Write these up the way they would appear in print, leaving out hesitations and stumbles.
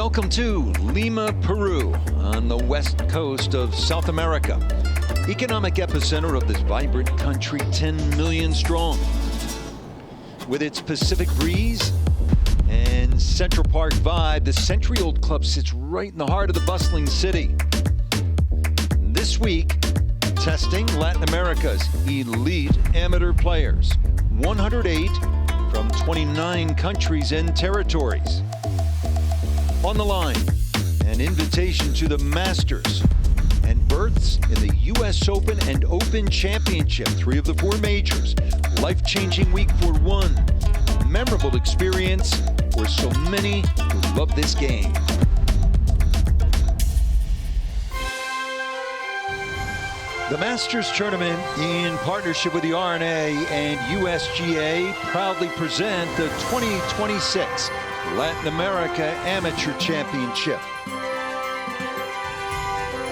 Welcome to Lima, Peru, on the west coast of South America. Economic epicenter of this vibrant country, 10 million strong. With its Pacific breeze and Central Park vibe, the century-old club sits right in the heart of the bustling city. This week, testing Latin America's elite amateur players. 108 from 29 countries and territories. On the line, an invitation to the Masters and berths in the U.S. Open and Open Championship, 3 of the 4 majors. Life-changing week for one. Memorable experience for so many who love this game. The Masters Tournament, in partnership with the R&A and USGA, proudly present the 2026 Latin America Amateur Championship.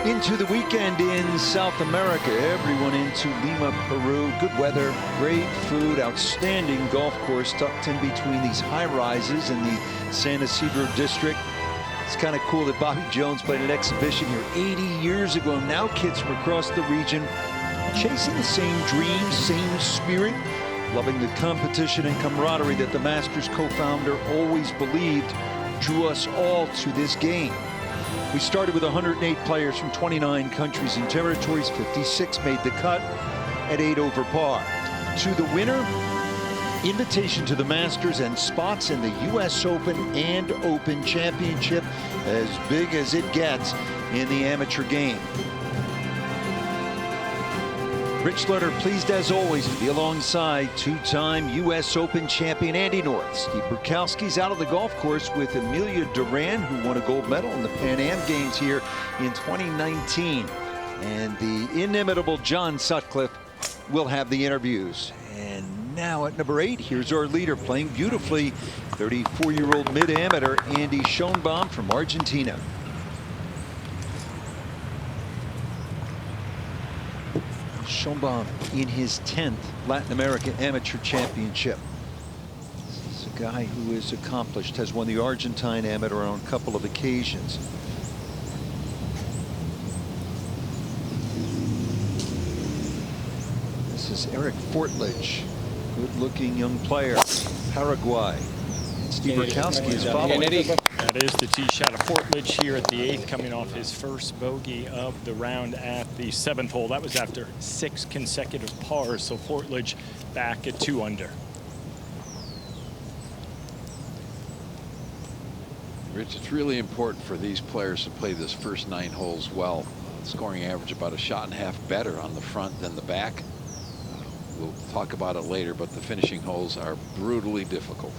Into the weekend in South America, everyone into Lima, Peru. Good weather, great food, outstanding golf course tucked in between these high rises in the San Isidro district. It's kind of cool that Bobby Jones played an exhibition here 80 years ago. Now kids from across the region chasing the same dreams, same spirit, loving the competition and camaraderie that the Masters co-founder always believed drew us all to this game. We started with 108 players from 29 countries and territories. 56 made the cut at 8 over par. To the winner, invitation to the Masters and spots in the U.S. Open and Open Championship, as big as it gets in the amateur game. Rich Lerner pleased as always to be alongside 2-time U.S. Open champion Andy North. Steve Burkowski's out of the golf course with Amelia Duran, who won a gold medal in the Pan Am Games here in 2019. And the inimitable John Sutcliffe will have the interviews. And now at number 8, here's our leader playing beautifully, 34-year-old mid-amateur Andy Schoenbaum from Argentina. Schoenbaum in his 10th Latin American Amateur Championship. This is a guy who is accomplished, has won the Argentine Amateur on a couple of occasions. This is Eric Fortledge, good-looking young player, Paraguay. And Steve Burkowski is following. That is the tee shot of Fortledge here at the 8th, coming off his first bogey of the round at the 7th hole. That was after 6 consecutive pars, so Fortledge back at 2 under. Rich, it's really important for these players to play this first 9 holes well. Scoring average about a shot and a half better on the front than the back. We'll talk about it later, but the finishing holes are brutally difficult.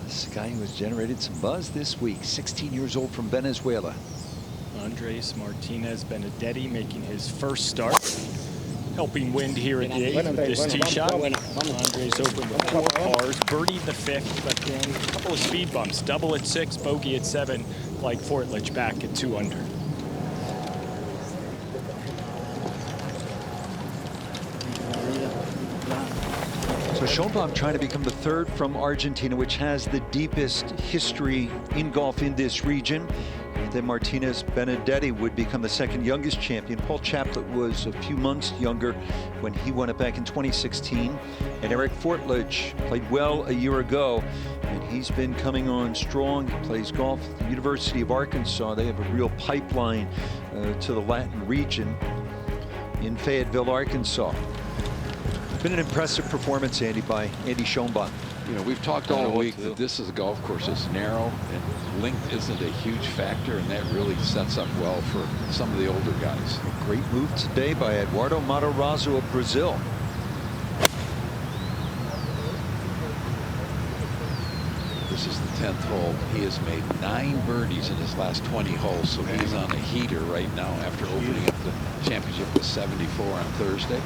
This is a guy who has generated some buzz this week, 16 years old from Venezuela. Andres Martinez Benedetti making his first start. Helping wind here at the 8th with this tee shot. Andres opened with 4 pars, birdied the 5th, but then a couple of speed bumps. Double at 6, bogey at 7, like Fortledge back at 2 under. So Schoenbaum trying to become the 3rd from Argentina, which has the deepest history in golf in this region. And then Martinez Benedetti would become the 2nd youngest champion. Paul Chaplet was a few months younger when he won it back in 2016. And Eric Fortledge played well a year ago, and he's been coming on strong. He plays golf at the University of Arkansas. They have a real pipeline to the Latin region in Fayetteville, Arkansas. Been an impressive performance, Andy, by Andy Schoenbaum. You know, we've talked all week that this is a golf course that's narrow and length isn't a huge factor, and that really sets up well for some of the older guys. A great move today by Eduardo Matarazzo of Brazil. This is the 10th hole. He has made 9 birdies in his last 20 holes, so he's on a heater right now after opening up the championship with 74 on Thursday.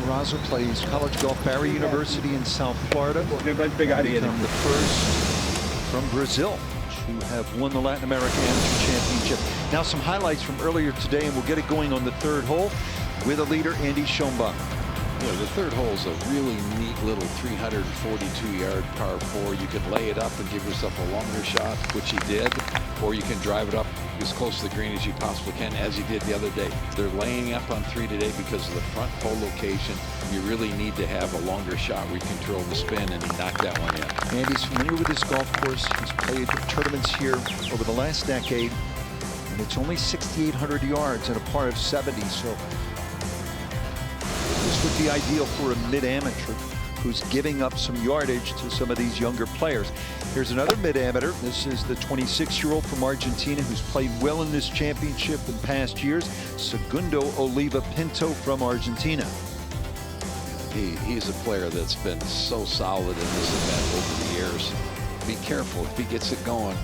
Matarazzo plays college golf, Barry University in South Florida. Become the first from Brazil to have won the Latin American Amateur Championship. Now some highlights from earlier today, and we'll get it going on the 3rd hole with a leader, Andy Schoenbaum. Yeah, the third hole is a really neat little 342-yard par 4. You can lay it up and give yourself a longer shot, which he did, or you can drive it up as close to the green as you possibly can, as he did the other day. They're laying up on 3 today because of the front hole location. You really need to have a longer shot where you control the spin, and he knocked that one in. Andy's familiar with this golf course. He's played tournaments here over the last decade, and it's only 6,800 yards and a par of 70. So this would be ideal for a mid-amateur who's giving up some yardage to some of these younger players. Here's another mid-amateur. This is the 26-year-old from Argentina who's played well in this championship in past years, Segundo Oliva Pinto from Argentina. He's a player that's been so solid in this event over the years. Be careful. If he gets it going,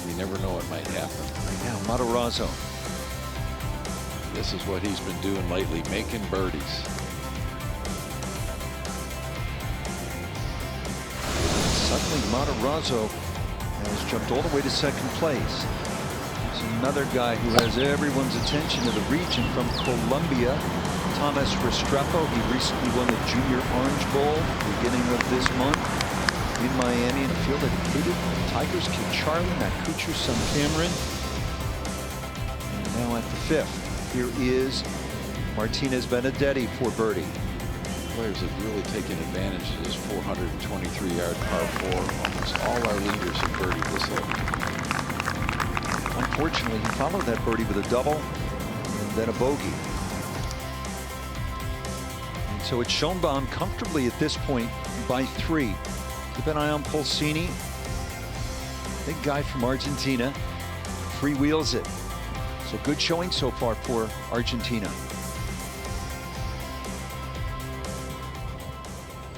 you never know what might happen. Right now, Matarazzo. This is what he's been doing lately, making birdies. Suddenly, Matarazzo has jumped all the way to second place. There's another guy who has everyone's attention in the region from Colombia, Thomas Restrepo. He recently won the Junior Orange Bowl beginning of this month in Miami in a field that included Tigers Kid Charlie, Matt Kuchar's son Cameron. And now at the 5th, here is Martinez Benedetti for birdie. Players have really taken advantage of this 423-yard par 4. Almost all our leaders have birdied this hole. Unfortunately, he followed that birdie with a double and then a bogey. And so it's Schoenbaum comfortably at this point by 3. Keep an eye on Pulsini. Big guy from Argentina. Freewheels it. So good showing so far for Argentina.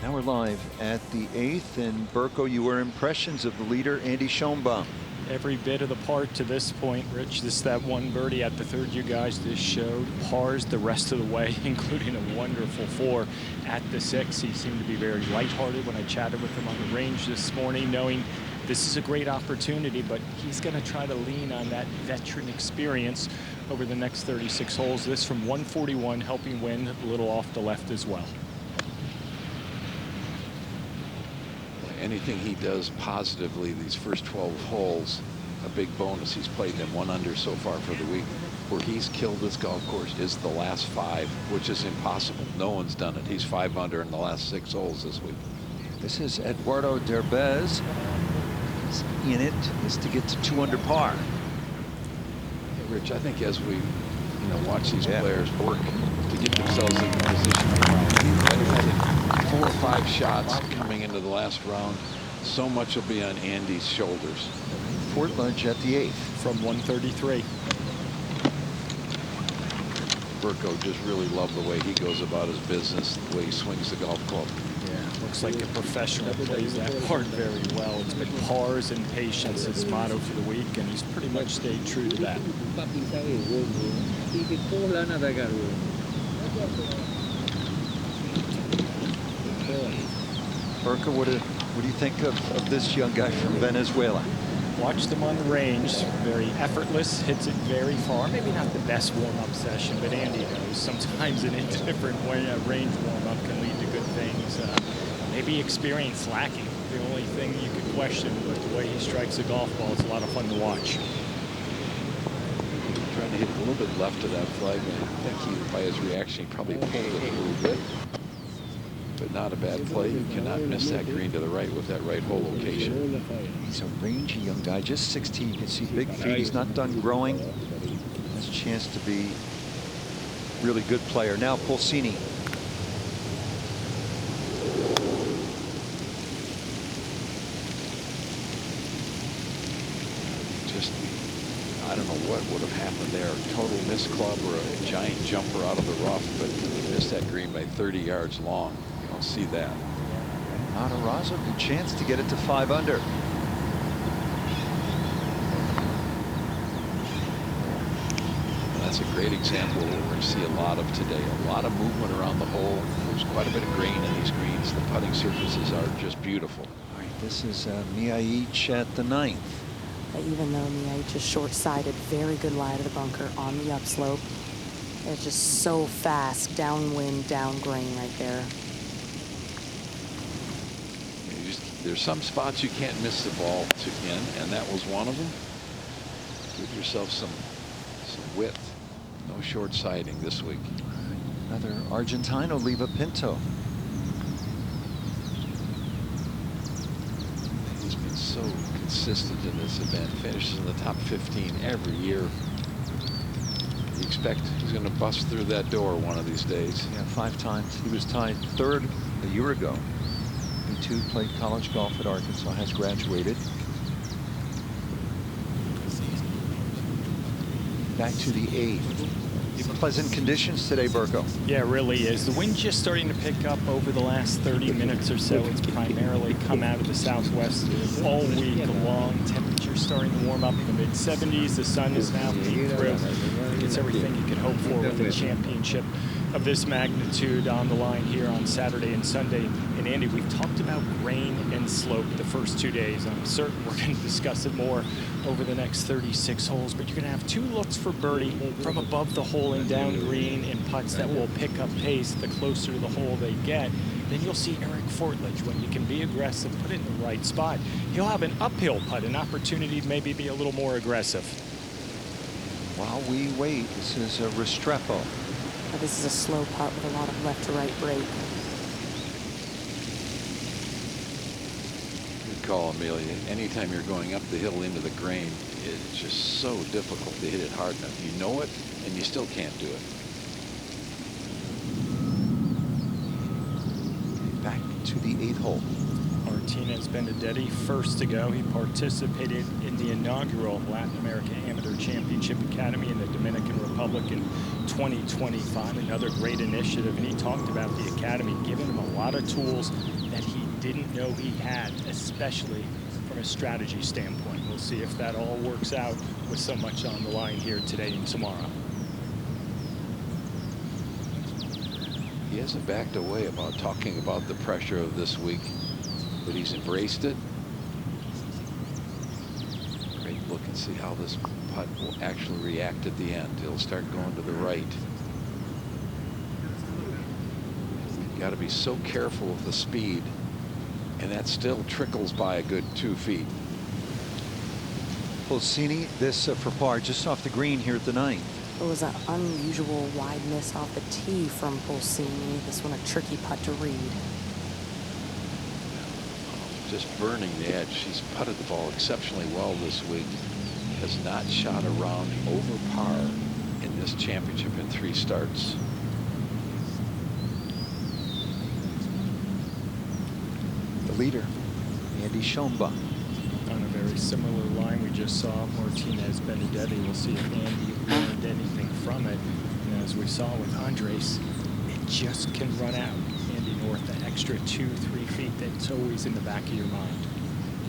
Now we're live at the 8th, and Burko, your impressions of the leader, Andy Schoenbaum. Every bit of the part to this point, Rich. This is that one birdie at the 3rd you guys just showed. Pars the rest of the way, including a wonderful 4 at the 6th. He seemed to be very lighthearted when I chatted with him on the range this morning, knowing this is a great opportunity, but he's going to try to lean on that veteran experience over the next 36 holes. This from 141, helping win a little off the left as well. Anything he does positively these first 12 holes, a big bonus. He's played them 1 under so far for the week. Where he's killed this golf course is the last 5, which is impossible. No one's done it. He's 5 under in the last 6 holes this week. This is Eduardo Derbez. He's in it is to get to 2 under par. Hey, Rich, I think as we watch these players work to get themselves in the position I think 4 or 5 shots coming into the last round. So much will be on Andy's shoulders. Fort Lunch at the 8th. From 133. Burko just really loved the way he goes about his business, the way he swings the golf club. Yeah, looks like a professional, plays that part very well. It's been pars and patience, his motto for the week, and he's pretty much stayed true to that. Burko, what do you think of this young guy from Venezuela? Watched him on the range, very effortless, hits it very far. Maybe not the best warm-up session, but Andy knows sometimes an indifferent range warm-up can lead to good things. Maybe experience lacking. The only thing you could question with the way he strikes a golf ball. It's a lot of fun to watch. Trying to hit a little bit left of that flag. I think by his reaction, he probably pulled it a little bit. But not a bad play. You cannot miss that green to the right with that right hole location. He's a rangy young guy, just 16. You can see big feet. He's not done growing. Has a chance to be a really good player. Now Pulsini. Just, I don't know what would have happened there. Total miss club or a giant jumper out of the rough, but he missed that green by 30 yards long. Don't see that. Matarazzo, good chance to get it to 5 under. That's a great example of what we're going to see a lot of today. A lot of movement around the hole. There's quite a bit of grain in these greens. The putting surfaces are just beautiful. All right, this is Miaich at the 9th. Even though Miaich is short-sighted, very good lie to the bunker on the upslope. It's just so fast, downwind, down grain right there. There's some spots you can't miss the ball to in, and that was one of them. Give yourself some width. No short siding this week. Another Argentino, Leva Pinto. He's been so consistent in this event. Finishes in the top 15 every year. You expect he's going to bust through that door one of these days. Yeah, 5 times. He was tied 3rd a year ago. He too played college golf at Arkansas, has graduated. Back to the 8th. Pleasant conditions today, Burko. Yeah, it really is. The wind's just starting to pick up over the last 30 minutes or so. It's primarily come out of the southwest all week long. Temperatures starting to warm up in the mid-70s. The sun is now peeking through. It's everything you could hope for with a championship of this magnitude on the line here on Saturday and Sunday. And Andy, we've talked about grain and slope the first 2 days. I'm certain we're going to discuss it more over the next 36 holes, but you're going to have 2 looks for birdie from above the hole and down green, and putts that will pick up pace the closer to the hole they get. Then you'll see Eric Fortledge, when he can be aggressive, put it in the right spot. He'll have an uphill putt, an opportunity to maybe be a little more aggressive. While we wait, this is a Restrepo. This is a slow putt with a lot of left to right break. Good call, Amelia. Anytime you're going up the hill into the grain, it's just so difficult to hit it hard enough. You know it, and you still can't do it. Back to the 8th hole. Martinez Benedetti, first to go. He participated in the inaugural Latin America Amateur Championship Academy in the Dominican Republic in 2025. Another great initiative, and he talked about the academy giving him a lot of tools that he didn't know he had, especially from a strategy standpoint. We'll see if that all works out with so much on the line here today and tomorrow. He hasn't backed away about talking about the pressure of this week, but he's embraced it. Great look and see how this putt will actually react at the end. It'll start going to the right. You got to be so careful with the speed, and that still trickles by a good 2 feet. Pulsini, this for par, just off the green here at the 9th. It was an unusual wide miss off the tee from Pulsini. This one a tricky putt to read. Just burning the edge. She's putted the ball exceptionally well this week. Has not shot a round over par in this championship in 3 starts. The leader, Andy Schomba. On a very similar line we just saw Martinez Benedetti. We'll see if Andy learned anything from it. And as we saw with Andres, it just can run out. Andy North, that extra 2-3 feet that's always in the back of your mind.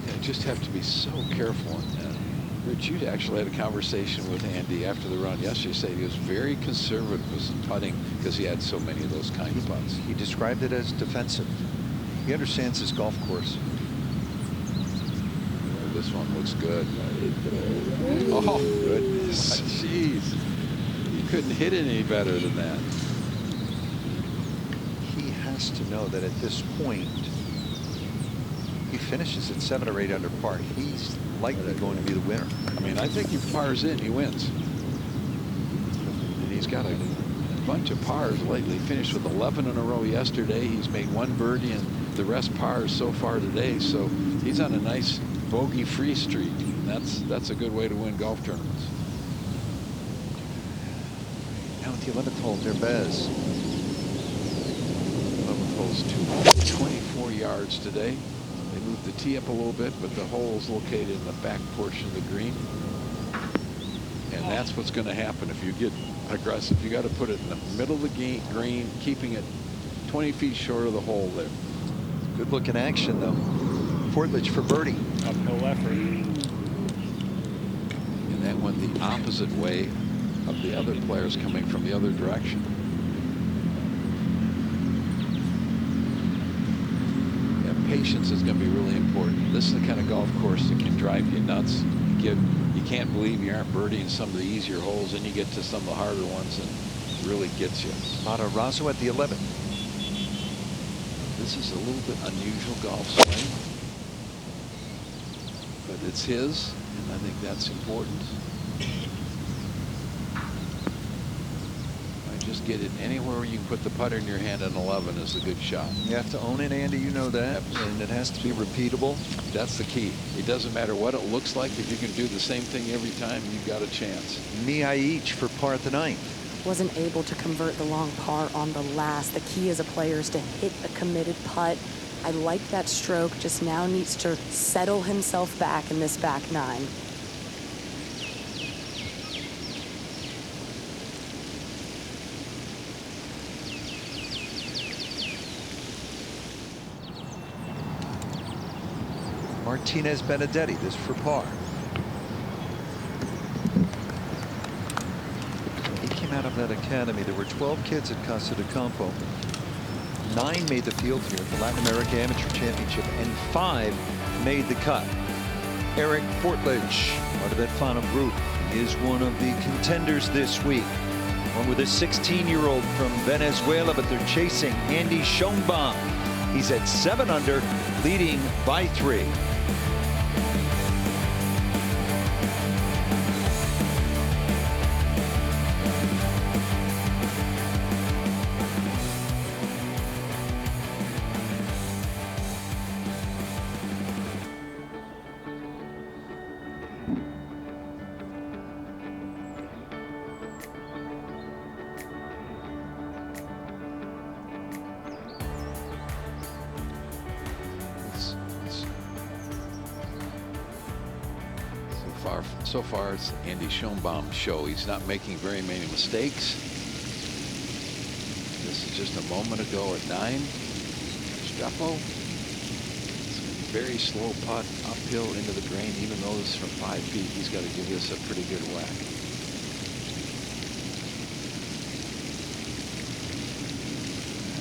You just have to be so careful. And Rich, you actually had a conversation with Andy after the run yesterday. Said he was very conservative with his putting because he had so many of those kind of putts. He described it as defensive. He understands his golf course. This one looks good. Oh, goodness. Jeez. You couldn't hit it any better than that. He has to know that at this point, he finishes at 7 or 8 under par. He's likely going to be the winner. I mean, I think he pars in, he wins. And he's got a bunch of pars lately. Finished with 11 in a row yesterday. He's made 1 birdie and the rest pars so far today. So he's on a nice bogey-free streak. That's a good way to win golf tournaments. Now at the 11th hole, Derbez. 11th hole's 224 yards today. They moved the tee up a little bit, but the hole is located in the back portion of the green. And that's what's going to happen if you get aggressive. You got to put it in the middle of the green, keeping it 20 feet short of the hole there. Good looking action, though. Fortledge for birdie. Uphill effort. And that went the opposite way of the other players coming from the other direction. Yeah, patience is going to be really important. This is the kind of golf course that can drive you nuts. You can't believe you aren't birdieing some of the easier holes, and you get to some of the harder ones, and really gets you. Matarazzo at the 11th. This is a little bit unusual golf swing, but it's his, and I think that's important. Just get it anywhere where you can put the putter in your hand on 11 is a good shot. You have to own it, Andy, you know that, and it has to be repeatable. That's the key. It doesn't matter what it looks like. If you can do the same thing every time, you've got a chance. Miaich for par at the 9th. Wasn't able to convert the long par on the last. The key as a player is to hit a committed putt. I like that stroke, just now needs to settle himself back in this back 9. Martinez Benedetti, this for par. He came out of that academy. There were 12 kids at Casa de Campo. 9 made the field here at the Latin America Amateur Championship, and 5 made the cut. Eric Portledge, part of that final group, is one of the contenders this week. One with a 16-year-old from Venezuela, but they're chasing Andy Schoenbaum. He's at 7 under, leading by 3. So far, it's Andy Schoenbaum's show. He's not making very many mistakes. This is just a moment ago at 9. Strepo. Very slow putt uphill into the green. Even though this is from 5 feet, he's got to give this a pretty good whack.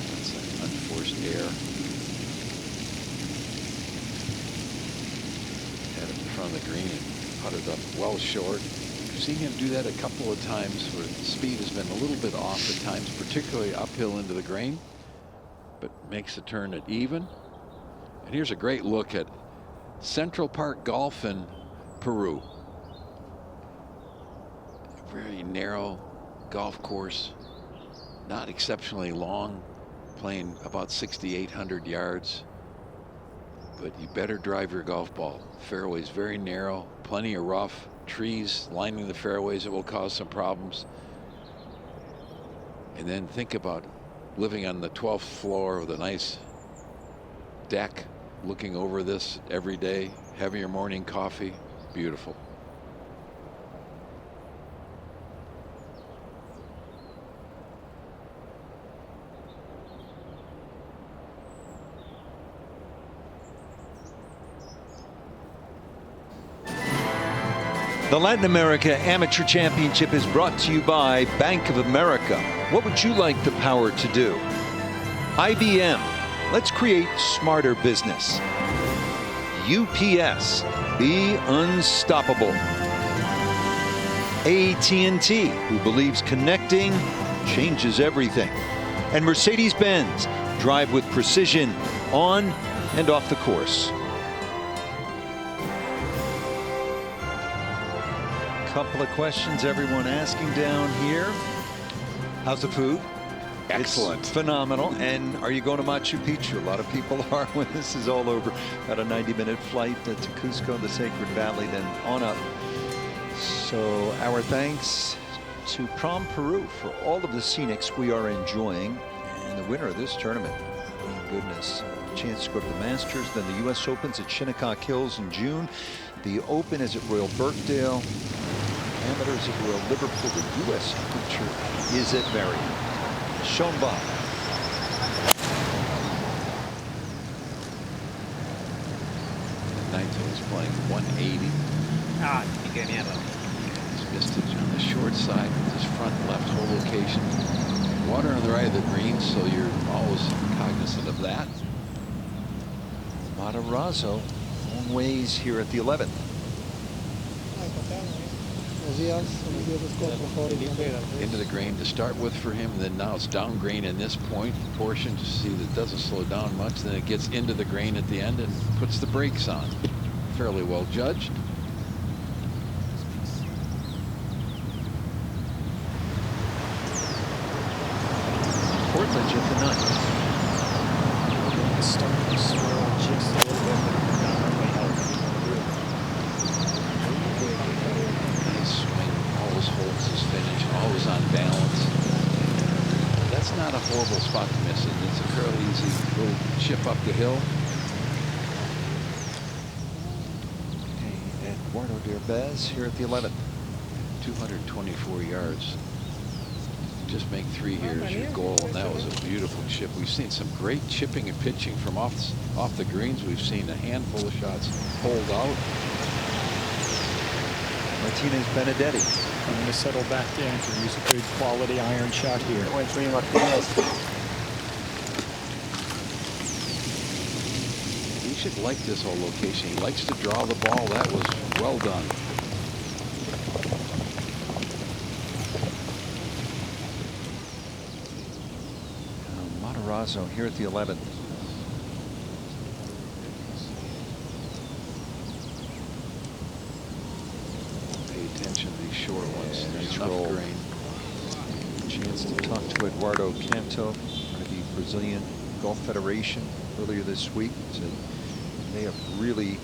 That's an unforced error. Had it in front of the green and putted up well short. I've seen him do that a couple of times where the speed has been a little bit off at times, particularly uphill into the green, but makes the turn at even. And here's a great look at Central Park Golf in Peru. A very narrow golf course, not exceptionally long, playing about 6,800 yards. But you better drive your golf ball. Fairway's very narrow, plenty of rough, trees lining the fairways that will cause some problems. And then think about living on the 12th floor with a nice deck, looking over this every day, having your morning coffee. Beautiful. The Latin America Amateur Championship is brought to you by Bank of America. What would you like the power to do? IBM, let's create smarter business. UPS, be unstoppable. AT&T, who believes connecting changes everything. And Mercedes-Benz, drive with precision on and off the course. Couple of questions everyone asking down here. How's the food? Excellent. It's phenomenal. And are you going to Machu Picchu? A lot of people are when this is all over. Got a 90-minute flight to Cusco, the Sacred Valley, then on up. So our thanks to Prom Peru for all of the scenics we are enjoying. And the winner of this tournament, oh goodness, a chance to go to the Masters, then the U.S. Opens at Shinnecock Hills in June. The Open is at Royal Birkdale. Amateurs at Royal Liverpool. The U.S. Amateur is at Marion. Schoenbaum. Naito is playing 180. He's missed it on the short side with his front left hole location. Water on the right of the green, so you're always cognizant of that. Matarazzo long ways here at the 11th. Into the grain to start with for him, and then now it's down grain in this point portion to see that it doesn't slow down much. Then it gets into the grain at the end and puts the brakes on. Fairly well judged. Portledge at the 9th. Starting to swirl just a little bit, but predominantly healthy. Nice swing, always holds his finish, always on balance. That's not a horrible spot to miss it. It's a fairly easy little chip up the hill. Eduardo Derbez here at the 11th. 224 yards. Just make 3 here is your goal, and that was a beautiful chip. We've seen some great chipping and pitching from off the greens. We've seen a handful of shots hold out. Martinez Benedetti. Trying to settle back in to use a good quality iron shot here. He should like this whole location. He likes to draw the ball. That was well done. Matarazzo here at the 11th. Pay attention to these short ones. There's enough roll. grain. Chance to talk to Eduardo Canto, part of the Brazilian Golf Federation, earlier this week. So they have really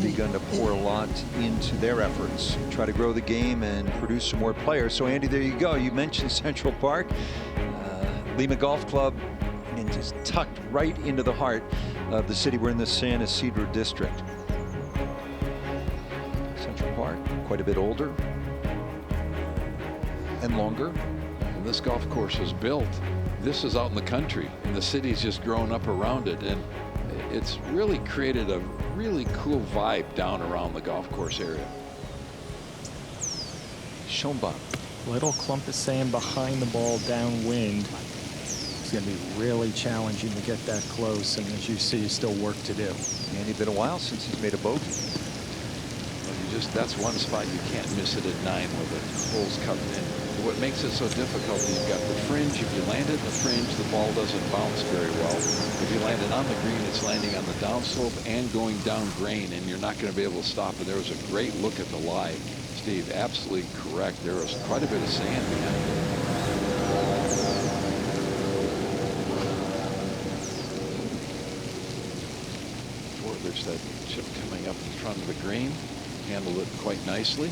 begun to pour a lot into their efforts, try to grow the game and produce some more players. So Andy, there you go. You mentioned Central Park, Lima Golf Club, and just tucked right into the heart of the city. We're in the San Isidro district. Central Park, quite a bit older and longer. When this golf course was built, this is out in the country, and the city's just grown up around it, and it's really created a really cool vibe down around the golf course area. Schoenbaum. Little clump of sand behind the ball downwind. It's going to be really challenging to get that close, and as you see, still work to do. Andy, been a while since he's made a bogey. Well, that's one spot you can't miss it at 9 with the holes cut in. What makes it so difficult is you've got the fringe. If you land it in the fringe, the ball doesn't bounce very well. If you land it on the green, it's landing on the downslope and going down grain, and you're not going to be able to stop it. There was a great look at the lie. Steve, absolutely correct. There was quite a bit of sand behind it. There's that chip coming up in front of the green. Handled it quite nicely.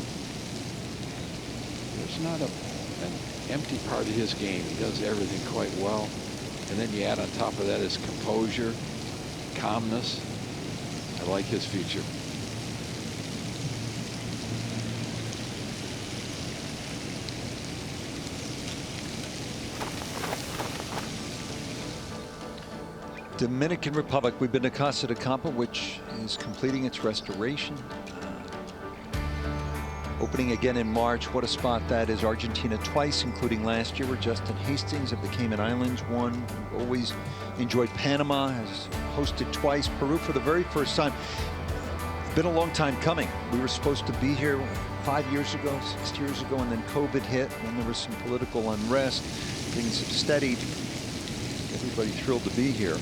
There's not an empty part of his game. He does everything quite well. And then you add on top of that his composure, calmness. I like his future. Dominican Republic. We've been to Casa de Campo, which is completing its restoration. Opening again in March. What a spot that is. Argentina twice, including last year, where Justin Hastings of the Cayman Islands won. Always enjoyed Panama, has hosted twice. Peru for the very first time. Been a long time coming. We were supposed to be here 5 years ago, 6 years ago, and then COVID hit. Then there was some political unrest. Things have steadied. Everybody thrilled to be here.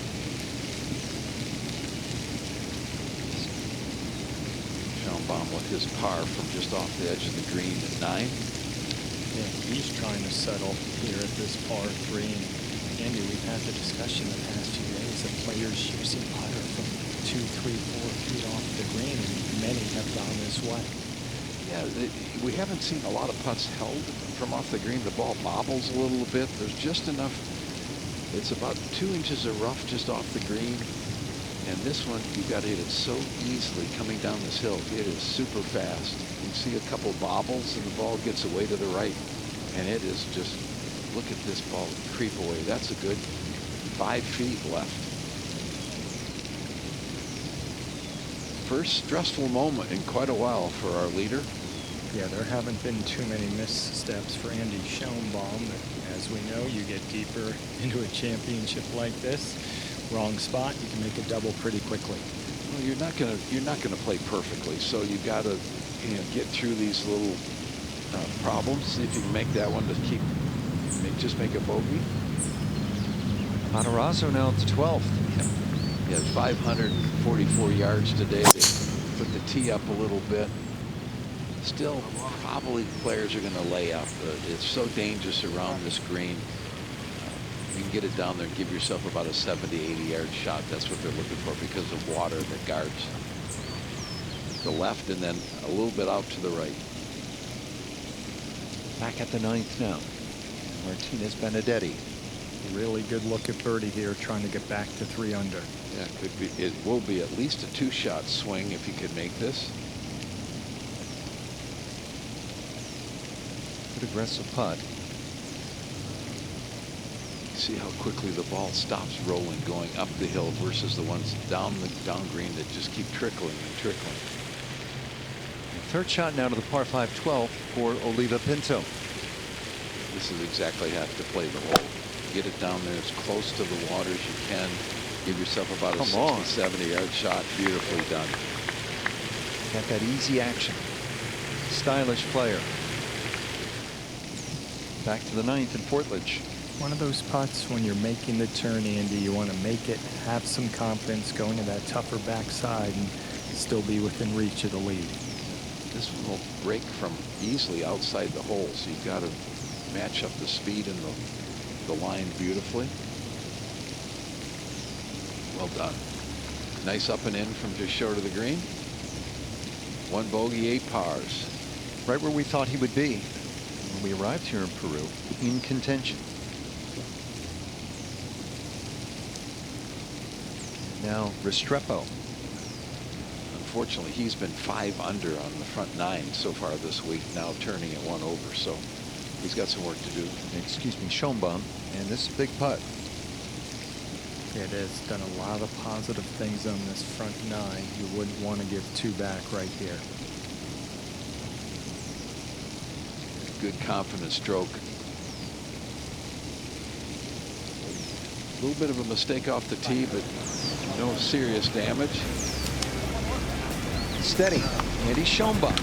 Schoenbaum with his par from just off the edge of the green at 9. Yeah, he's trying to settle here at this par 3. And Andy, we've had the discussion the past few days of players using putter from 2, 3, 4 feet off the green, and many have gone this way. Yeah, we haven't seen a lot of putts held from off the green. The ball bobbles a little bit. There's just enough. It's about 2 inches of rough just off the green. And this one, you got to hit it so easily coming down this hill. It is super fast. You see a couple bobbles and the ball gets away to the right. And it is just, look at this ball creep away. That's a good 5 feet left. First stressful moment in quite a while for our leader. Yeah, there haven't been too many missteps for Andy Schoenbaum, but as we know, you get deeper into a championship like this, wrong spot, you can make a double pretty quickly. Well, you're not gonna play perfectly, so you've got to get through these little problems. See if you can make that one to just make a bogey. Matarazzo now at the 12th. He has 544 yards today. They put the tee up a little bit. Still, probably players are going to lay up. It's so dangerous around this green. You can get it down there and give yourself about a 70, 80-yard shot. That's what they're looking for because of water that guards the left and then a little bit out to the right. Back at the 9th now. Martinez Benedetti. Really good look at birdie here, trying to get back to 3 under. Yeah, could be. It will be at least a 2-shot swing if you could make this. Good aggressive putt. See how quickly the ball stops rolling going up the hill versus the ones down green that just keep trickling and trickling. Third shot now to the par 5 12 for Oliva Pinto. This is exactly how to play the hole. Get it down there as close to the water as you can. Give yourself about a 60, 70-yard shot. Beautifully done. Got that easy action. Stylish player. Back to the 9th in Portledge. One of those putts when you're making the turn, Andy, you want to make it, have some confidence, go into that tougher backside and still be within reach of the lead. This one will break from easily outside the hole, so you've got to match up the speed and the line beautifully. Well done. Nice up and in from just short of the green. 1 bogey, 8 pars. Right where we thought he would be when we arrived here in Peru, in contention. Now Restrepo. Unfortunately, he's been 5 under on the front 9 so far this week, now turning it 1 over, so he's got some work to do. Excuse me, Schoenbaum, and this is a big putt. It has done a lot of positive things on this front 9. You wouldn't want to give 2 back right here. Good confident stroke. A little bit of a mistake off the tee, but no serious damage. Steady. Andy Schoenbaum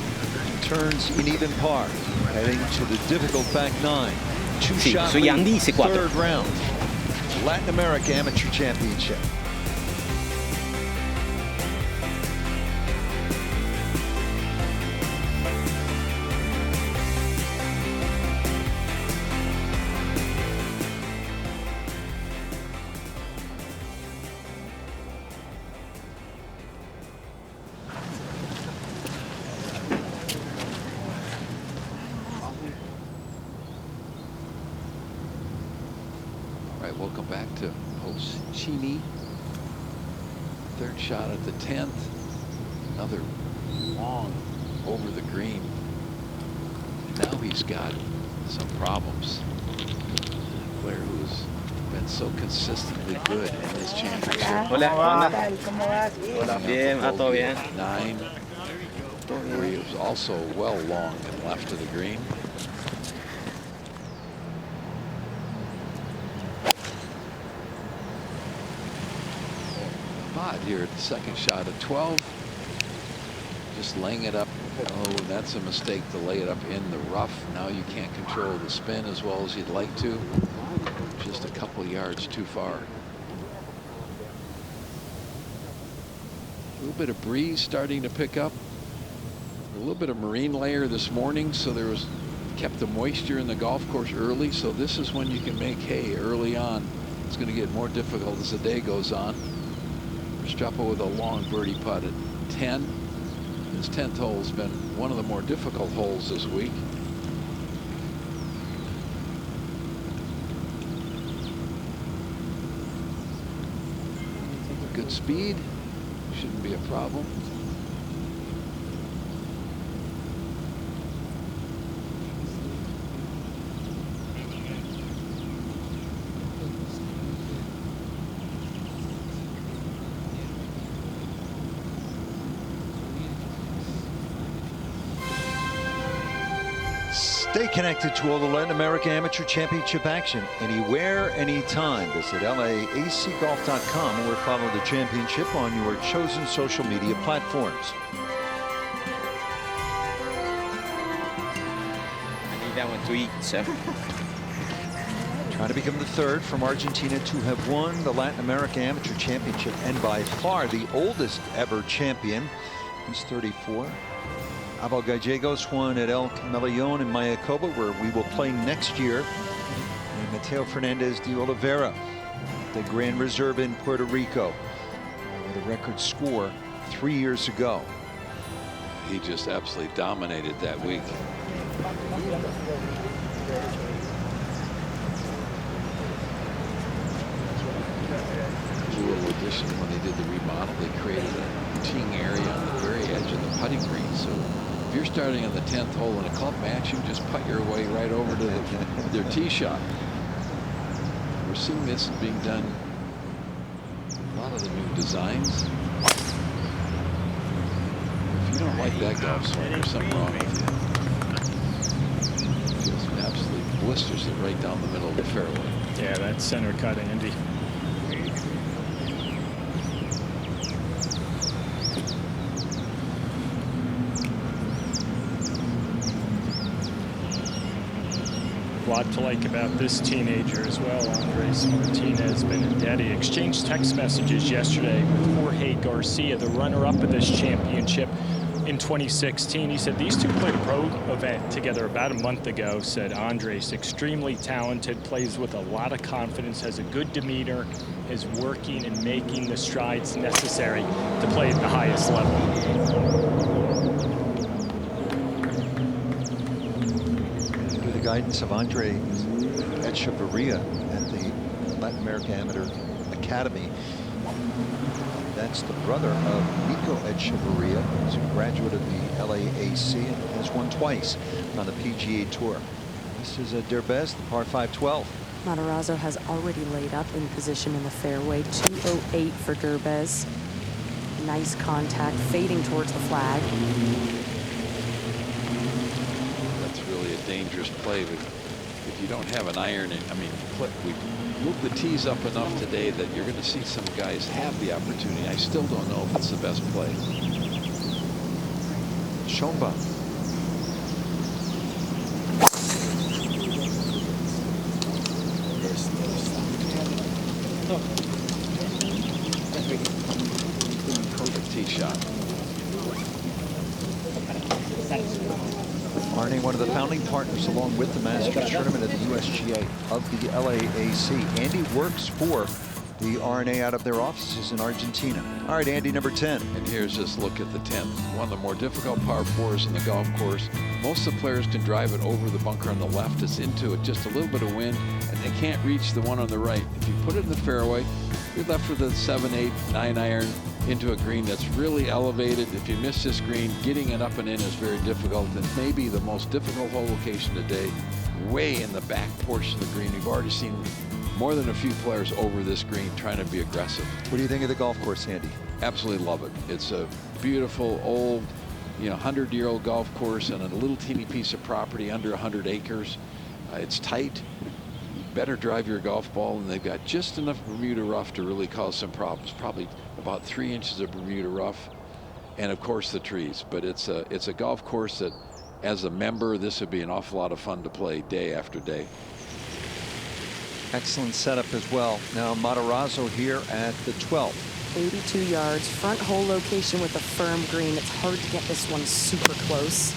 turns in even par, heading to the difficult back 9. 2-shot lead, third round. Latin America Amateur Championship. Welcome back to Hoscini. Third shot at the 10th. Another long over the green. Now he's got some problems. A player who's been so consistently good in this championship. Hola, bien, todo bien. 9, where he was also well long and left of the green. Here at the second shot at 12, just laying it up. Oh, that's a mistake to lay it up in the rough. Now you can't control the spin as well as you'd like to. Just a couple yards too far. A little bit of breeze starting to pick up. A little bit of marine layer this morning, so there was kept the moisture in the golf course early. So this is when you can make hay early on. It's going to get more difficult as the day goes on. Restrepo with a long birdie putt at 10. His 10th hole has been one of the more difficult holes this week. Good speed. Shouldn't be a problem. Stay connected to all the Latin America Amateur Championship action anywhere, anytime. Visit LAACGolf.com or follow the championship on your chosen social media platforms. sweet. So. Trying to become the third from Argentina to have won the Latin America Amateur Championship, and by far the oldest ever champion. He's 34. Abel Gallegos won at El Camaleon in Mayacoba, where we will play next year. And Mateo Fernandez de Oliveira, the Grand Reserve in Puerto Rico, with a record score 3 years ago. He just absolutely dominated that week. Little addition when they did the remodel, they created a teeing area on the very edge of the putting green. So if you're starting on the 10th hole in a club match, you just putt your way right over to their tee shot. We're seeing this being done. A lot of the new designs. If you don't like that golf swing, there's something wrong with you. Just absolutely blisters it right down the middle of the fairway. Yeah, that center cut, Andy. A lot to like about this teenager as well. Andres Martinez Benedetti exchanged text messages yesterday with Jorge Garcia, the runner-up of this championship in 2016. He said these two played a pro event together about a month ago. Said Andres, extremely talented, plays with a lot of confidence, has a good demeanor, is working and making the strides necessary to play at the highest level. Guidance of Andre Echeverria at the Latin America Amateur Academy. That's the brother of Nico Echeverria, who's a graduate of the LAAC and has won twice on the PGA Tour. This is a Derbez, the par 5 12. Matarazzo has already laid up in position in the fairway. 208 for Derbez. Nice contact, fading towards the flag. Dangerous play, but if you don't have an iron, I mean, we moved the tees up enough today that you're going to see some guys have the opportunity. I still don't know if it's the best play. Schomba. Perfect tee shot. Arne, one of the founding partners along with the Masters Tournament of the USGA of the LAAC. Andy works for the R&A out of their offices in Argentina. All right, Andy, number 10. And here's this look at the 10th. One of the more difficult par 4s in the golf course. Most of the players can drive it over the bunker on the left. It's into it, just a little bit of wind, and they can't reach the one on the right. If you put it in the fairway, you're left with a 7, 8, 9 iron into a green that's really elevated. If you miss this green, getting it up and in is very difficult, and maybe the most difficult hole location today, way in the back portion of the green. We've already seen more than a few players over this green trying to be aggressive. What do you think of the golf course, Andy? Absolutely love it. It's a beautiful old, 100-year-old golf course on a little teeny piece of property under 100 acres. It's tight. You better drive your golf ball, and they've got just enough Bermuda rough to really cause some problems. Probably about 3 inches of Bermuda rough, and of course the trees. But it's a golf course that, as a member, this would be an awful lot of fun to play day after day. Excellent setup as well. Now Matarazzo here at the 12th. 82 yards, front hole location with a firm green. It's hard to get this one super close.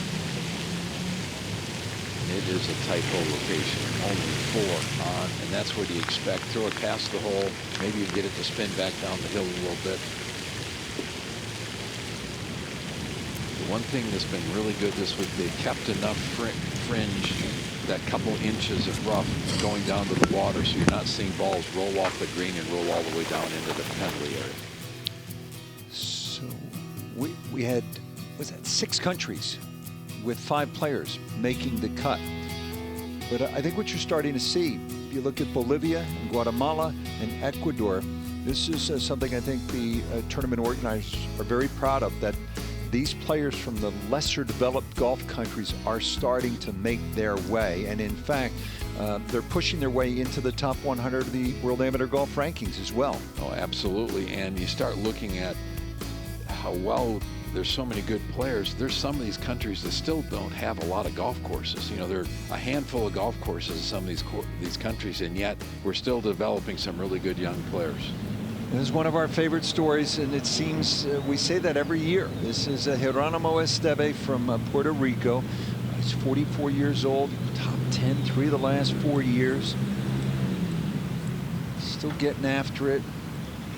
It is a tight hole location, only 4 on, and that's what you expect. Throw it past the hole, maybe you get it to spin back down the hill a little bit. The one thing that's been really good this week, they kept enough fringe, that couple inches of rough going down to the water, so you're not seeing balls roll off the green and roll all the way down into the penalty area. So we had, was that 6 countries with 5 players making the cut. But I think what you're starting to see, if you look at Bolivia, and Guatemala, and Ecuador, this is something I think the tournament organizers are very proud of, that these players from the lesser developed golf countries are starting to make their way. And in fact, they're pushing their way into the top 100 of the World Amateur Golf Rankings as well. Oh, absolutely. And you start looking at how well there's so many good players. There's some of these countries that still don't have a lot of golf courses. You know, there are a handful of golf courses in some of these countries, and yet we're still developing some really good young players. This is one of our favorite stories, and it seems we say that every year. This is Geronimo Esteve from Puerto Rico. He's 44 years old, top 10 3 of the last 4 years. Still getting after it.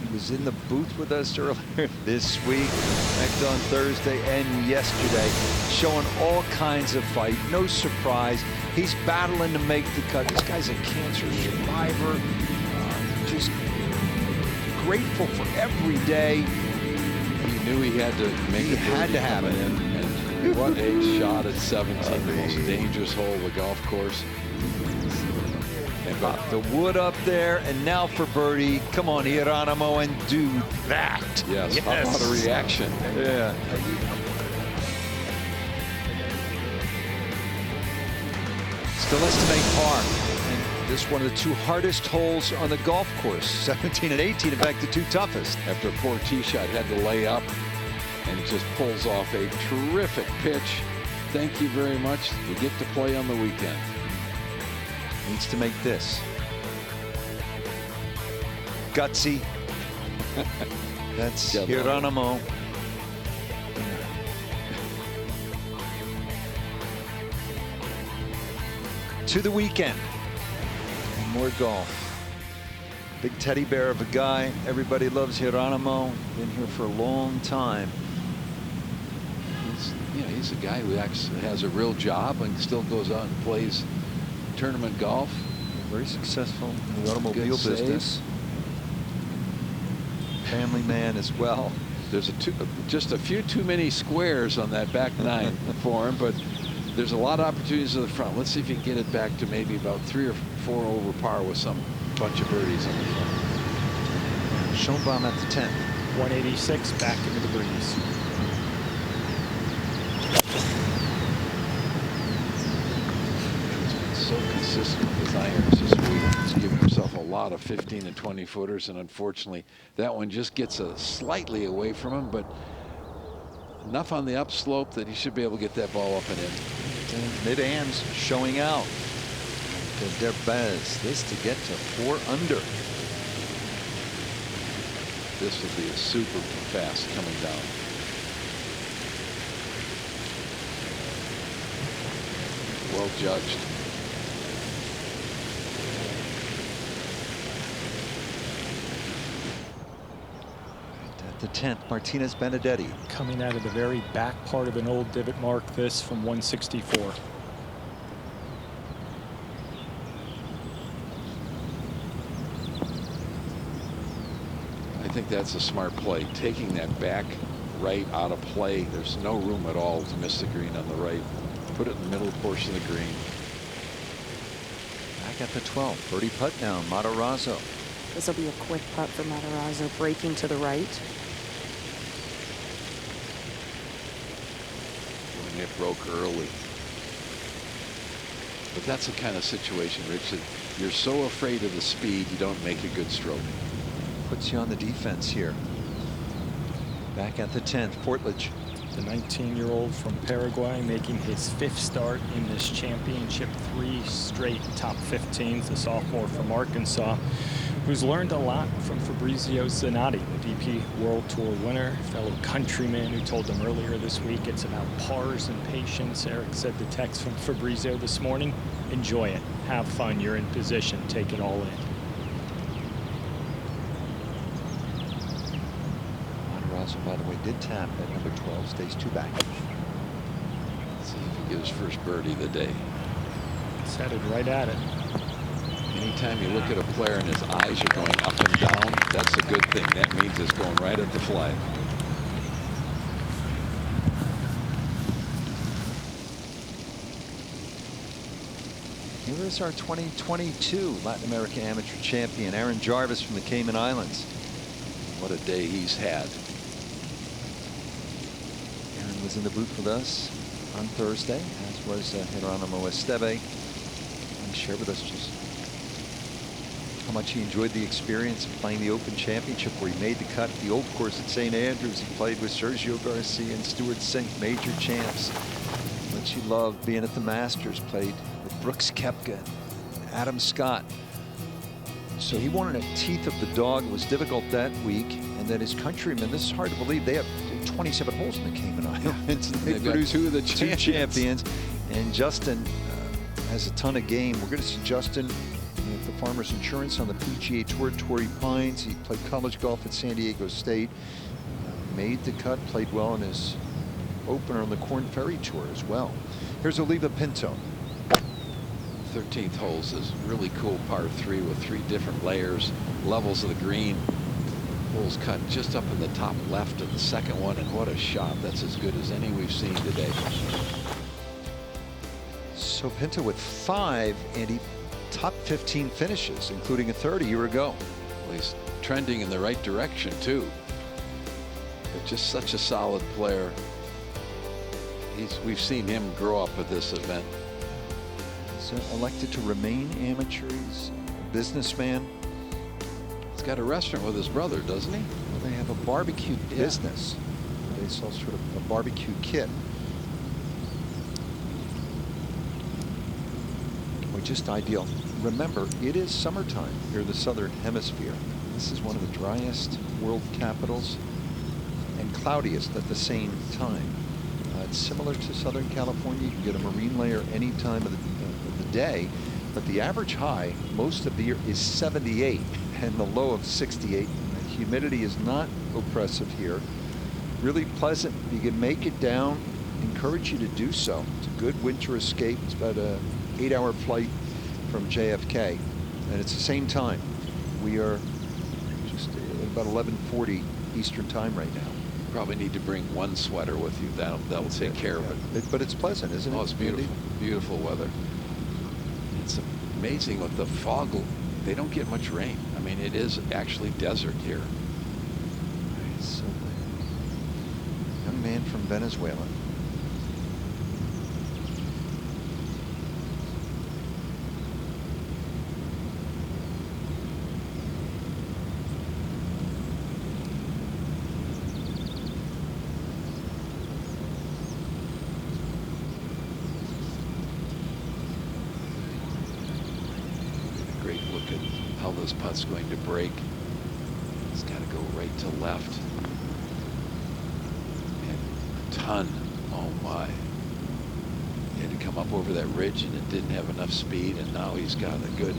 He was in the booth with us earlier this week, back on Thursday and yesterday, showing all kinds of fight. No surprise. He's battling to make the cut. This guy's a cancer survivor. Just grateful for every day. He knew he had to make it. He had to have it. And what a shot at 17, the most dangerous hole of the golf course. Got the wood up there, and now for birdie. Come on, Geronimo, and do that. Yes. How about a reaction? Yeah. Still has to make par. And this is one of the 2 hardest holes on the golf course. 17 and 18, in fact, the 2 toughest. After a poor tee shot, had to lay up, and just pulls off a terrific pitch. Thank you very much. You get to play on the weekend. Needs to make this. Gutsy. That's Geronimo. To the weekend. More golf. Big teddy bear of a guy. Everybody loves Geronimo. Been here for a long time. He's a guy who actually has a real job and still goes out and plays tournament golf. Very successful in the automobile business. Family man as well. There's just a few too many squares on that back 9 for him, but there's a lot of opportunities at the front. Let's see if he can get it back to maybe about 3 or 4 over par with some bunch of birdies on the front. Schoenbaum at the 10th. 186 back into the breeze. So consistent with his irons this week. He's giving himself a lot of 15 and 20 footers, and unfortunately that one just gets slightly away from him, but enough on the upslope that he should be able to get that ball up and in. Mid-Am's showing out. Derbez, this to get to 4 under. This will be a super fast coming down. Well judged. At the 10th, Martinez Benedetti. Coming out of the very back part of an old divot mark, this from 164. I think that's a smart play. Taking that back right out of play. There's no room at all to miss the green on the right. Put it in the middle portion of the green. Back at the 12th, birdie putt down, Matarazzo. This will be a quick putt for Matarazzo, breaking to the right. When it broke early. But that's the kind of situation, Rich, that you're so afraid of the speed you don't make a good stroke. Puts you on the defense here. Back at the 10th, Portledge. The 19-year-old from Paraguay making his 5th start in this championship, 3 straight top 15s. The sophomore from Arkansas, who's learned a lot from Fabrizio Zanotti, the DP World Tour winner, fellow countryman, who told him earlier this week it's about pars and patience. Eric said the text from Fabrizio this morning: enjoy it, have fun, you're in position, take it all in. Matarazzo, by the way, did tap at number 12, stays 2 back. Let's see if he gets his first birdie of the day. It's headed right at it. Anytime you look at a player and his eyes are going up and down, that's a good thing. That means it's going right at the flag. Here is our 2022 Latin American Amateur Champion, Aaron Jarvis from the Cayman Islands. What a day he's had. Aaron was in the booth with us on Thursday, as was Geronimo Esteve. And he shared with us just how much he enjoyed the experience of playing the Open Championship, where he made the cut at the old course at St. Andrews. He played with Sergio Garcia and Stuart Sink, major champs. Much he loved being at the Masters, played with Brooks Koepka, Adam Scott. So he wanted a teeth of the dog. It was difficult that week. And then his countrymen, this is hard to believe, they have 27 holes in the Cayman Islands. And They've got two of the champions. And Justin has a ton of game. We're going to see Justin with the Farmers Insurance on the PGA Tour, Torrey Pines. He played college golf at San Diego State. Made the cut, played well in his opener on the Korn Ferry Tour as well. Here's Oliva Pinto. 13th holes is really cool par 3 with 3 different layers, levels of the green. Holes cut just up in the top left of the second one, and what a shot. That's as good as any we've seen today. So Pinto with 5, and he top 15 finishes, including a third a year ago. Well, he's trending in the right direction too. But just such a solid player. We've seen him grow up at this event. He's elected to remain amateur. He's a businessman. He's got a restaurant with his brother, doesn't he? Well, they have a barbecue business. They sell sort of a barbecue kit. Well, just ideal. Remember, it is summertime here in the southern hemisphere. This is one of the driest world capitals and cloudiest at the same time. It's similar to Southern California. You can get a marine layer any time of the day, but the average high most of the year is 78 and the low of 68. The humidity is not oppressive here. Really pleasant. You can make it down. Encourage you to do so. It's a good winter escape. It's about a 8-hour flight from JFK, and it's the same time. We are just at about 11:40 Eastern time right now. Probably need to bring one sweater with you. That'll take care of it. But it's pleasant, isn't it? Oh, it's beautiful. Beautiful weather. It's amazing with the fog. They don't get much rain. I mean, it is actually desert here. So, young man from Venezuela. How this putt's going to break. It's got to go right to left. And a ton. Oh my. He had to come up over that ridge, and it didn't have enough speed, and now he's got a good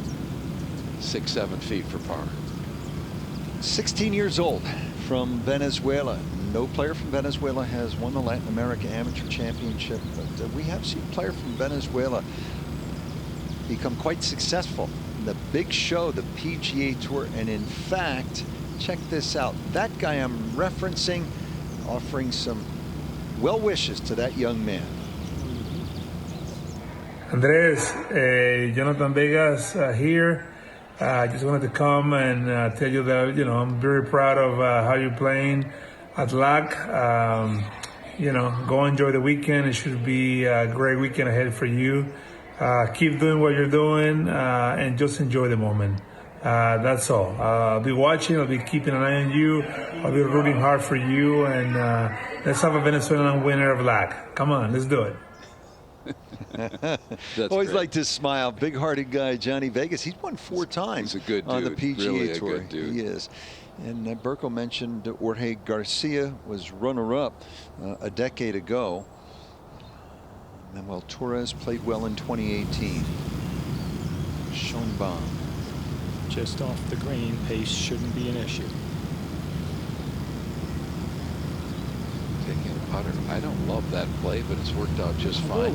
6-7 feet for par. 16 years old from Venezuela. No player from Venezuela has won the Latin America Amateur Championship, but we have seen a player from Venezuela become quite successful. The big show, the PGA Tour, and in fact, check this out. That guy I'm referencing, offering some well wishes to that young man. Andres, Jonathan Vegas here. I just wanted to come and tell you that, I'm very proud of how you're playing at LAC. Go enjoy the weekend. It should be a great weekend ahead for you. Keep doing what you're doing and just enjoy the moment. That's all. I'll be watching. I'll be keeping an eye on you. I'll be rooting hard for you. And let's have a Venezuelan winner of LAC. Come on, let's do it. Always like to smile. Big-hearted guy, Johnny Vegas. He's won 4 times He's a good on the dude. PGA Really Tour. a good dude. He is. And Berko mentioned Jorge Garcia was runner-up a decade ago. Manuel Torres played well in 2018. Schoenbaum. Just off the green, pace shouldn't be an issue. Taking a putter. I don't love that play, but it's worked out just fine.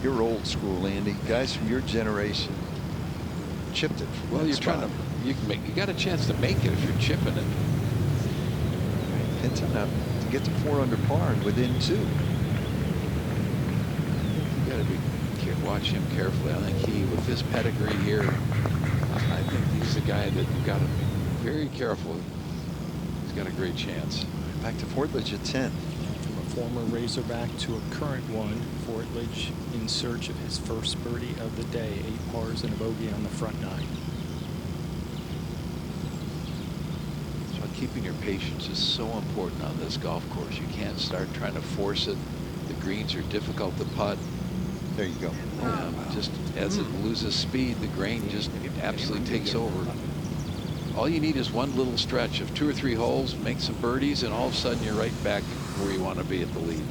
You're old school, Andy. Guys from your generation chipped it. Well, you're trying to. You got a chance to make it if you're chipping it. Pinto now to get to 4 under par and within 2. You got to watch him carefully. I think with his pedigree here, I think he's a guy that you've got to be very careful. He's got a great chance. Back to Fort Ledge at 10. From a former Razorback to a current one, Fortledge in search of his first birdie of the day. 8 pars and a bogey on the front 9. So keeping your patience is so important on this golf course. You can't start trying to force it. The greens are difficult to putt. There you go. Just as it loses speed, the grain just absolutely takes over. All you need is one little stretch of 2 or 3 holes, make some birdies, and all of a sudden you're right back where you want to be at the lead.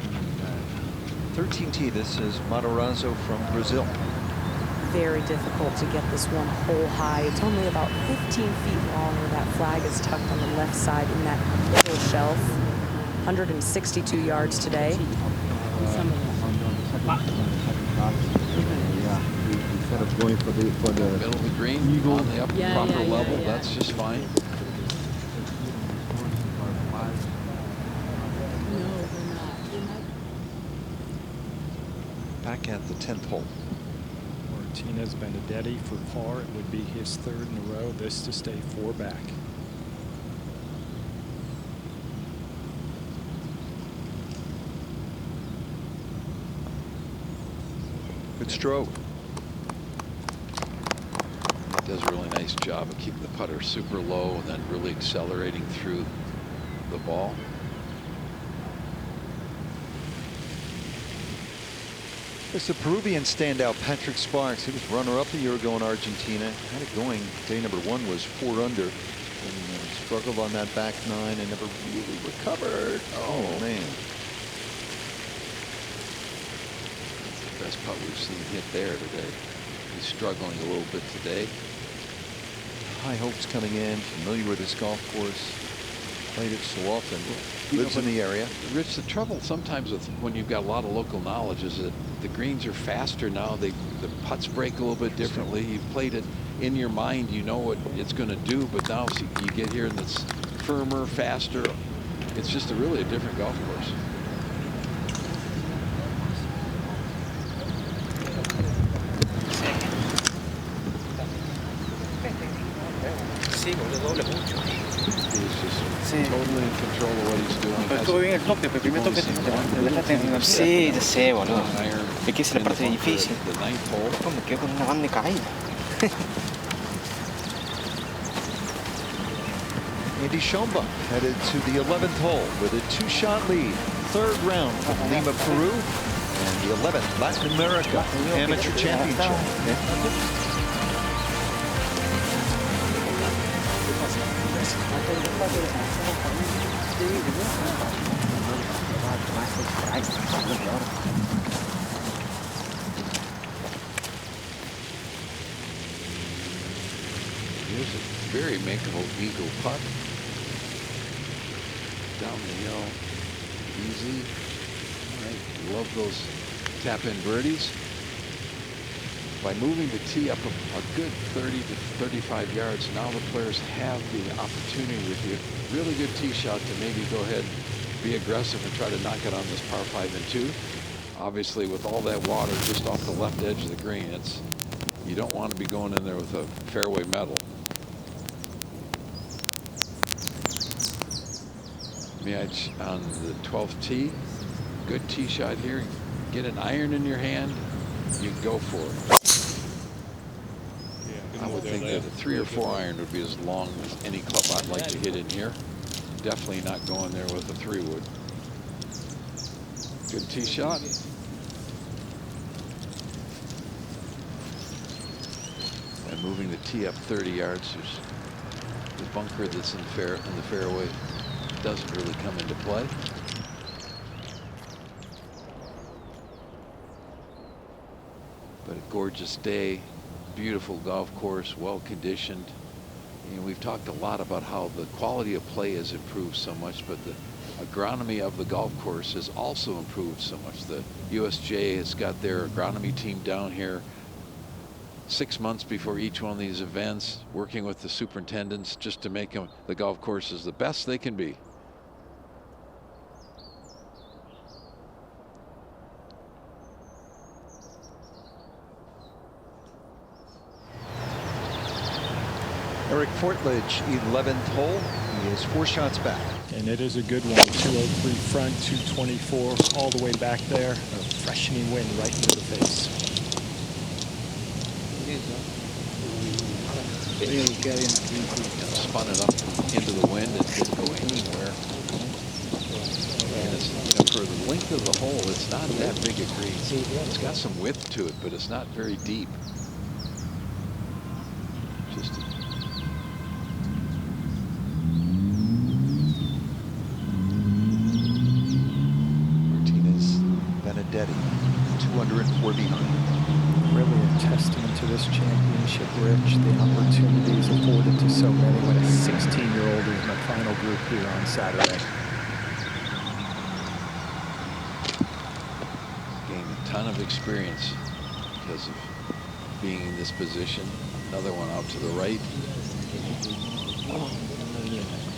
And, 13T, this is Matarazzo from Brazil. Very difficult to get this one hole high. It's only about 15 feet long where that flag is tucked on the left side in that little shelf. 162 yards today. Instead of going for the Middle of the green, on the proper level, that's just fine. Back at the 10th hole. Martinez Benedetti for par. It would be his 3rd in a row. This to stay 4 back. Good stroke. Does a really nice job of keeping the putter super low and then really accelerating through the ball. It's the Peruvian standout, Patrick Sparks. He was runner-up a year ago in Argentina. Had it going. Day number 1 was 4 under. And struggled on that back 9 and never really recovered. Oh, man. That's the best putt we've seen hit there today. He's struggling a little bit today. High hopes coming in. Familiar with this golf course. Played it so often. Lives in the area. Rich, the trouble sometimes with when you've got a lot of local knowledge is that the greens are faster now. The putts break a little bit differently. You've played it in your mind. You know what it's going to do. But now you get here and it's firmer, faster. It's just really a different golf course. He's just totally in control of what he's doing. Estuvo bien el toque, pero el primer toque sí, ya sé, boludo. Es que se le parte difícil. The 9th hole. Me quedo con una banda de caída. Andy Schomburg headed to the 11th hole with a 2-shot lead. 3rd round from Lima, Peru, and the 11th Latin America Amateur Championship. Here's a very makeable eagle putt. Down the hill. Easy. All right. Love those tap-in birdies. By moving the tee up a good 30 to 35 yards, now the players have the opportunity with a really good tee shot to maybe go ahead, be aggressive and try to knock it on this par 5 and 2. Obviously, with all that water just off the left edge of the green, you don't want to be going in there with a fairway metal. Miach on the 12th tee. Good tee shot here. Get an iron in your hand, you go for it. I would think that a 3 or 4 iron would be as long as any club I'd like to hit in here. Definitely not going there with a 3 wood. Good tee shot. And moving the tee up 30 yards. There's the bunker that's in the fairway doesn't really come into play. But a gorgeous day, beautiful golf course, well conditioned. And we've talked a lot about how the quality of play has improved so much, but the agronomy of the golf course has also improved so much. The USGA has got their agronomy team down here 6 months before each one of these events, working with the superintendents just to make the golf courses the best they can be. Eric Fortledge, 11th hole. He is 4 shots back. And it is a good one. 203 front, 224 all the way back there. A freshening wind right into the face. Spun it up into the wind and didn't go anywhere. And it's, for the length of the hole, it's not that big a green. It's got some width to it, but it's not very deep. Just Martinez Benedetti, 204 behind. Really a testament to this championship, Rich. The opportunities afforded to so many when a 16-year-old is in the final group here on Saturday. gained a ton of experience because of being in this position. Another one out to the right.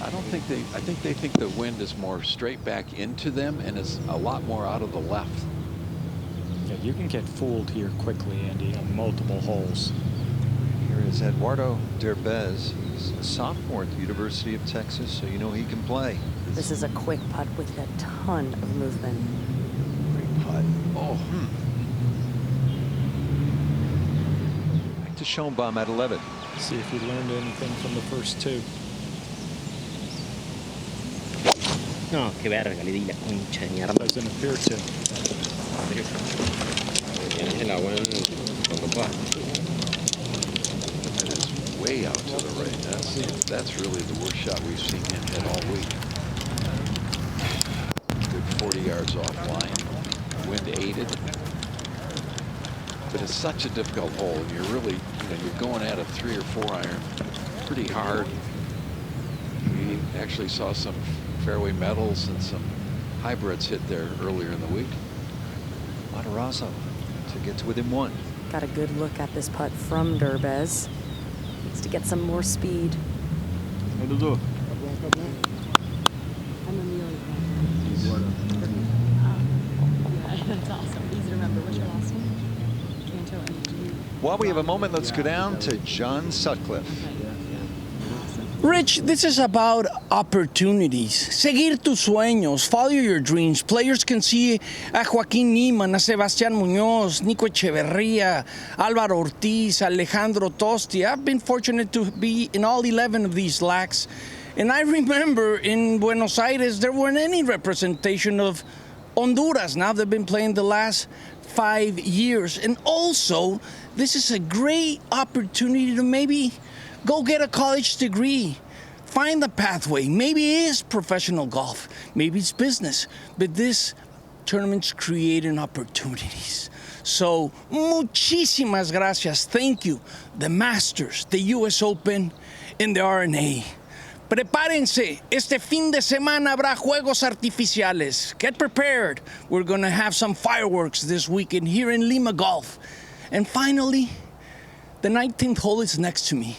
I think they think the wind is more straight back into them and is a lot more out of the left. Yeah, you can get fooled here quickly, Andy, on multiple holes. Here is Eduardo Derbez. He's a sophomore at the University of Texas, so you know he can play. This is a quick putt with a ton of movement. Great putt. Oh. Back to Schoenbaum at 11. See if he learned anything from the first two. No, qué verga, le di la concha de mierda. Doesn't appear to. That is way out to the right. That's really the worst shot we've seen him hit all week. Good 40 yards offline. Wind aided. But it's such a difficult hole, and you're really, you're going at a 3 or 4 iron pretty hard. We actually saw some fairway metals and some hybrids hit there earlier in the week. Matarazzo to get to within 1. Got a good look at this putt from Derbez. Needs to get some more speed. What do you do? I'm Amelia. Yeah, that's awesome. Easy to remember. What's your last name? Canto. While we have a moment, let's go down to John Sutcliffe. Rich, this is about opportunities. Seguir tus sueños, follow your dreams. Players can see a Joaquín Niemann, a Sebastián Muñoz, Nico Echeverría, Álvaro Ortiz, Alejandro Tosti. I've been fortunate to be in all 11 of these lags. And I remember in Buenos Aires, there weren't any representation of Honduras. Now they've been playing the last 5 years. And also, this is a great opportunity to maybe go get a college degree. Find the pathway. Maybe it is professional golf. Maybe it's business. But this tournament's creating opportunities. So, muchísimas gracias. Thank you. The Masters, the US Open, and the R&A. Prepárense. Este fin de semana habrá juegos artificiales. Get prepared. We're going to have some fireworks this weekend here in Lima Golf. And finally, the 19th hole is next to me.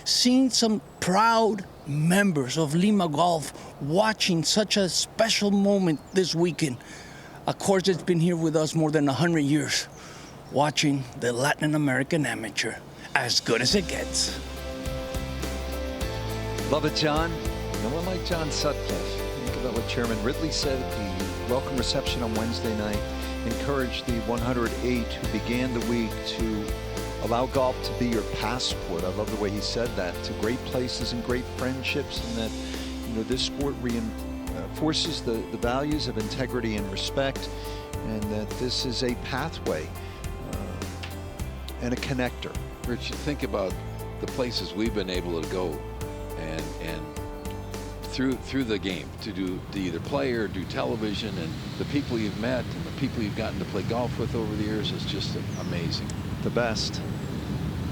Seeing some proud members of Lima Golf watching such a special moment this weekend. Of course, it's been here with us more than 100 years, watching the Latin American amateur, as good as it gets. Love it, John. No one like John Sutcliffe. Think about what Chairman Ridley said at the welcome reception on Wednesday night. Encouraged the 108 who began the week to allow golf to be your passport. I love the way he said that, to great places and great friendships, and that this sport reinforces the values of integrity and respect, and that this is a pathway and a connector. Rich, you think about the places we've been able to go and through the game to either play or do television, and the people you've met and the people you've gotten to play golf with over the years is just amazing. The best.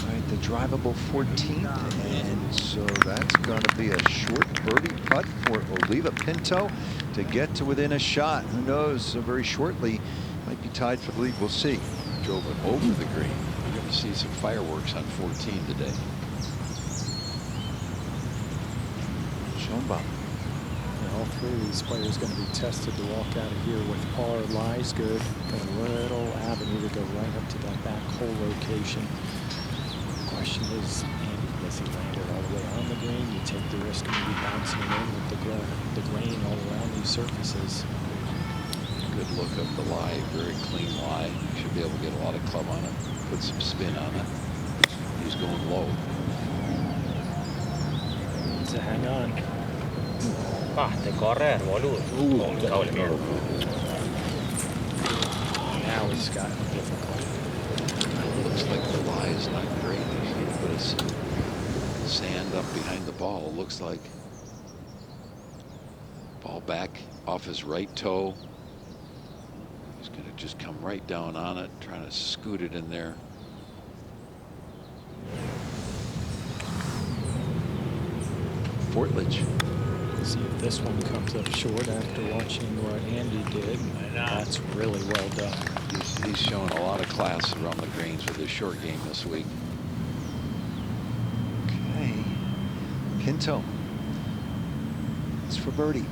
All right, the drivable 14th, and so that's going to be a short birdie putt for Oliva Pinto to get to within a shot. Who knows, very shortly might be tied for the lead. We'll see. Drove it over the green. We're going to see some fireworks on 14 today. Schoenbaum. All three of these players going to be tested to walk out of here with par. Lies good. Got a little avenue to go right up to that back hole location. The question is, Andy, does If you land it all the way on the green, you take the risk of maybe bouncing it in with the grain all around these surfaces. Good look of the lie, very clean lie. Should be able to get a lot of club on it, put some spin on it. He's going low. So hang on. Parte correr, boludo. Now he's got difficulty. Looks like the lie is not great. There's a little bit of sand up behind the ball. Looks like ball back off his right toe. He's going to just come right down on it, trying to scoot it in there. Fortledge. See if this one comes up short after watching what Andy did. That's really well done. He's shown a lot of class around the greens with his short game this week. Okay. Pinto. It's for birdie.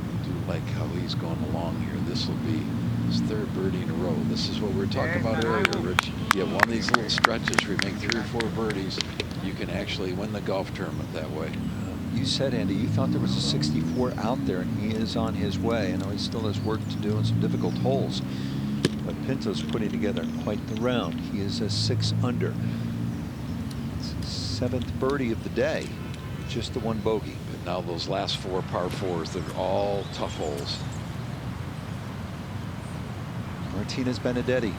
I do like how he's going along here. This will be his third birdie in a row. This is what we were talking about earlier, Rich. You have one of these little stretches where you make 3 or 4 birdies. You can actually win the golf tournament that way. You said, Andy, you thought there was a 64 out there, and he is on his way. I know he still has work to do in some difficult holes, but Pinto's putting together quite the round. He is a 6 under. It's his 7th birdie of the day, just the 1 bogey. But now those last 4 par 4s, they're all tough holes. Martinez Benedetti.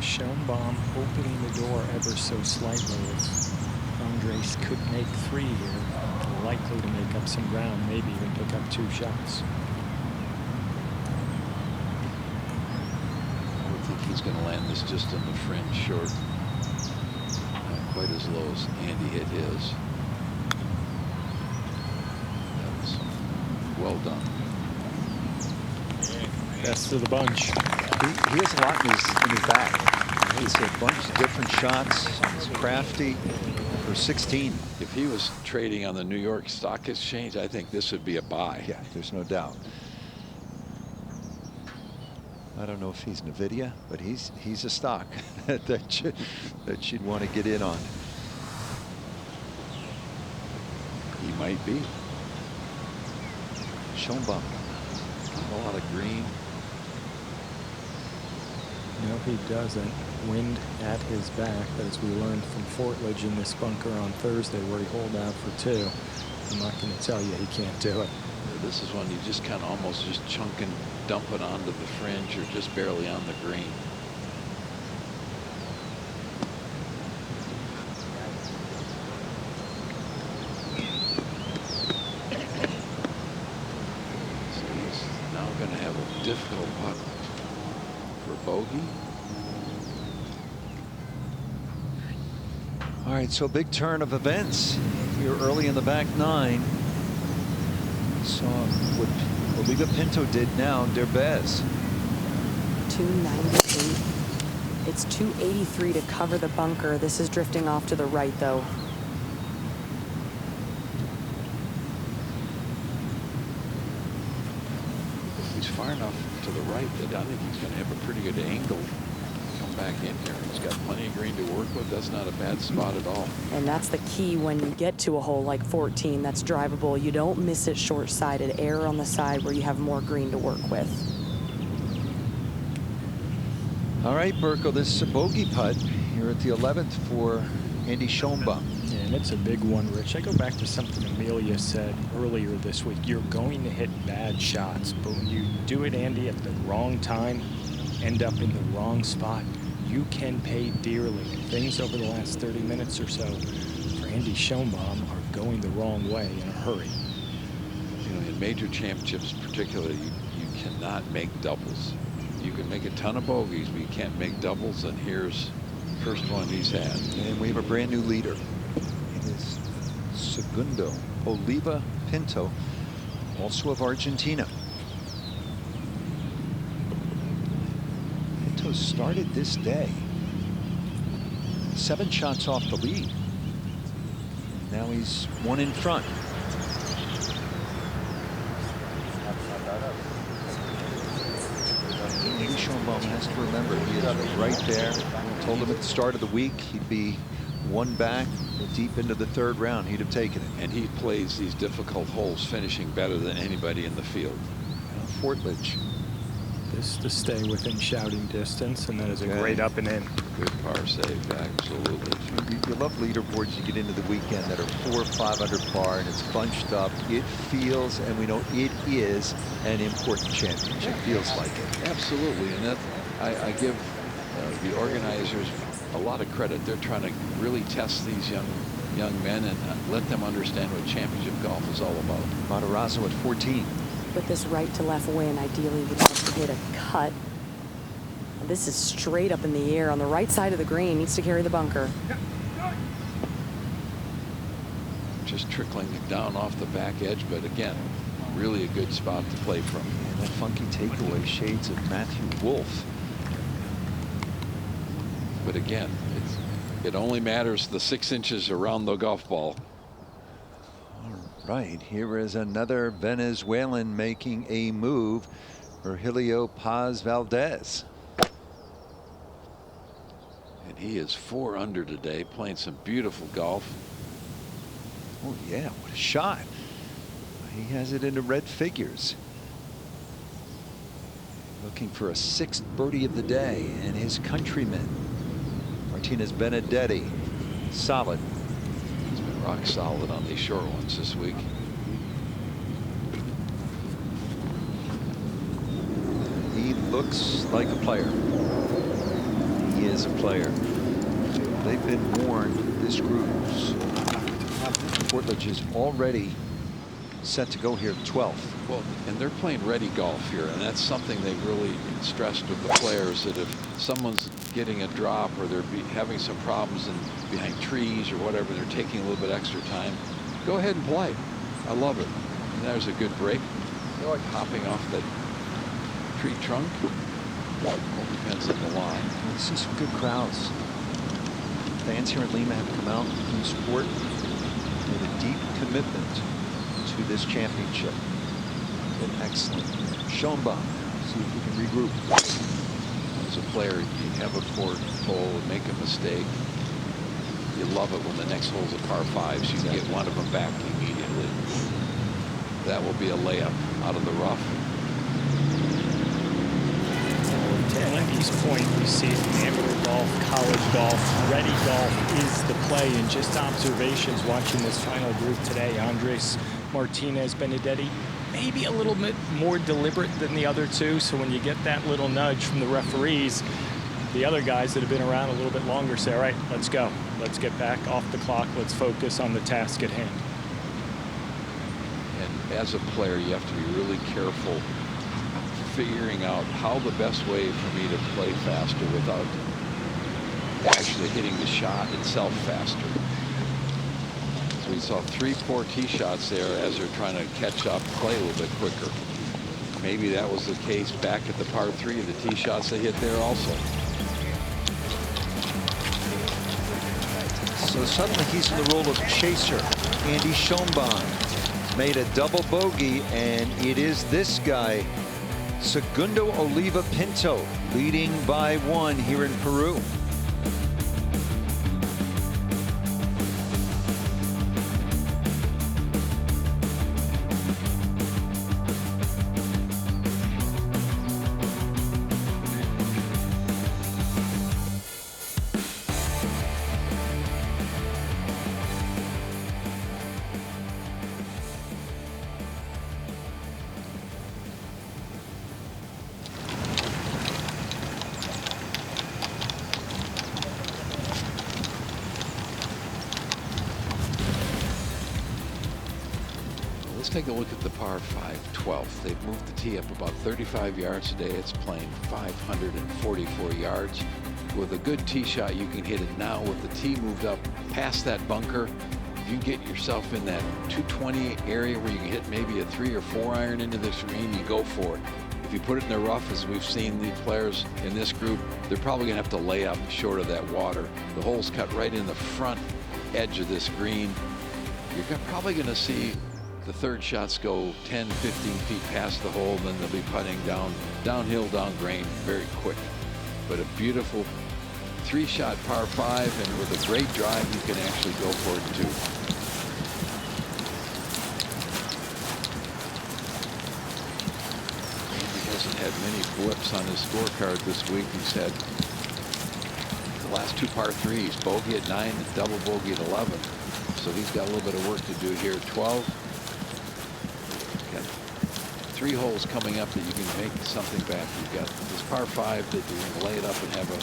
Schoenbaum opening the door ever so slightly. If Andres could make 3 here, likely to make up some ground, maybe even pick up 2 shots. I would think he's going to land this just on the fringe short. Not quite as low as Andy hit his. That was well done. Best of the bunch. He has a lot in his bag. It's a bunch of different shots. He's crafty for 16. If he was trading on the New York Stock Exchange, I think this would be a buy. Yeah, there's no doubt. I don't know if he's NVIDIA, but he's a stock that you'd want to get in on. He might be. Schoenbaum. A lot of green. No, he doesn't. Wind at his back, but as we learned from Fortledge in this bunker on Thursday where he holed out for 2, I'm not going to tell you he can't do it. This is one you just kind of almost just chunk and dump it onto the fringe or just barely on the green. So he's now going to have a difficult putt for bogey. All right, so big turn of events. We were early in the back 9. Saw what Oliva Pinto did now, Derbez. 298. It's 283 to cover the bunker. This is drifting off to the right, though. He's far enough to the right that I think he's going to have a pretty good angle. Come back in here. He's got plenty of green to work with. That's not a bad spot at all. And that's the key when you get to a hole like 14 that's drivable. You don't miss it short-sided. Err on the side where you have more green to work with. All right, Burko, this is a bogey putt here at the 11th for Andy Schoenbaum. And it's a big one, Rich. I go back to something Amelia said earlier this week. You're going to hit bad shots, but when you do it, Andy, at the wrong time, end up in the wrong spot, you can pay dearly. Things over the last 30 minutes or so for Andy Schoenbaum are going the wrong way in a hurry. You know, in major championships particularly, you cannot make doubles. You can make a ton of bogeys, but you can't make doubles, and here's the first one he's had. And we have a brand new leader. It is Segundo Oliva Pinto, also of Argentina. Pinto started this day 7 shots off the lead. Now he's 1 in front. Andy Schoenbaum has to remember he is right there. We Told him at the start of the week he'd be one back deep into the third round. He'd have taken it. And he plays these difficult holes, finishing better than anybody in the field. Fortledge. This to stay within shouting distance, and that is a great up and in. Good par save, absolutely. You love leaderboards you get into the weekend that are 400 or 500 par, and it's bunched up. It feels, and we know it is, an important championship. Feels like it. Absolutely, and that I give the organizers a lot of credit. They're trying to really test these young men and let them understand what championship golf is all about. Matarazzo at 14. With this right to left win, ideally we'd like to hit a cut. This is straight up in the air on the right side of the green. Needs to carry the bunker. Just trickling it down off the back edge, but again, really a good spot to play from. And that funky takeaway, shades of Matthew Wolff. But again, it only matters the 6 inches around the golf ball. Right, here is another Venezuelan making a move, Virgilio Paz Valdez. And he is 4 under today, playing some beautiful golf. Oh yeah, what a shot. He has it into red figures. Looking for a 6th birdie of the day, and his countryman, Martinez Benedetti, solid. Rock solid on these short ones this week. He looks like a player. He is a player. They've been warned, this group's Fortledge is already set to go here 12th. Well, and they're playing ready golf here, and that's something they've really stressed with the players, that if someone's getting a drop or they're having some problems behind trees or whatever, they're taking a little bit extra time, go ahead and play. I love it. And there's a good break. They're like hopping off that tree trunk. All depends on the line. We'll see some good crowds. Fans here in Lima have come out in support with a deep commitment to this championship. Been excellent. Schoenbaum, see if we can regroup. As a player, you have a poor hole and make a mistake. You love it when the next hole's a par 5, so you can get one of them back immediately. That will be a layup out of the rough. To Andy's point, we see amateur golf, college golf, ready golf is the play. And just observations watching this final group today, Andres, Martinez, Benedetti, maybe a little bit more deliberate than the other two. So when you get that little nudge from the referees, the other guys that have been around a little bit longer say, all right, let's go. Let's get back off the clock. Let's focus on the task at hand. And as a player, you have to be really careful figuring out how the best way for me to play faster without actually hitting the shot itself faster. So we saw 3 poor tee shots there as they're trying to catch up, play a little bit quicker. Maybe that was the case back at the par 3 of the tee shots they hit there also. So suddenly he's in the role of chaser. Andy Schoenbaum made a double bogey, and it is this guy, Segundo Oliva Pinto, leading by 1 here in Peru. Let's take a look at the par 5 12th. They've moved the tee up about 35 yards today. It's playing 544 yards. With a good tee shot, you can hit it now. With the tee moved up past that bunker, if you get yourself in that 220 area where you can hit maybe a 3 or 4 iron into this green, you go for it. If you put it in the rough, as we've seen the players in this group, they're probably going to have to lay up short of that water. The hole's cut right in the front edge of this green. You're probably going to see the third shots go 10, 15 feet past the hole, and then they'll be putting downhill, down grain very quick. But a beautiful 3-shot par 5, and with a great drive, you can actually go for it too. He hasn't had many blips on his scorecard this week. He's had the last 2 par 3s, bogey at 9 and double bogey at 11. So he's got a little bit of work to do here. 12. Got 3 holes coming up that you can make something back. You've got this par 5 that you're going to lay it up and have a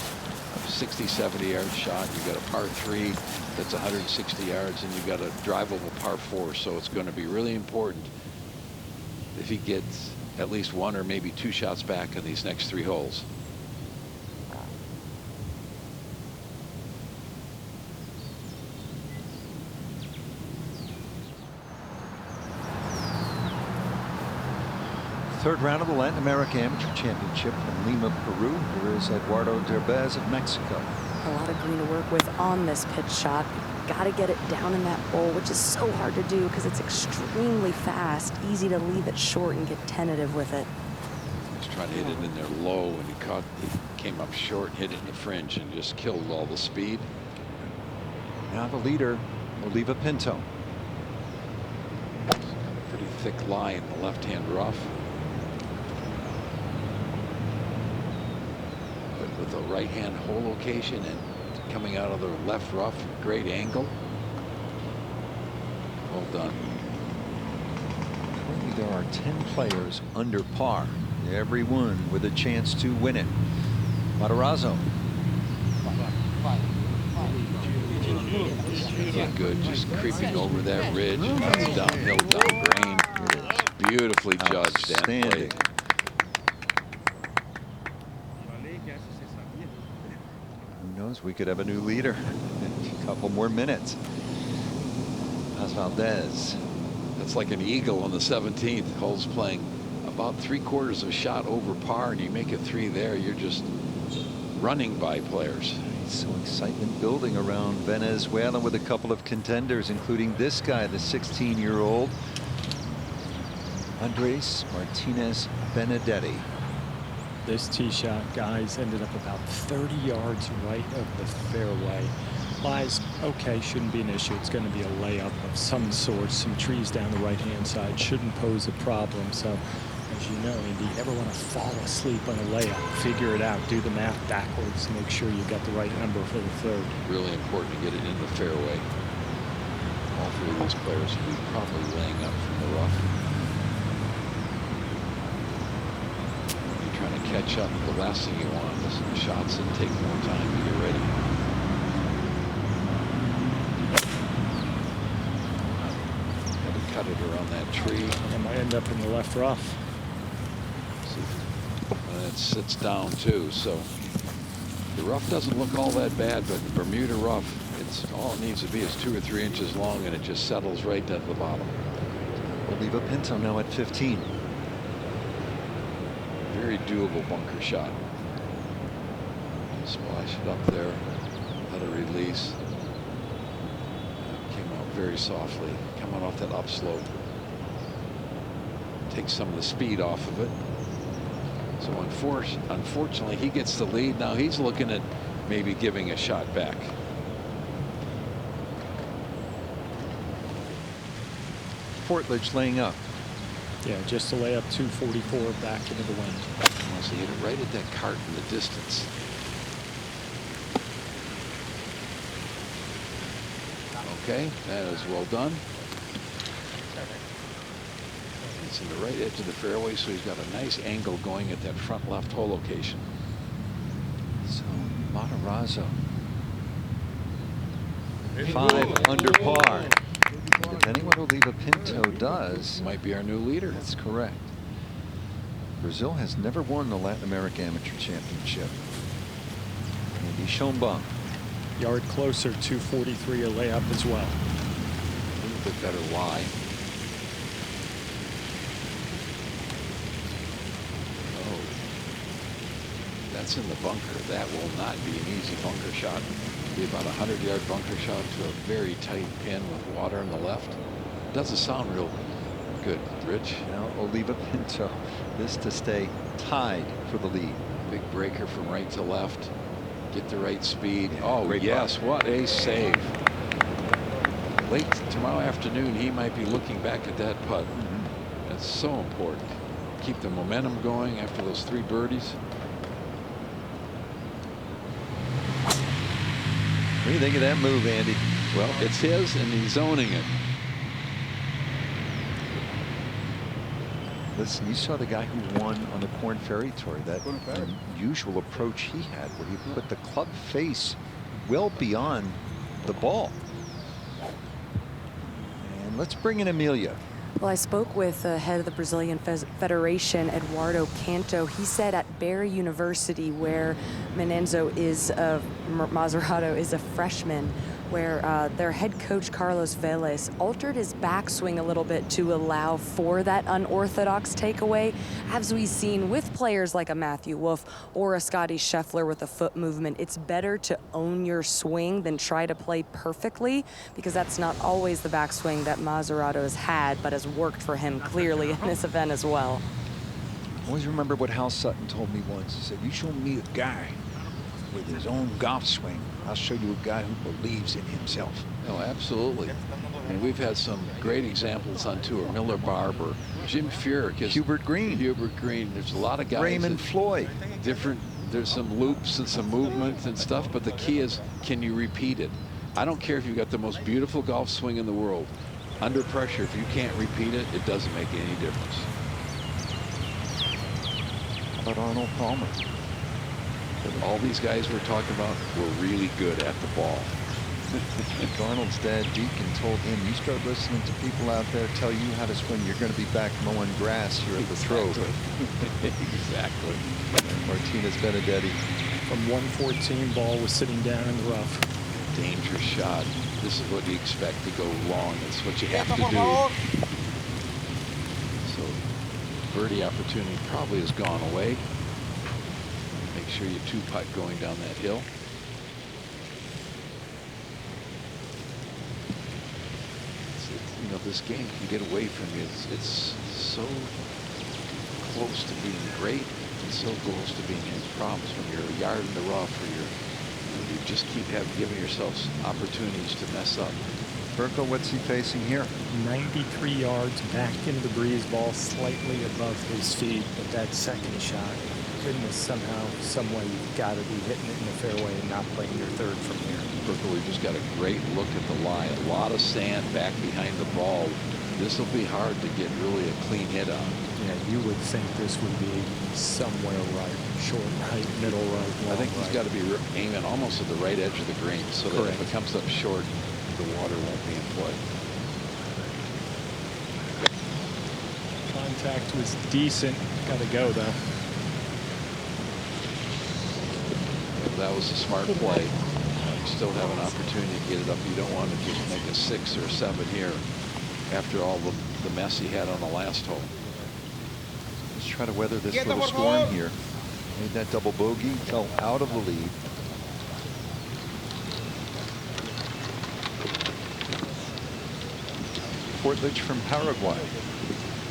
60, 70 yard shot. You've got a par 3 that's 160 yards, and you've got a drivable par 4. So it's going to be really important if he gets at least 1 or maybe 2 shots back in these next 3 holes. Third round of the Latin America Amateur Championship from Lima, Peru. Here is Eduardo Derbez of Mexico. A lot of green to work with on this pitch shot. Got to get it down in that bowl, which is so hard to do because it's extremely fast. Easy to leave it short and get tentative with it. He's trying to hit it in there low, and he came up short, hit it in the fringe, and just killed all the speed. Now the leader, Oliva Pinto. Got a pretty thick lie in the left-hand rough. But with a right-hand hole location and coming out of the left rough, great angle. Well done. Currently there are 10 players under par, everyone with a chance to win it. Matarazzo. Looking good, just creeping over that ridge. It's downhill, down green. Beautifully judged and played. Who knows? We could have a new leader in a couple more minutes. Paz Valdez. That's like an eagle on the 17th. Hole's playing about 3/4 of a shot over par, and you make it 3 there. You're just running by players. So excitement building around Venezuela with a couple of contenders, including this guy, the 16-year-old Andres Martinez Benedetti. This tee shot, guys, ended up about 30 yards right of the fairway. Lies, okay, shouldn't be an issue. It's going to be a layup of some sort. Some trees down the right-hand side shouldn't pose a problem. So, as you know, Andy, you never want to fall asleep on a layup. Figure it out. Do the math backwards. Make sure you got the right number for the third. Really important to get it in the fairway. All 3 of these players will be probably laying up from the rough. You're trying to catch up. The last thing you want is some shots that take more time to get ready. Got to cut it around that tree. It might end up in the left rough. And it sits down too, so the rough doesn't look all that bad, but Bermuda rough, it's all it needs to be is 2 or 3 inches long, and it just settles right down to the bottom. Oliva Pinto now at 15. Very doable bunker shot. Splash it up there, let it release. Came out very softly, coming off that upslope. Take some of the speed off of it. So unfortunately, he gets the lead. Now he's looking at maybe giving a shot back. Portledge laying up. Yeah, just to lay up 244 back into the wind. Wants to hit it right at that cart in the distance. Okay, that is well done. It's in the right edge of the fairway, so he's got a nice angle going at that front left hole location. So Matarazzo, 5 under par. Depending what Oliva Pinto does, Might be our new leader. that's correct. Brazil has never won the Latin America Amateur Championship. Andy Schoenbaum. Yard closer, 243 a layup as well. A little bit better lie. Oh, that's in the bunker. That will not be an easy bunker shot. Be about a 100-yard bunker shot to a very tight pin with water on the left. Doesn't sound real good, Rich. Now Oliva Pinto, this to stay tied for the lead. Big breaker from right to left. Get the right speed. Oh, great yes, putt. what a save. Late tomorrow afternoon, he might be looking back at that putt. That's so important. Keep the momentum going after those 3 birdies. What do you think of that move, Andy? Well, it's his, and he's owning it. Listen, you saw the guy who won on the Korn Ferry Tour, that unusual approach he had where he put the club face well beyond the ball. And let's bring in Amelia. Well, I spoke with the head of the Brazilian Federation, Eduardo Canto. He said at Barry University, where Maserato is a freshman, where their head coach, Carlos Vélez, altered his backswing a little bit to allow for that unorthodox takeaway. As we've seen with players like a Matthew Wolff or a Scotty Scheffler with a foot movement, it's better to own your swing than try to play perfectly, because that's not always the backswing that Maserato has had, but has worked for him clearly in this event as well. Always remember what Hal Sutton told me once. He said, you show me a guy with his own golf swing, I'll show you a guy who believes in himself. Oh, absolutely. And we've had some great examples on tour. Miller Barber, Jim Furyk, Hubert Green. There's a lot of guys. Raymond Floyd. Different. There's some loops and some movement and stuff, but the key is, can you repeat it? I don't care if you've got the most beautiful golf swing in the world. Under pressure, if you can't repeat it, it doesn't make any difference. How about Arnold Palmer? All these guys we're talking about were really good at the ball. Arnold's dad, Deacon, told him, you start listening to people out there tell you how to swing, you're going to be back mowing grass here at the Throw. Exactly. Martinez Benedetti. From 114, ball was sitting down in the rough. Dangerous shot. This is what you expect to go long. It's what you have to do. So, birdie opportunity probably has gone away. Make sure you 2-putt going down that hill. You know, this game can get away from you. It's so close to being great and so close to being in problems when you're a yard in the rough, or you just keep giving yourselves opportunities to mess up. Burko, what's he facing here? 93 yards back into the breeze, ball slightly above his feet, but that second shot, goodness, somehow, some way you've got to be hitting it in the fairway and not playing your third from here. Burko, we just got a great look at the line. A lot of sand back behind the ball. This will be hard to get really a clean hit on. Yeah, you would think this would be somewhere right, short right, middle right, long I think he's right. got to be aiming almost at the right edge of the green, so that if it comes up short, the water won't be in play. Contact was decent. Got to go, though. That was a smart play. You still have an opportunity to get it up. You don't want to just make a 6 or 7 here after all the mess he had on the last hole. Let's try to weather this little storm here. Made that double bogey, fell out of the lead. Portledge from Paraguay.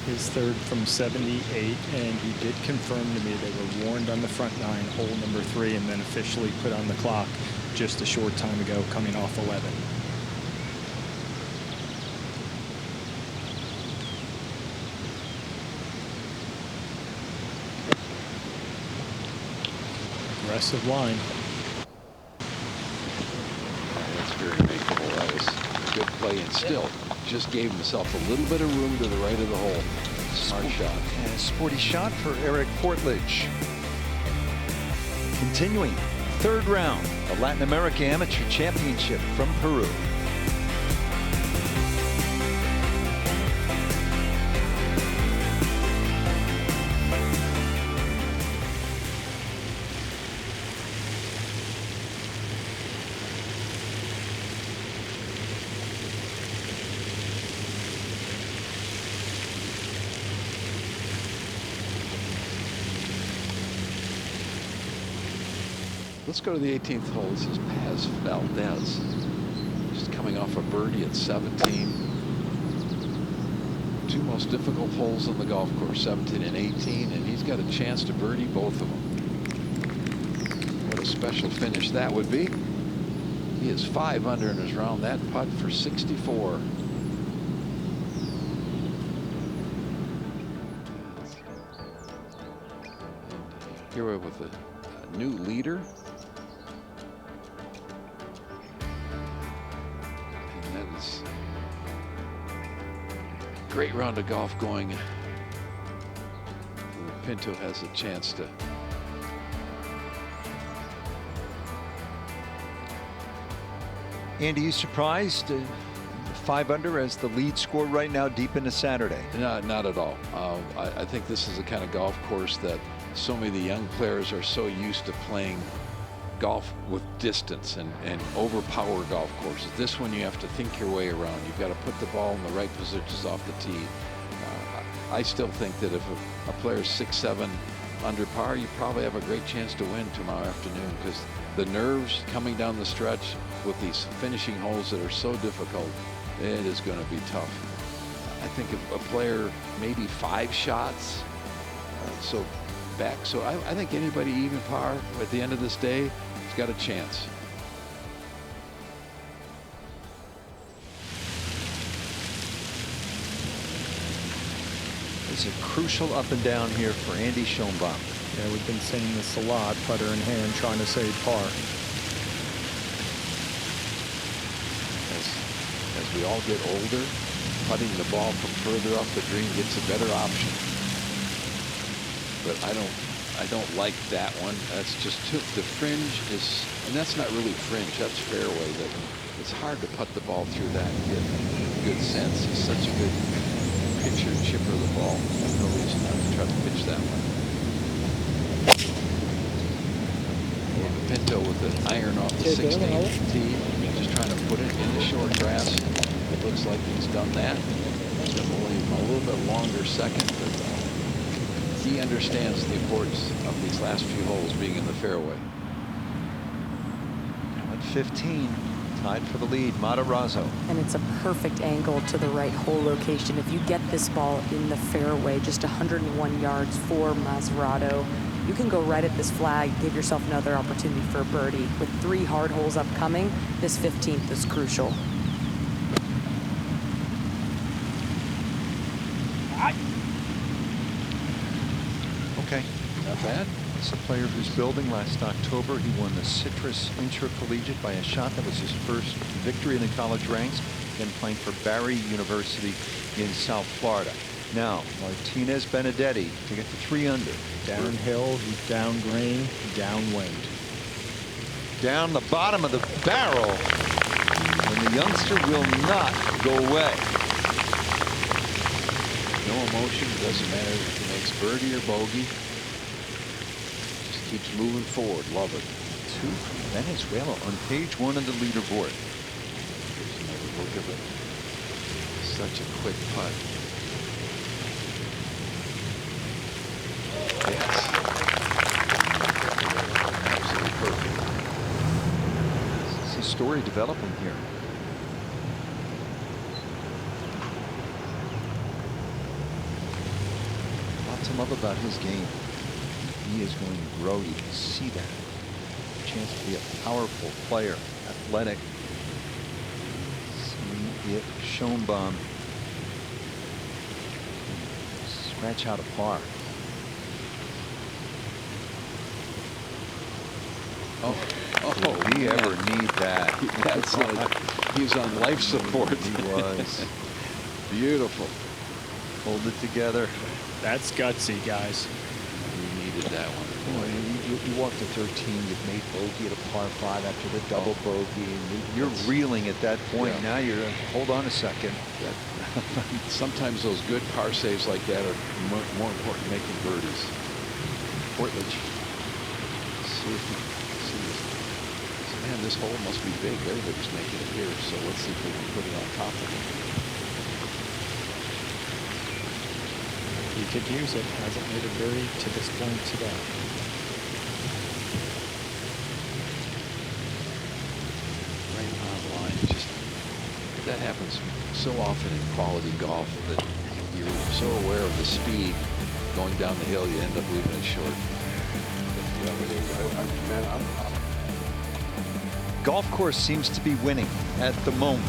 His third from 78, and he did confirm to me they were warned on the front 9, hole number 3, and then officially put on the clock just a short time ago, coming off 11. Aggressive line. That's very makeable. That was a good play, and still just gave himself a little bit of room to the right of the hole. Smart shot. And a sporty shot for Eric Portledge. Continuing, 3rd round, the Latin America Amateur Championship from Peru. Let's go to the 18th hole. This is Paz Valdez. Just coming off a birdie at 17. 2 most difficult holes on the golf course, 17 and 18, and he's got a chance to birdie both of them. What a special finish that would be. He is 5 under in his round. That putt for 64. Here we're with a new leader. And that is a great round of golf going. Pinto has a chance to Andy, you surprised? 5 under as the lead score right now deep into Saturday. No, not at all. I think this is the kind of golf course that so many of the young players are so used to playing golf with distance and overpower golf courses. This one you have to think your way around. You've got to put the ball in the right positions off the tee. I still think that if a player is 6-7 under par, you probably have a great chance to win tomorrow afternoon, because the nerves coming down the stretch with these finishing holes that are so difficult, it is going to be tough. I think if a player maybe 5 shots, so I think anybody even par at the end of this day has got a chance. It's a crucial up and down here for Andy Schoenbaum. Yeah, we've been saying this a lot, putter in hand, trying to save par. As we all get older, putting the ball from further up the green gets a better option. But I don't like that one. That's just the fringe is, and that's not really fringe. That's fairway. That it's hard to putt the ball through that and get good sense. He's such a good pitcher, chipper of the ball. There's no reason not to try to pitch that one. Pinto with the iron off the 16th tee, just trying to put it in the short grass. It looks like he's done that. Only a little bit longer second, but he understands the importance of these last few holes being in the fairway. At 15, tied for the lead, Matarazzo. And it's a perfect angle to the right hole location. If you get this ball in the fairway, just 101 yards for Maserato, you can go right at this flag, give yourself another opportunity for a birdie. With 3 hard holes upcoming, this 15th is crucial. Okay. Not bad. It's a player who's building. Last October, he won the Citrus Intercollegiate by a shot. That was his first victory in the college ranks, then playing for Barry University in South Florida. Now, Martinez Benedetti to get to 3 under. Downhill, down green, downwind. Down the bottom of the barrel. And the youngster will not go away. No emotion. It doesn't matter if he makes birdie or bogey. Just keeps moving forward. Love it. 2 from Venezuela on page 1 of the leaderboard. Here's another look of it. Such a quick putt. Yes. Absolutely perfect. This is a story developing here. Lots to love about his game. He is going to grow. You can see that. A chance to be a powerful player, athletic. See if Schoenbaum scratch out a par. Oh, we ever need that? That's he's on life support. He was. Beautiful. Hold it together. That's gutsy, guys. We needed that one. Boy, you walked to 13. You've made bogey at a par 5 after the double bogey. And you're reeling at that point. Yeah. Now you're, hold on a second. Sometimes those good par saves like that are more important than making birdies. Portledge. See if we see this. Man, this hole must be big. Everybody's making it here, so let's see if we can put it on top of it. He could use it. Hasn't made a birdie to this point today. Right on the line. Just that happens so often in quality golf that you're so aware of the speed going down the hill, you end up leaving it short. Yeah, but I'm golf course seems to be winning at the moment.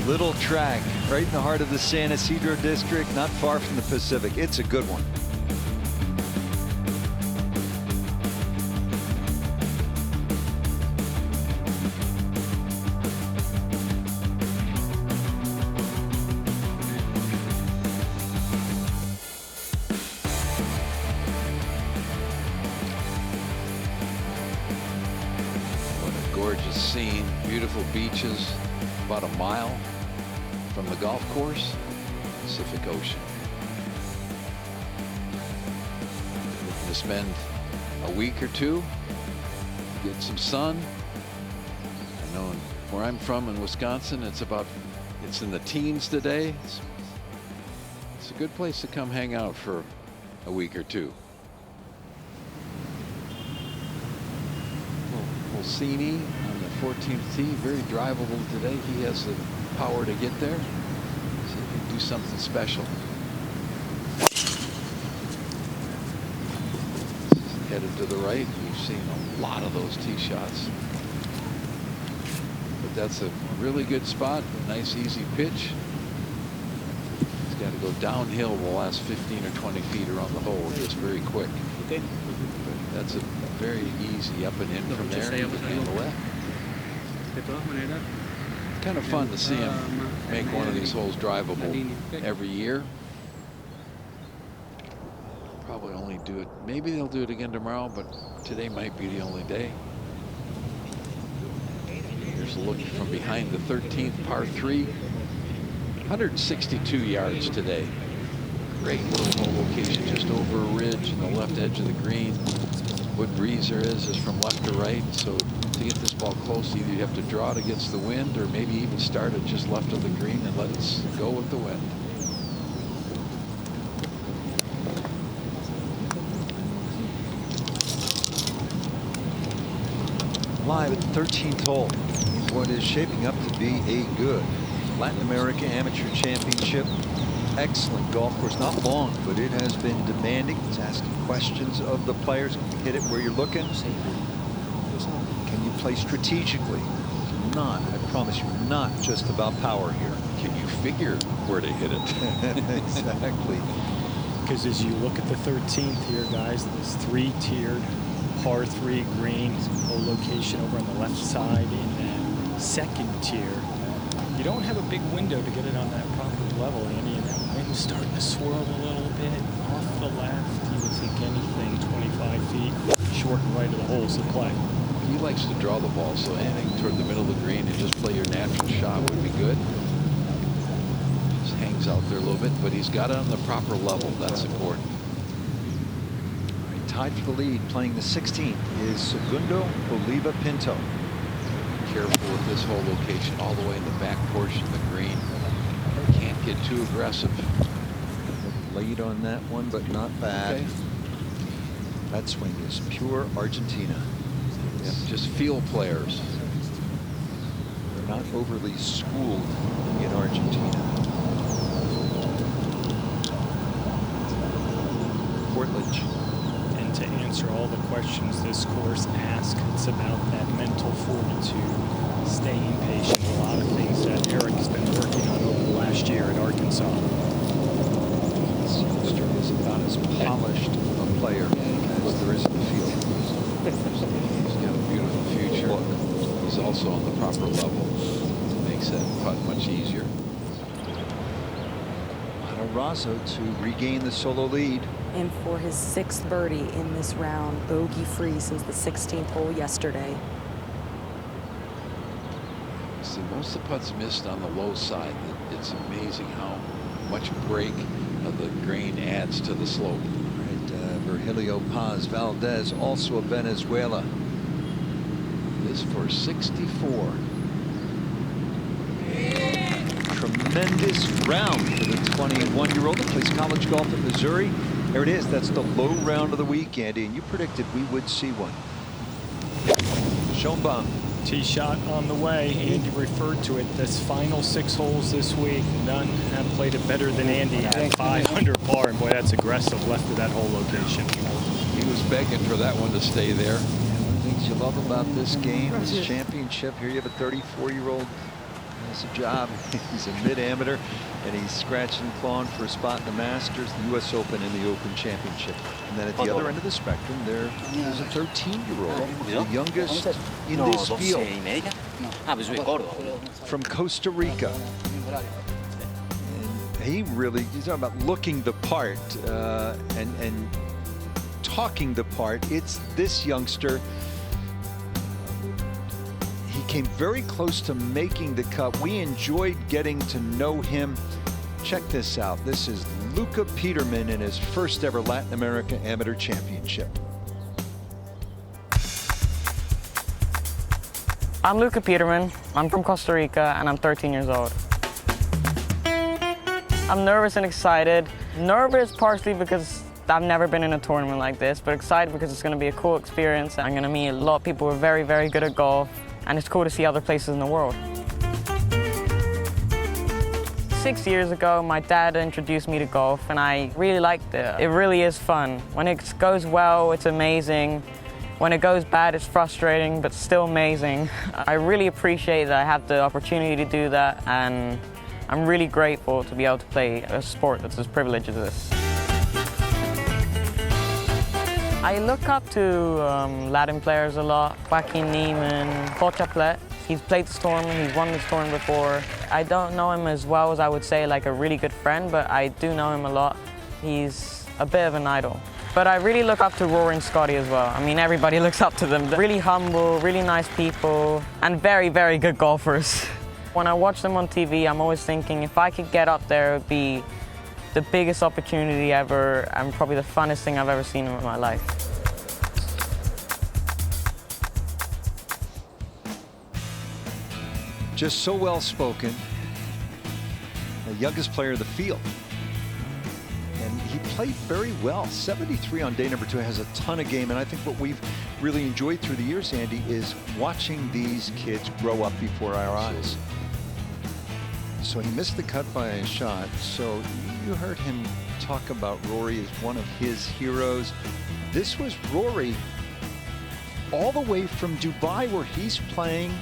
Little track right in the heart of the San Isidro district, not far from the Pacific. It's a good one. Gorgeous scene, beautiful beaches, about a mile from the golf course, Pacific Ocean. Looking to spend a week or two, get some sun. I know where I'm from in Wisconsin, it's in the teens today. It's a good place to come hang out for a week or two. Olsini on the 14th tee, very drivable today. He has the power to get there. See if he can do something special. Headed to the right. We've seen a lot of those tee shots. But that's a really good spot. Nice easy pitch. He's got to go downhill the last 15 or 20 feet around the hole just very quick. Okay. That's a very easy up and in from there. He can handle that. Kind of fun to see him make one of these holes drivable every year. Probably only do it. Maybe they'll do it again tomorrow, but today might be the only day. Here's a look from behind the 13th par 3. 162 yards today. Great little hole location just over a ridge in the left edge of the green. What breeze there is from left to right, so to get this ball close, either you have to draw it against the wind or maybe even start it just left of the green and let it go with the wind. Live at the 13th hole in what is shaping up to be a good Latin America Amateur Championship. Excellent golf course, not long, but it has been demanding. It's asking questions of the players. Can you hit it where you're looking? Can you play strategically? Not, I promise you, not just about power here. Can you figure where to hit it? Exactly. Because as you look at the 13th here, guys, this 3-tiered par 3 green, whole location over on the left side in that second tier. You don't have a big window to get it on that proper level, Andy, and that wind's starting to swirl a little bit off the left. You would think anything 25 feet short and right of the holes to play. He likes to draw the ball, so anything toward the middle of the green and just play your natural shot would be good. Just hangs out there a little bit, but he's got it on the proper level. That's important. All right, tied for the lead, playing the 16th, is Segundo Oliva Pinto. Careful with this whole location, all the way in the back portion of the green. Can't get too aggressive. Late on that one, but not bad. Okay. That swing is pure Argentina. Yep, just field players. They're not overly schooled in Argentina. Portledge. And to answer all the questions this course asks, it's about that mental fortitude, staying patient, a lot of things that Eric has been working on over the last year at Arkansas. This youngster is about as polished a player as there is in the field. He's got a beautiful future. He's also on the proper level. Makes that putt much easier. Matarazzo to regain the solo lead. And for his 6th birdie in this round, bogey-free since the 16th hole yesterday. See, most of the putts missed on the low side. It's amazing how much break of the green adds to the slope. Right, Virgilio Paz Valdez, also a Venezuela. This for 64. Tremendous round for the 21-year-old that plays college golf at Missouri. There it is. That's the low round of the week, Andy, and you predicted we would see one. Schoenbaum. Tee shot on the way. Andy referred to it. This final 6 holes this week, none have played it better than Andy at 500 par. And boy, that's aggressive left of that hole location. He was begging for that one to stay there. I think What you love about this game, this championship, here you have a 34-year-old. Has a job. He's a mid-amateur, and he's scratching and clawing for a spot in the Masters, the U.S. Open, and the Open Championship. And then at the other end of the spectrum, there's a 13-year-old, the youngest in this field, from Costa Rica. And he really, he's talking about looking the part and talking the part. It's this youngster. He came very close to making the cut. We enjoyed getting to know him. Check this out. This is Luca Peterman in his first ever Latin America Amateur Championship. I'm Luca Peterman. I'm from Costa Rica and I'm 13 years old. I'm nervous and excited. Nervous partially because I've never been in a tournament like this, but excited because it's going to be a cool experience. I'm going to meet a lot of people who are very, very good at golf, and it's cool to see other places in the world. 6 years ago, my dad introduced me to golf, and I really liked it. It really is fun. When it goes well, it's amazing. When it goes bad, it's frustrating, but still amazing. I really appreciate that I have the opportunity to do that, and I'm really grateful to be able to play a sport that's as privileged as this. I look up to Latin players a lot. Joaquin Niemann, Paul Chaplet. He's played the tournament, he's won this tournament before. I don't know him as well as I would say like a really good friend, but I do know him a lot. He's a bit of an idol. But I really look up to Rory and Scotty as well. I mean, everybody looks up to them. They're really humble, really nice people, and very, very good golfers. When I watch them on TV, I'm always thinking if I could get up there, it would be the biggest opportunity ever and probably the funnest thing I've ever seen in my life. Just so well spoken. The youngest player of the field. And he played very well. 73 on day number 2, has a ton of game. And I think what we've really enjoyed through the years, Andy, is watching these kids grow up before our eyes. So he missed the cut by a shot. So you heard him talk about Rory as one of his heroes. This was Rory all the way from Dubai, where he's playing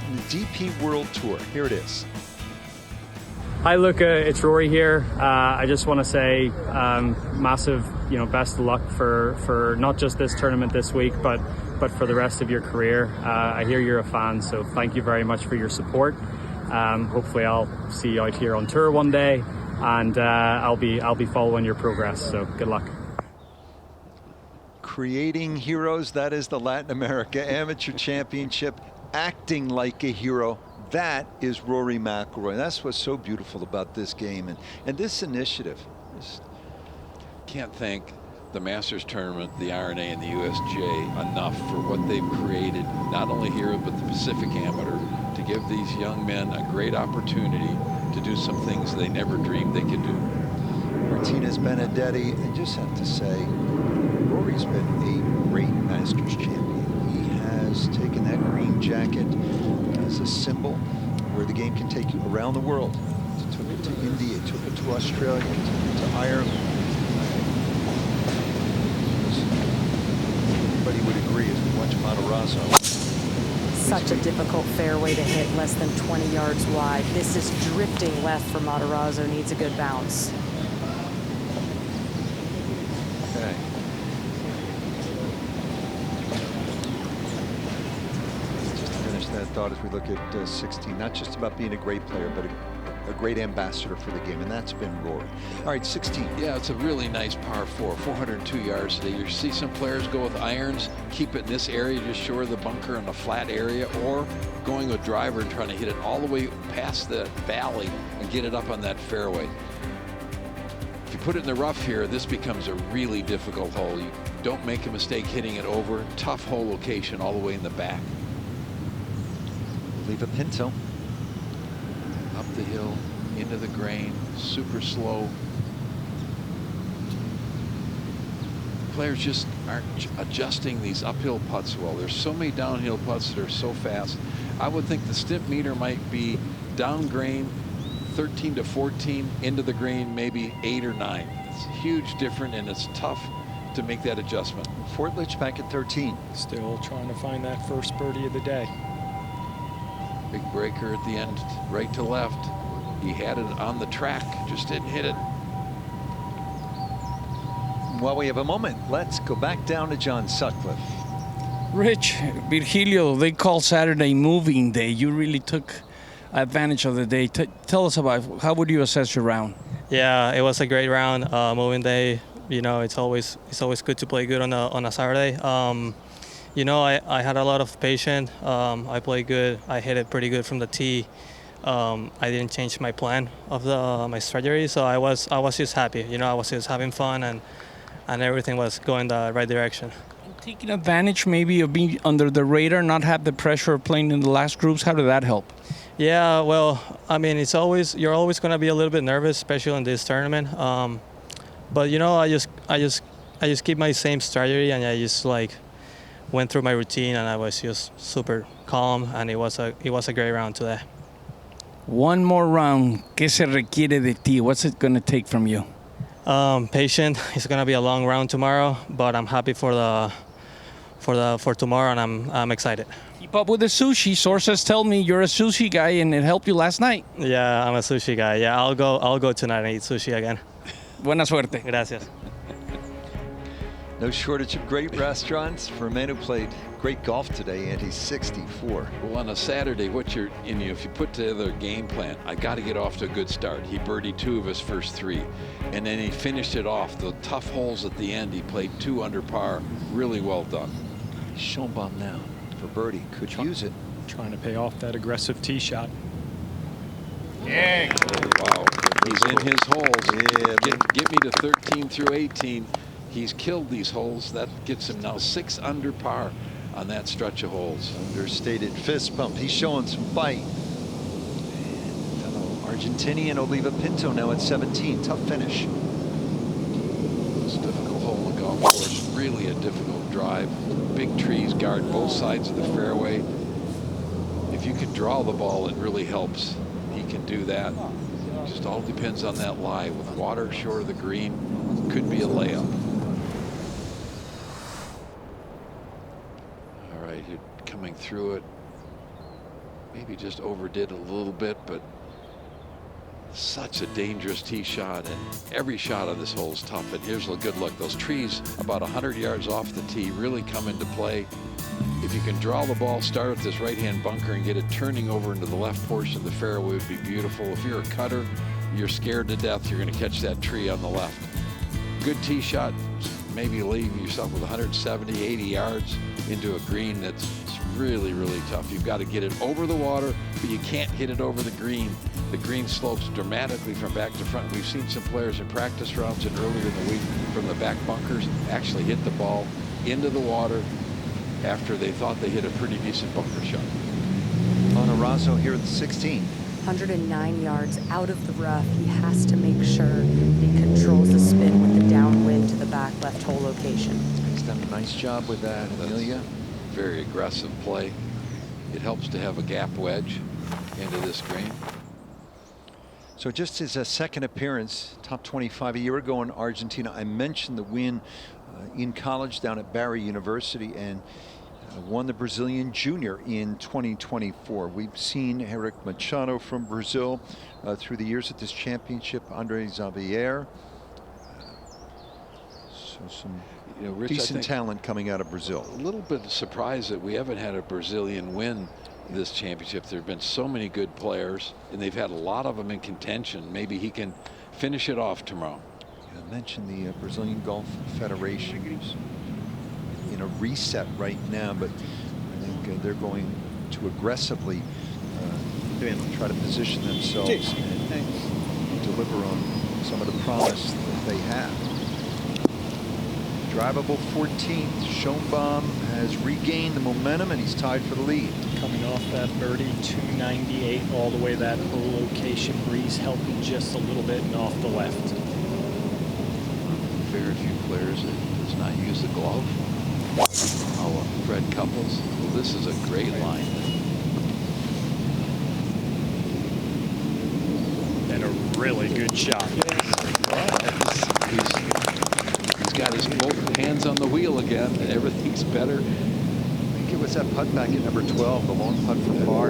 in the DP World Tour. Here it is. Hi Luca, it's Rory here. I just want to say massive, best of luck for not just this tournament this week, but for the rest of your career. I hear you're a fan, so thank you very much for your support. Hopefully I'll see you out here on tour one day, and I'll be following your progress. So good luck. Creating heroes, that is the Latin America Amateur Championship. Acting like a hero, that is Rory McIlroy. That's what's so beautiful about this game and this initiative. Can't thank the Masters Tournament, the R&A, and the USGA enough for what they've created, not only here but the Pacific Amateur, to give these young men a great opportunity to do some things they never dreamed they could do. Martinez Benedetti, I just have to say, Rory's been a great Masters champion. Has taken that green jacket as a symbol where the game can take you around the world. He took it to India, took it to Australia, took it to Ireland. Everybody would agree as we watch Matarazzo. Such a difficult fairway to hit, less than 20 yards wide. This is drifting left for Matarazzo, needs a good bounce. Okay. That thought as we look at 16, not just about being a great player, but a great ambassador for the game, and that's been Rory. All right, 16. Yeah, it's a really nice par 4, 402 yards today. You see some players go with irons, keep it in this area just short of the bunker in a flat area, or going with driver and trying to hit it all the way past the valley and get it up on that fairway. If you put it in the rough here, this becomes a really difficult hole. You don't make a mistake hitting it over. Tough hole location all the way in the back. Leave a Pinto. Up the hill, into the grain, super slow. Players just aren't adjusting these uphill putts well. There's so many downhill putts that are so fast. I would think the stimp meter might be down grain 13 to 14, into the green maybe 8 or 9. It's a huge difference, and it's tough to make that adjustment. Fortlich back at 13. Still trying to find that first birdie of the day. Big breaker at the end, right to left. He had it on the track, just didn't hit it. Well, we have a moment. Let's go back down to John Sutcliffe. Rich, Virgilio, they call Saturday moving day. You really took advantage of the day. Tell us about how would you assess your round? Yeah, it was a great round. Moving day, you know, it's always good to play good on a Saturday. You know, I had a lot of patience. I played good. I hit it pretty good from the tee. I didn't change my plan of my strategy, so I was just happy. You know, I was just having fun, and everything was going the right direction. Taking advantage maybe of being under the radar, not have the pressure of playing in the last groups. How did that help? Yeah, well, I mean, you're always going to be a little bit nervous, especially in this tournament. But you know, I just keep my same strategy, and I just like went through my routine, and I was just super calm, and it was a great round today. One more round. ¿Qué se requiere de ti? What's it going to take from you? Patient. It's going to be a long round tomorrow, but I'm happy for tomorrow, and I'm excited. Keep up with the sushi. Sources tell me you're a sushi guy, and it helped you last night. Yeah, I'm a sushi guy. Yeah, I'll go tonight and eat sushi again. Buena suerte. Gracias. No shortage of great restaurants for a man who played great golf today, and he's 64. Well, on a Saturday, if you put together a game plan, I got to get off to a good start. He birdied 2 of his first 3, and then he finished it off. The tough holes at the end, he played 2 under par. Really well done. Schoenbaum now for birdie. Could use it. Trying to pay off that aggressive tee shot. Yeah. Wow. He's in his holes. Yeah. Get me to 13 through 18. He's killed these holes. That gets him now 6 under par on that stretch of holes. Understated fist bump. He's showing some bite. And Argentinian Oliva Pinto now at 17. Tough finish. It's a difficult hole in the golf course. Really a difficult drive. Big trees guard both sides of the fairway. If you can draw the ball, it really helps. He can do that. It just all depends on that lie. With water short of the green, could be a layup. All right, you're coming through it. Maybe just overdid a little bit, but such a dangerous tee shot, and every shot of this hole is tough. And here's a good look. Those trees about 100 yards off the tee really come into play. If you can draw the ball, start at this right-hand bunker and get it turning over into the left portion of the fairway, would be beautiful. If you're a cutter, you're scared to death you're going to catch that tree on the left. Good tee shot, maybe leave yourself with 170, 80 yards into a green that's really, really tough. You've got to get it over the water, but you can't hit it over the green. The green slopes dramatically from back to front. We've seen some players in practice rounds and earlier in the week from the back bunkers actually hit the ball into the water after they thought they hit a pretty decent bunker shot. Monterazzo here at the 16. 109 yards out of the rough. He has to make sure he controls the spin with the downwind to the back left hole location. He's done a nice job with that, Amelia. Very aggressive play. It helps to have a gap wedge into this green. So just his second appearance, top 25 a year ago in Argentina. I mentioned the win in college down at Barry University, and won the Brazilian Junior in 2024. We've seen Eric Machado from Brazil through the years at this championship, Andre Xavier. So some Rich, decent talent coming out of Brazil. A little bit surprised that we haven't had a Brazilian win this championship. There have been so many good players, and they've had a lot of them in contention. Maybe he can finish it off tomorrow. I mentioned the Brazilian Golf Federation in a reset right now, but I think they're going to aggressively try to position themselves and deliver on some of the promise that they have. Drivable 14th. Schoenbaum has regained the momentum, and he's tied for the lead. Coming off that birdie, 298 all the way that whole location. Breeze helping just a little bit and off the left. Very few players that does not use the glove. Oh, Fred Couples. Well, this is a great line. And a really good shot. He's got his both hands hands on the wheel again. Everything's better. I think it was that putt back at number 12, the long putt for par.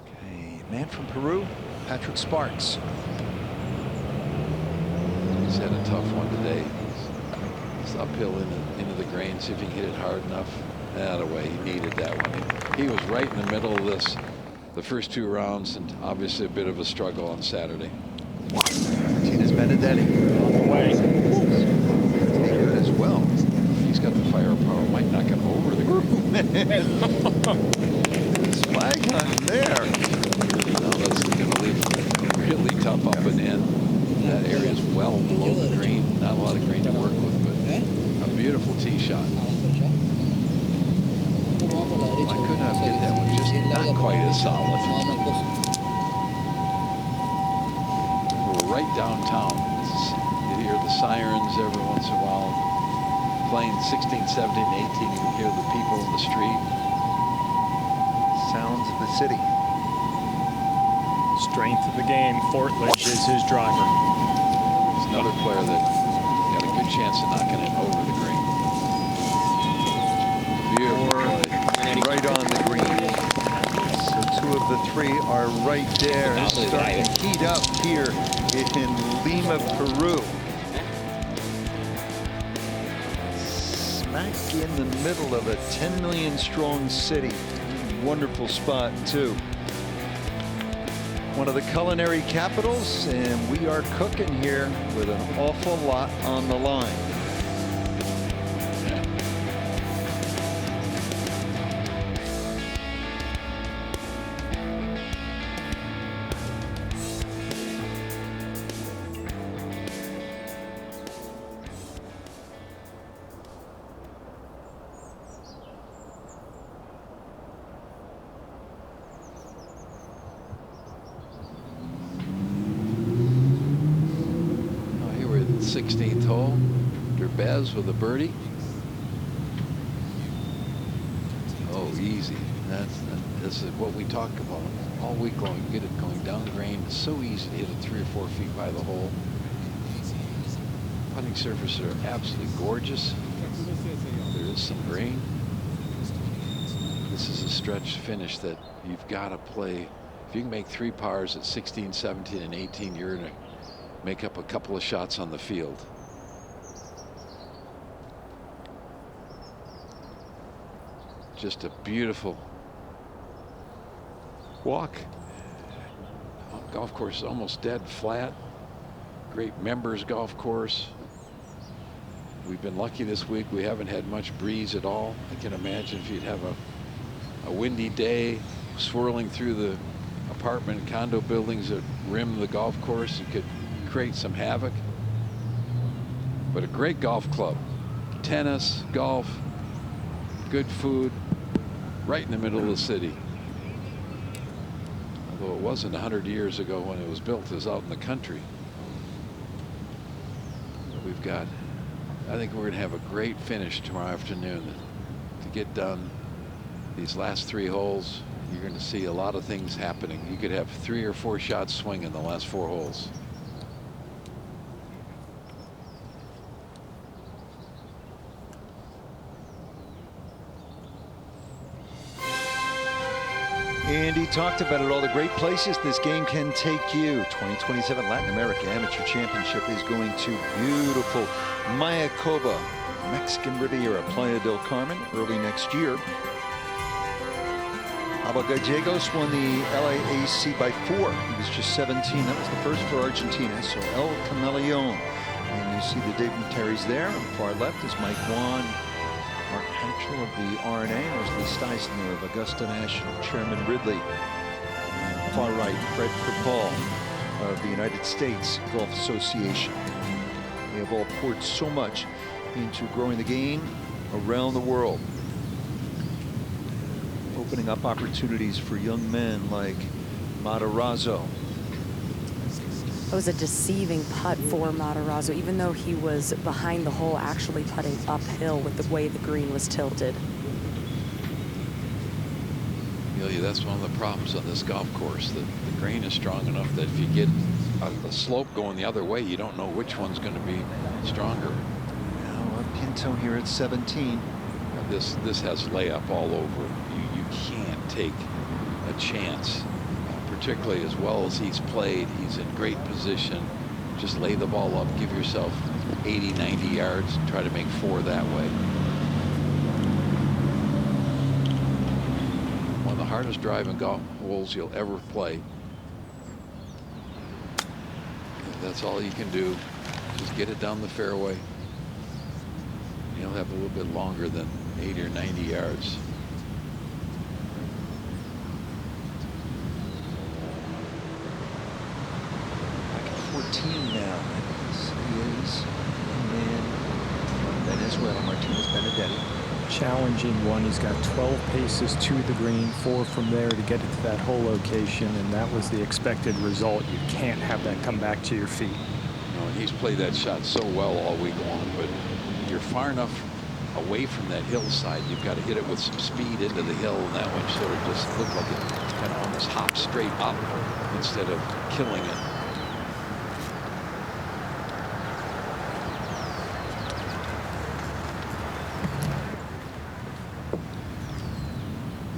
Okay, man from Peru, Patrick Sparks. He's had a tough one today. It's uphill into the grain. See if he can hit it hard enough. That away. He needed that one. He was right in the middle of this, the first 2 rounds, and obviously a bit of a struggle on Saturday. Martinez Benedetti On the way. pretty good as well. He's got the firepower. Might knock him over the groove. Flag hunt there. No, that's going to leave really tough up and in. That area is well below the green. Not a lot of green to work with, but a beautiful tee shot. I could not get that one, just not quite as solid. We're right downtown. You hear the sirens every once in a while. Playing 16, 17, 18, you can hear the people in the street. Sounds of the city. Strength of the game. Fortledge is his driver. It's another player that got a good chance of knocking it over the green. Beautiful. Right on the green. So 2 of the 3 are right there. It's starting to heat up here in Lima, Peru. Smack in the middle of a 10 million strong city. Wonderful spot too. One of the culinary capitals, and we are cooking here with an awful lot on the line. Oh, here we're at the 16th hole. Derbez with a birdie. Oh, easy. This is what we talk about all week long. Get it going down the green. It's so easy to hit it 3 or 4 feet by the hole. Putting surfaces are absolutely gorgeous. There is some green. This is a stretch finish that you've got to play. If you can make 3 pars at 16, 17, and 18, you're going to make up a couple of shots on the field. Just a beautiful walk. Golf course is almost dead flat. Great members golf course. We've been lucky this week. We haven't had much breeze at all. I can imagine if you'd have a windy day swirling through the apartment and condo buildings that rim the golf course, you could create some havoc. But a great golf club. Tennis, golf, good food, right in the middle of the city. Although it wasn't 100 years ago when it was built, it was out in the country. We've got, I think we're going to have a great finish tomorrow afternoon. To get done these last 3 holes, you're going to see a lot of things happening. You could have 3 or 4 shots swing in the last 4 holes. And he talked about it, all the great places this game can take you. 2027 Latin America Amateur Championship is going to beautiful Mayakoba, Mexican Riviera, Playa del Carmen, early next year. Abel Gallegos won the LAAC by 4. He was just 17. That was the first for Argentina. So El Camaleon. And you see the dignitaries there. On the far left is Mike Wan, Mark Hatchell of the R&A, Leslie Steisner of Augusta National, Chairman Ridley. And far right, Fred Kripal of the United States Golf Association. They have all poured so much into growing the game around the world, opening up opportunities for young men like Matarazzo. It was a deceiving putt for Matarazzo, even though he was behind the hole, actually putting uphill with the way the green was tilted. Amelia, that's one of the problems on this golf course, that the green is strong enough that if you get a slope going the other way. You don't know which one's going to be stronger. Now Pinto here at 17. This has layup all over. You can't take a chance, particularly as well as he's played. He's in great position. Just lay the ball up, give yourself 80, 90 yards, and try to make 4 that way. One of the hardest driving golf holes you'll ever play. That's all you can do. Just get it down the fairway. You'll have a little bit longer than 80 or 90 yards. Back at 14 now. This is the man from Venezuela, Martinez Benedetti. Challenging one. He's got 12 paces to the green, 4 from there to get it to that hole location, and that was the expected result. You can't have that come back to your feet. No, he's played that shot so well all week long, but you're far enough away from that hillside. You've got to hit it with some speed into the hill, and that one sort of just looked like it kind of almost hopped straight up instead of killing it.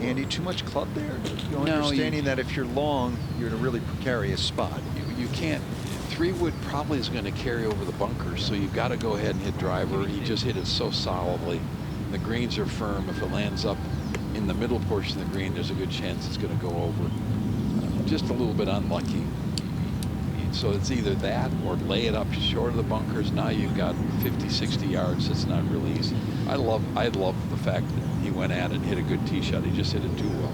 Andy, too much club there? You know, No, understanding that if you're long, you're in a really precarious spot. You can't. 3-wood probably is going to carry over the bunkers, so you've got to go ahead and hit driver. He just hit it so solidly. The greens are firm. If it lands up in the middle portion of the green, there's a good chance it's going to go over. Just a little bit unlucky. So it's either that or lay it up short of the bunkers. Now you've got 50, 60 yards. It's not really easy. I love the fact that he went at it and hit a good tee shot. He just hit it too well.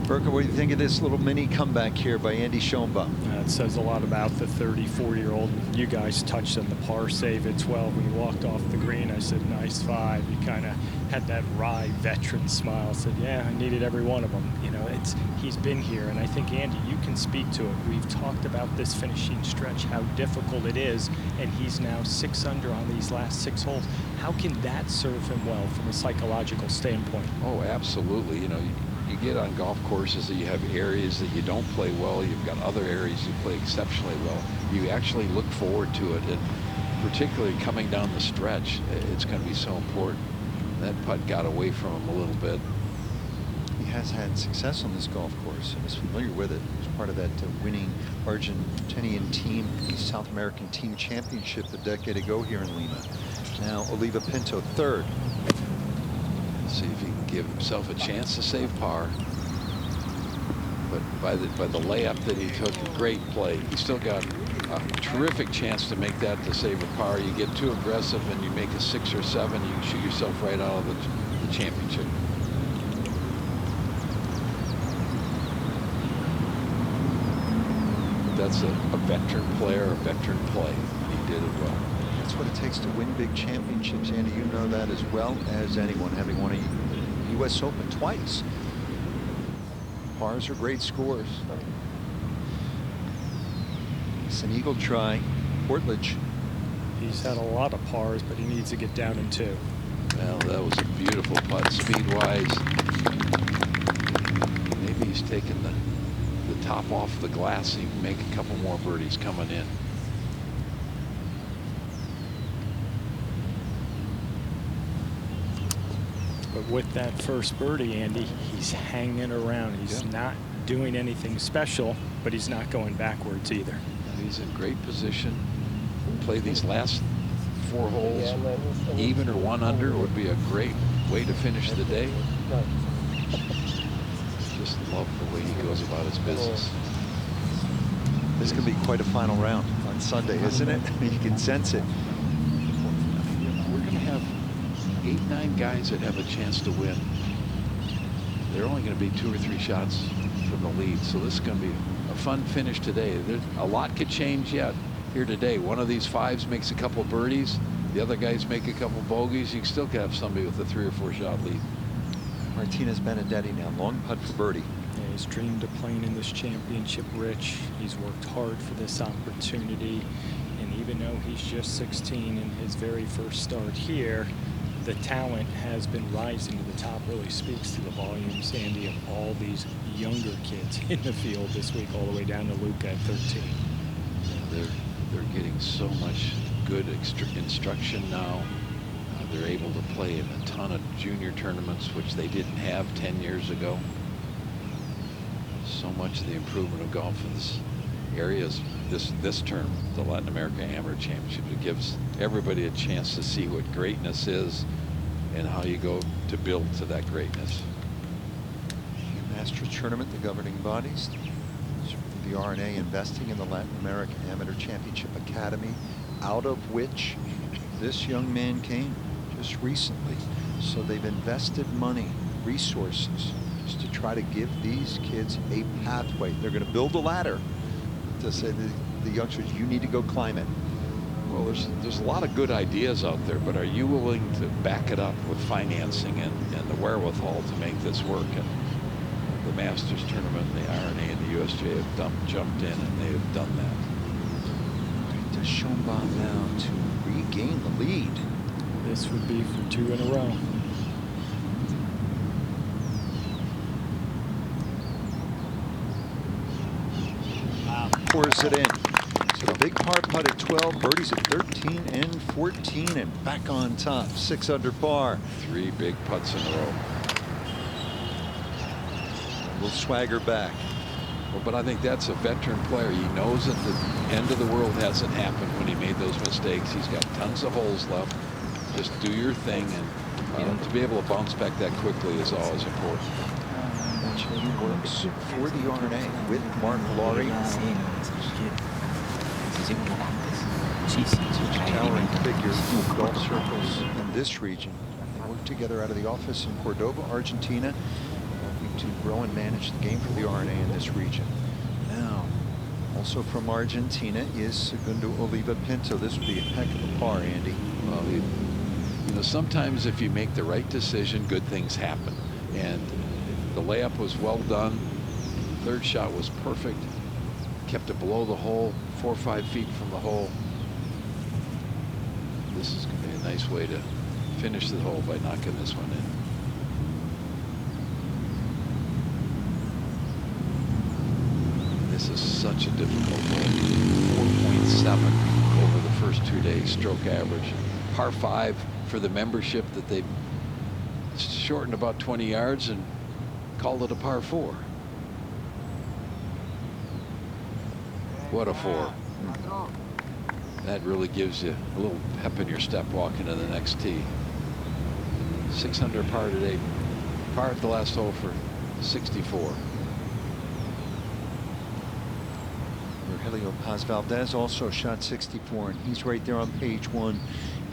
Berka, what do you think of this little mini comeback here by Andy Schoenbaum? It says a lot about the 34-year-old. You guys touched on the par save at 12 when he walked off the green. I said, nice 5. He kind of had that wry veteran smile. Said, yeah, I needed every one of them. You know, he's been here, and I think, Andy, you can speak to it. We've talked about this finishing stretch, how difficult it is, and he's now 6 under on these last 6 holes. How can that serve him well from a psychological standpoint? Oh, absolutely. You know, you get on golf courses that you have areas that you don't play well. You've got other areas you play exceptionally well. You actually look forward to it, and particularly coming down the stretch, it's going to be so important. That putt got away from him a little bit. He has had success on this golf course and is familiar with it. He was part of that winning Argentinian team, the South American Team Championship a decade ago here in Lima. Now Oliva Pinto, 3rd. See if he can give himself a chance to save par. But by the layup that he took, great play. He's still got a terrific chance to make that to save a par. You get too aggressive and you make a 6 or 7, you can shoot yourself right out of the championship. But that's a veteran player, a veteran play. He did it well. That's what it takes to win big championships, Andy. You know that as well as anyone, having won a U.S. Open twice. Pars are great scores. It's an eagle try. Portledge. He's had a lot of pars, but he needs to get down in 2. Well, that was a beautiful putt, speed-wise. Maybe he's taking the top off the glass so you can make a couple more birdies coming in. But with that first birdie, Andy, he's hanging around. He's not doing anything special, but he's not going backwards either. He's in great position. Play these last 4 holes even or 1 under would be a great way to finish the day. Just love the way he goes about his business. This could be quite a final round on Sunday, isn't it? You can sense it. We're going to have 8, 9 guys that have a chance to win. They're only going to be 2 or 3 shots from the lead, so this is going to be a fun finish today. A lot could change yet here today. One of these 5s makes a couple birdies, the other guys make a couple bogeys. You still could have somebody with a 3 or 4 shot lead. Martinez Benedetti now, long putt for birdie. Yeah, he's dreamed of playing in this championship, Rich. He's worked hard for this opportunity, and even though he's just 16 in his very first start here, the talent has been rising to the top. Really speaks to the volumes, Andy, of all these younger kids in the field this week, all the way down to Luca at 13. They're getting so much good instruction now. They're able to play in a ton of junior tournaments, which they didn't have 10 years ago. So much of the improvement of golf in this area is this term, the Latin America Amateur Championship. It gives everybody a chance to see what greatness is and how you go to build to that greatness. Masters Tournament, the governing bodies, the R&A investing in the Latin American Amateur Championship Academy, out of which this young man came just recently. So they've invested money, resources, just to try to give these kids a pathway. They're going to build a ladder to say to the youngsters, you need to go climb it. Well, there's a lot of good ideas out there, but are you willing to back it up with financing and the wherewithal to make this work? And the Masters Tournament, the R&A, and the USGA have jumped in, and they have done that. To Schoenbaum now to regain the lead. This would be for 2 in a row. Pours it in. So the big par putt at 12, birdies at 13 and 14, and back on top, 6 under par. 3 big putts in a row. Will swagger back. Well, but I think that's a veteran player. He knows that the end of the world hasn't happened when he made those mistakes. He's got tons of holes left. Just do your thing, and to be able to bounce back that quickly is always important. He works for the R&A with Mark Laurie. Such a towering figure in golf circles in this region. They work together out of the office in Cordoba, Argentina, helping to grow and manage the game for the R&A in this region. Now, also from Argentina is Segundo Oliva Pinto. This would be a heck of a par, Andy. Well, you know, sometimes if you make the right decision, good things happen. And the layup was well done. Third shot was perfect. Kept it below the hole, 4 or 5 feet from the hole. This is going to be a nice way to finish the hole by knocking this one in. This is such a difficult hole. 4.7 over the first 2 days stroke average. Par 5 for the membership that they shortened about 20 yards and called it a par 4. What a 4. That really gives you a little pep in your step walking to the next tee. 6 under par today. Par at the last hole for 64. Rogelio Paz Valdez also shot 64, and he's right there on page 1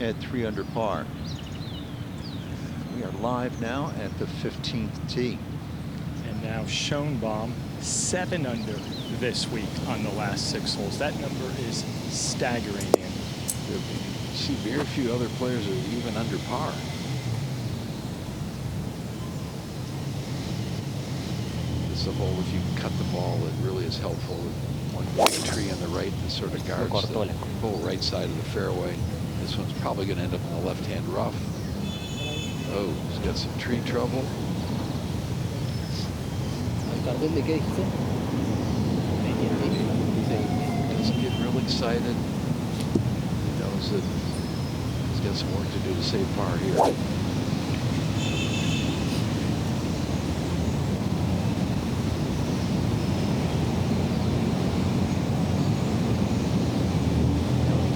at 3 under par. We are live now at the 15th tee. And now Schoenbaum 7 under this week on the last 6 holes. That number is staggering. You see very few other players are even under par. This is a hole, if you can cut the ball, it really is helpful. One big tree on the right that sort of guards the whole right side of the fairway. This one's probably going to end up in the left-hand rough. Oh, he's got some tree trouble. Doesn't get real excited. He knows that he's got some work to do to save par here.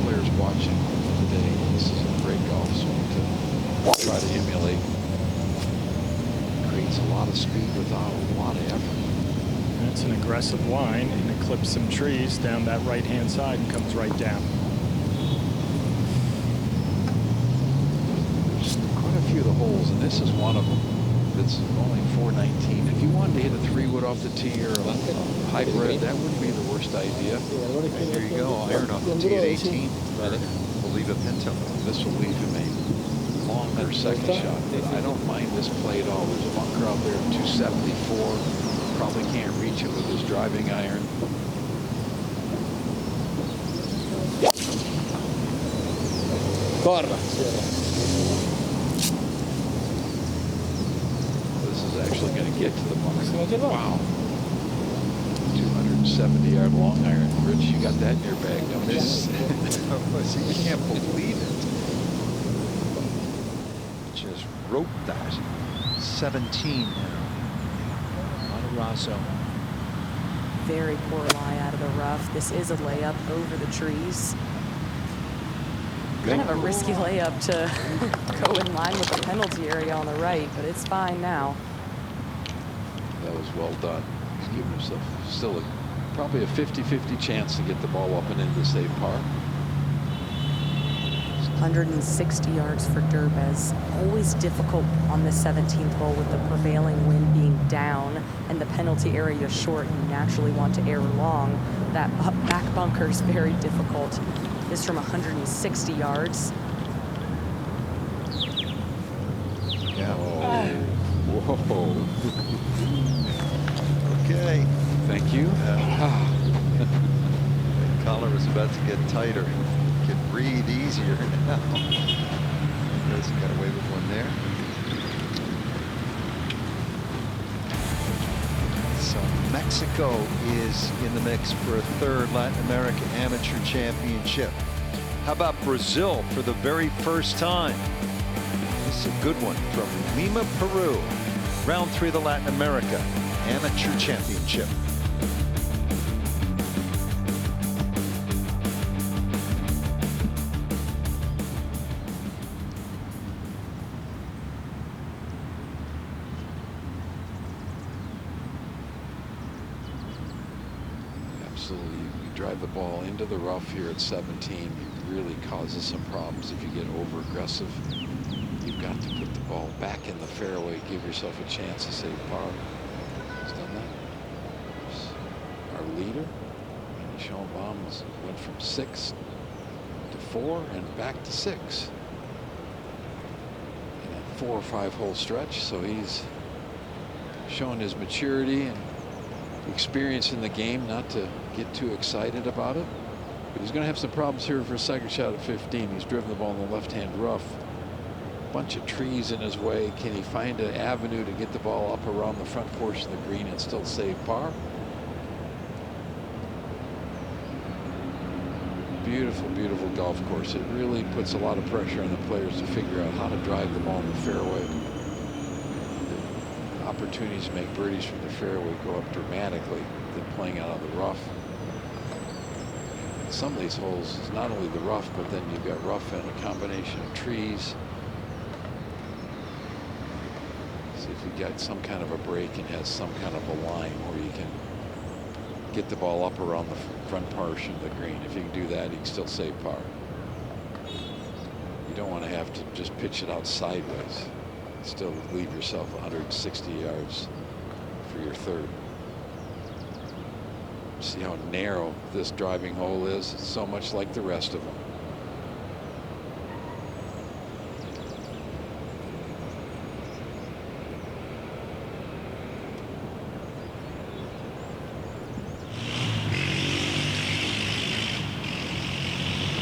Players watching today, this is a great golf swing to try to emulate. Creates a lot of speed without a lot of effort. That's an aggressive line, and it clips some trees down that right-hand side and comes right down. There's quite a few of the holes, and this is one of them. It's only 419. If you wanted to hit a 3-wood off the tee or a hybrid, that wouldn't be the worst idea. And here you go, iron off the tee at 18. Oliva Pinto. This will leave him a longer second shot. I don't mind this play at all. There's a bunker out there at 274. Probably can't reach it with his driving iron. This is actually going to get to the bunker. Wow. 200 70-yard long iron. Rich, you got that in your bag, don't you? You can't believe it. Just roped that. 17 now. Matarazzo. Very poor lie out of the rough. This is a layup over the trees. Kind of a risky layup to go in line with the penalty area on the right, but it's fine now. That was well done. He's giving himself still probably a 50-50 chance to get the ball up and in to save par. 160 yards for Derbez. Always difficult on this 17th hole with the prevailing wind being down and the penalty area short. You naturally want to air long. That back bunker is very difficult. This from 160 yards. Yeah. Whoa. Okay. Thank you. The collar was about to get tighter. Can breathe easier now. Guys got away with one there. So Mexico is in the mix for a third Latin American Amateur Championship. How about Brazil for the very first time? This is a good one from Lima, Peru. Round 3 of the Latin America Amateur Championship. Absolutely. You drive the ball into the rough here at 17. It really causes some problems if you get over aggressive. You've got to put the ball back in the fairway, give yourself a chance to save par. He's done that. Our leader, Schoenbaum, went from 6 to 4 and back to 6 in a 4 or 5 hole stretch. So he's showing his maturity and experience in the game, not to get too excited about it. But he's going to have some problems here for a second shot at 15. He's driven the ball in the left-hand rough. Bunch of trees in his way. Can he find an avenue to get the ball up around the front portion of the green and still save par? Beautiful, beautiful golf course. It really puts a lot of pressure on the players to figure out how to drive the ball in the fairway. The opportunities to make birdies from the fairway go up dramatically than playing out of the rough. Some of these holes, it's not only the rough, but then you've got rough and a combination of trees. See if you got some kind of a break and has some kind of a line where you can get the ball up around the front portion of the green. If you can do that, you can still save par. You don't want to have to just pitch it out sideways. Still leave yourself 160 yards for your third. See how narrow this driving hole is? It's so much like the rest of them.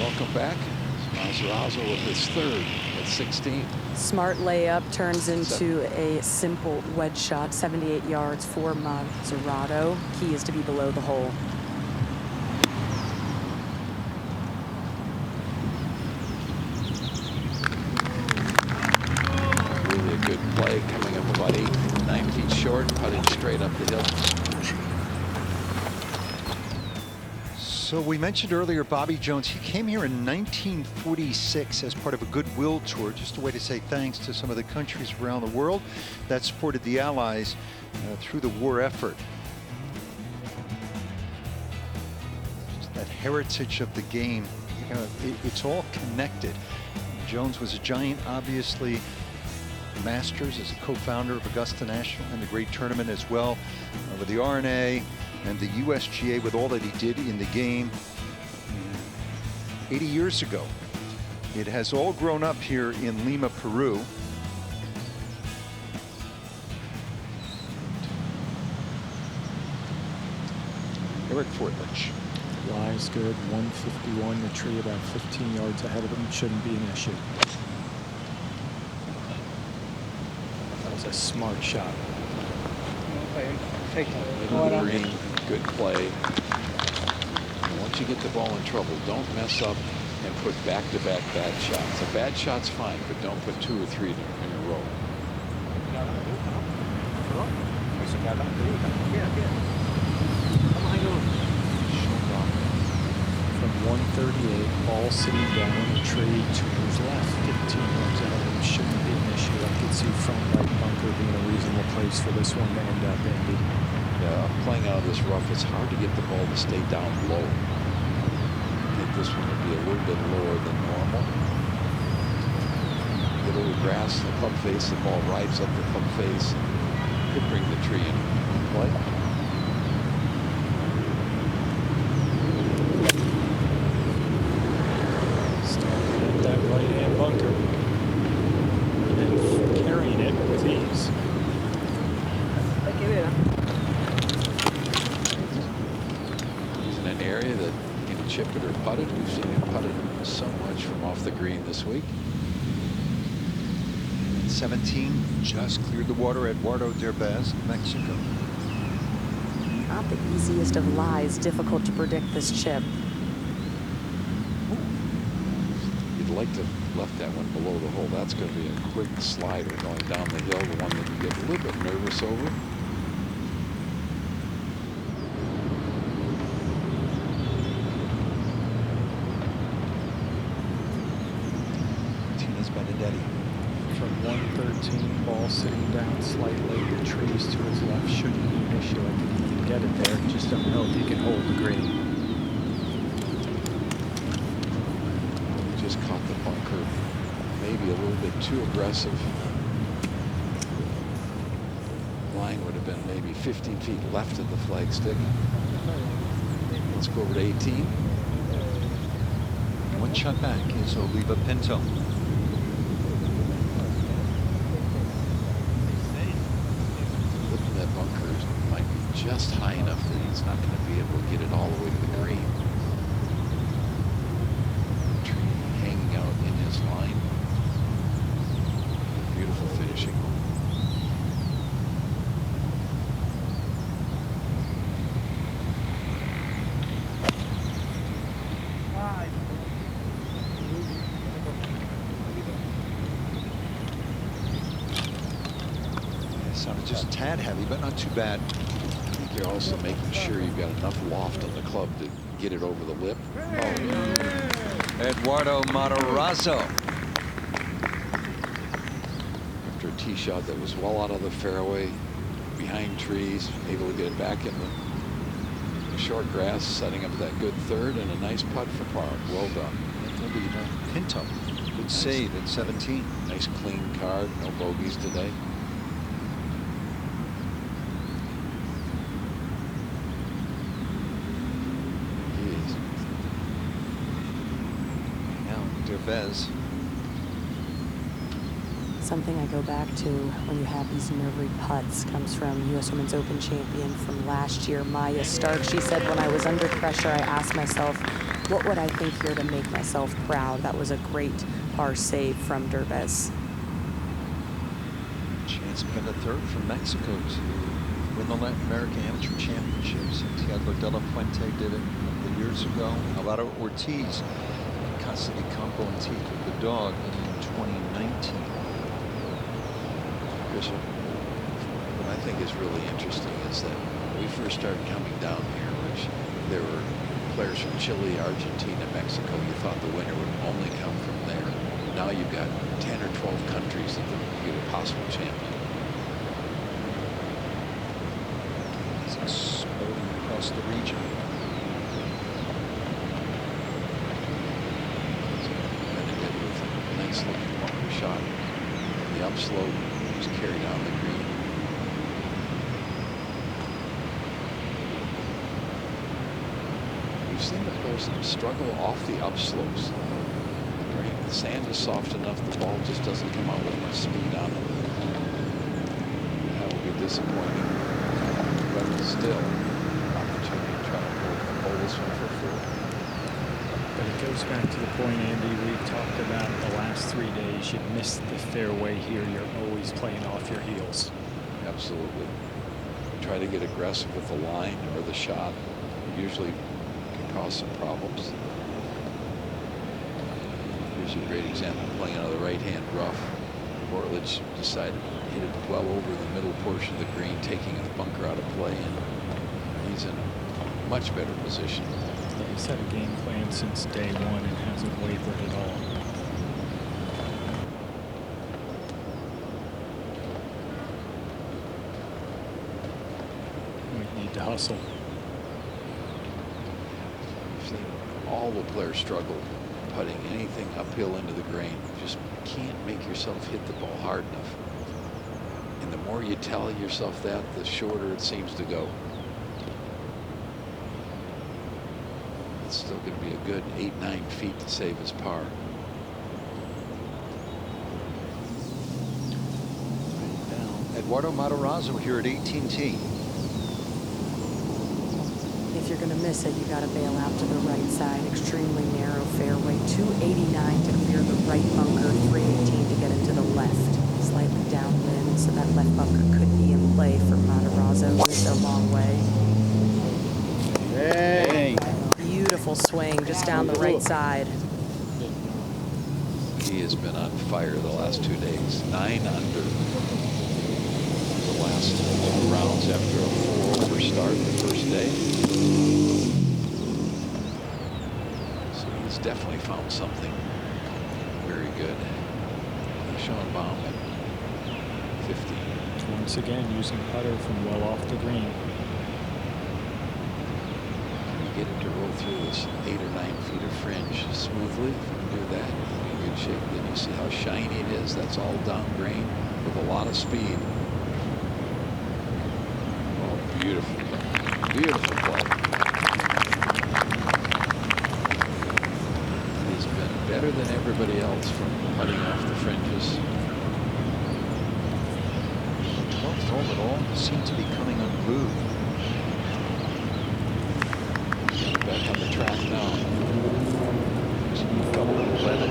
Welcome back. Matarazzo with his third at 16. Smart layup turns into a simple wedge shot, 78 yards for Matarazzo. Key is to be below the hole. Really a good play, coming up about 8-9 feet short, putting straight up the hill. So we mentioned earlier Bobby Jones. He came here in 1946 as part of a goodwill tour, just a way to say thanks to some of the countries around the world that supported the Allies through the war effort. Just that heritage of the game, you know, it's all connected. Jones was a giant, obviously. Masters as a co-founder of Augusta National and the great tournament as well, with the R&A and the USGA, with all that he did in the game 80 years ago. It has all grown up here in Lima, Peru. Eric Fortlich. Lie is good, 151. The tree about 15 yards ahead of him. Shouldn't be an issue. That was a smart shot. Perfecto. Middle of the green. Good play. And once you get the ball in trouble, don't mess up and put back-to-back bad shots. A bad shot's fine, but don't put 2 or 3 in a row. From 138, ball sitting down, tree to his left, 15 yards out of him. Shouldn't be an issue. I could see front right bunker being a reasonable place for this one to end up, Andy. Yeah, playing out of this rough, it's hard to get the ball to stay down low. I think this one would be a little bit lower than normal. Get a little grass, the club face, the ball rides up the club face. Could bring the tree in play. Starting at that right-hand bunker. And carrying it with ease. He's in an area that you can chip it or putt it. We've seen him putt it so much from off the green this week. 17 just cleared the water. Eduardo Derbez, Mexico. Not the easiest of lies. Difficult to predict this chip. You'd like to have left that one below the hole. That's going to be a quick slider going down the hill, the one that you get a little bit nervous over. Martinez Benedetti. From 113, ball sitting down slightly. The trees to his left shouldn't be an issue. I think he can get it there. Just don't know if he can hold the green. He just caught the bunker maybe a little bit too aggressive. Line would have been maybe 15 feet left of the flagstick. Let's go over to 18. One shot back is Oliva Pinto. That bunker might be just high enough that he's not going to be able to get it all the way to the green. Tree hanging out in his line. Beautiful finishing. Sounded just a tad heavy, but not too bad. I think you're also making sure you've got enough loft on the club to get it over the lip. Oh. Eduardo Matarazzo. After a tee shot that was well out of the fairway, behind trees, able to get it back in the short grass, setting up that good third and a nice putt for par. Well done. Oliva Pinto. Good save at 17. Nice clean card, no bogeys today. Derbez. Something I go back to when you have these nervy putts comes from U.S. Women's Open champion from last year, Maya Stark. She said, when I was under pressure, I asked myself, what would I think here to make myself proud? That was a great par save from Derbez. Chance Pena third from Mexico to win the Latin American Amateur Championships. Santiago de la Fuente did it a couple of years ago. Alvaro Ortiz, Casa de Campo and Teeth with the Dog in 2019. Bishop, what I think is really interesting is that when we first started coming down here, which there were players from Chile, Argentina, Mexico, you thought the winner would only come from there. Now you've got 10 or 12 countries that could get a possible champion. It's exploding across the region. Nice looking bunker shot. The upslope was carried down the green. We've seen the players struggle off the upslopes. The sand is soft enough, the ball just doesn't come out with much speed on it. That will be disappointing. But still, opportunity to try to pull this one for four. But it goes back to the point, Andy, we've talked about the last 3 days. You missed the fairway here. You're always playing off your heels. Absolutely. try to get aggressive with the line or the shot. Usually can cause some problems. Here's a great example, playing on the right-hand rough. Ortledge decided to hit it well over the middle portion of the green, taking a bunker out of play, and he's in a much better position. Yeah, he's had a game plan since day one and hasn't wavered at all. We need to hustle. All the players struggle putting anything uphill into the green. You just can't make yourself hit the ball hard enough. And the more you tell yourself that, the shorter it seems to go. It's still going to be a good 8-9 feet to save his par. Eduardo Matarazzo here at 18T. If you're going to miss it, you got to bail out to the right side. Extremely narrow fairway. 289 to clear the right bunker. 318 to get into the left. Slightly downwind, so that left bunker could be in play for Matarazzo. It's a long way. Hey. Beautiful swing just down the right side. He has been on fire the last 2 days. 9 under the last 2 rounds after a 4-over start the first day. So he's definitely found something very good. Schoenbaum at 15. Once again, using putter from well off the green. Get it to roll through this 8 or 9 feet of fringe smoothly. If you can do that, you'll be in good shape. Then you see how shiny it is. That's all down green with a lot of speed. Oh, beautiful. Beautiful play. He's been better than everybody else from putting off the fringes. All in all, seem to be coming unglued. Back on the track now. Double 11.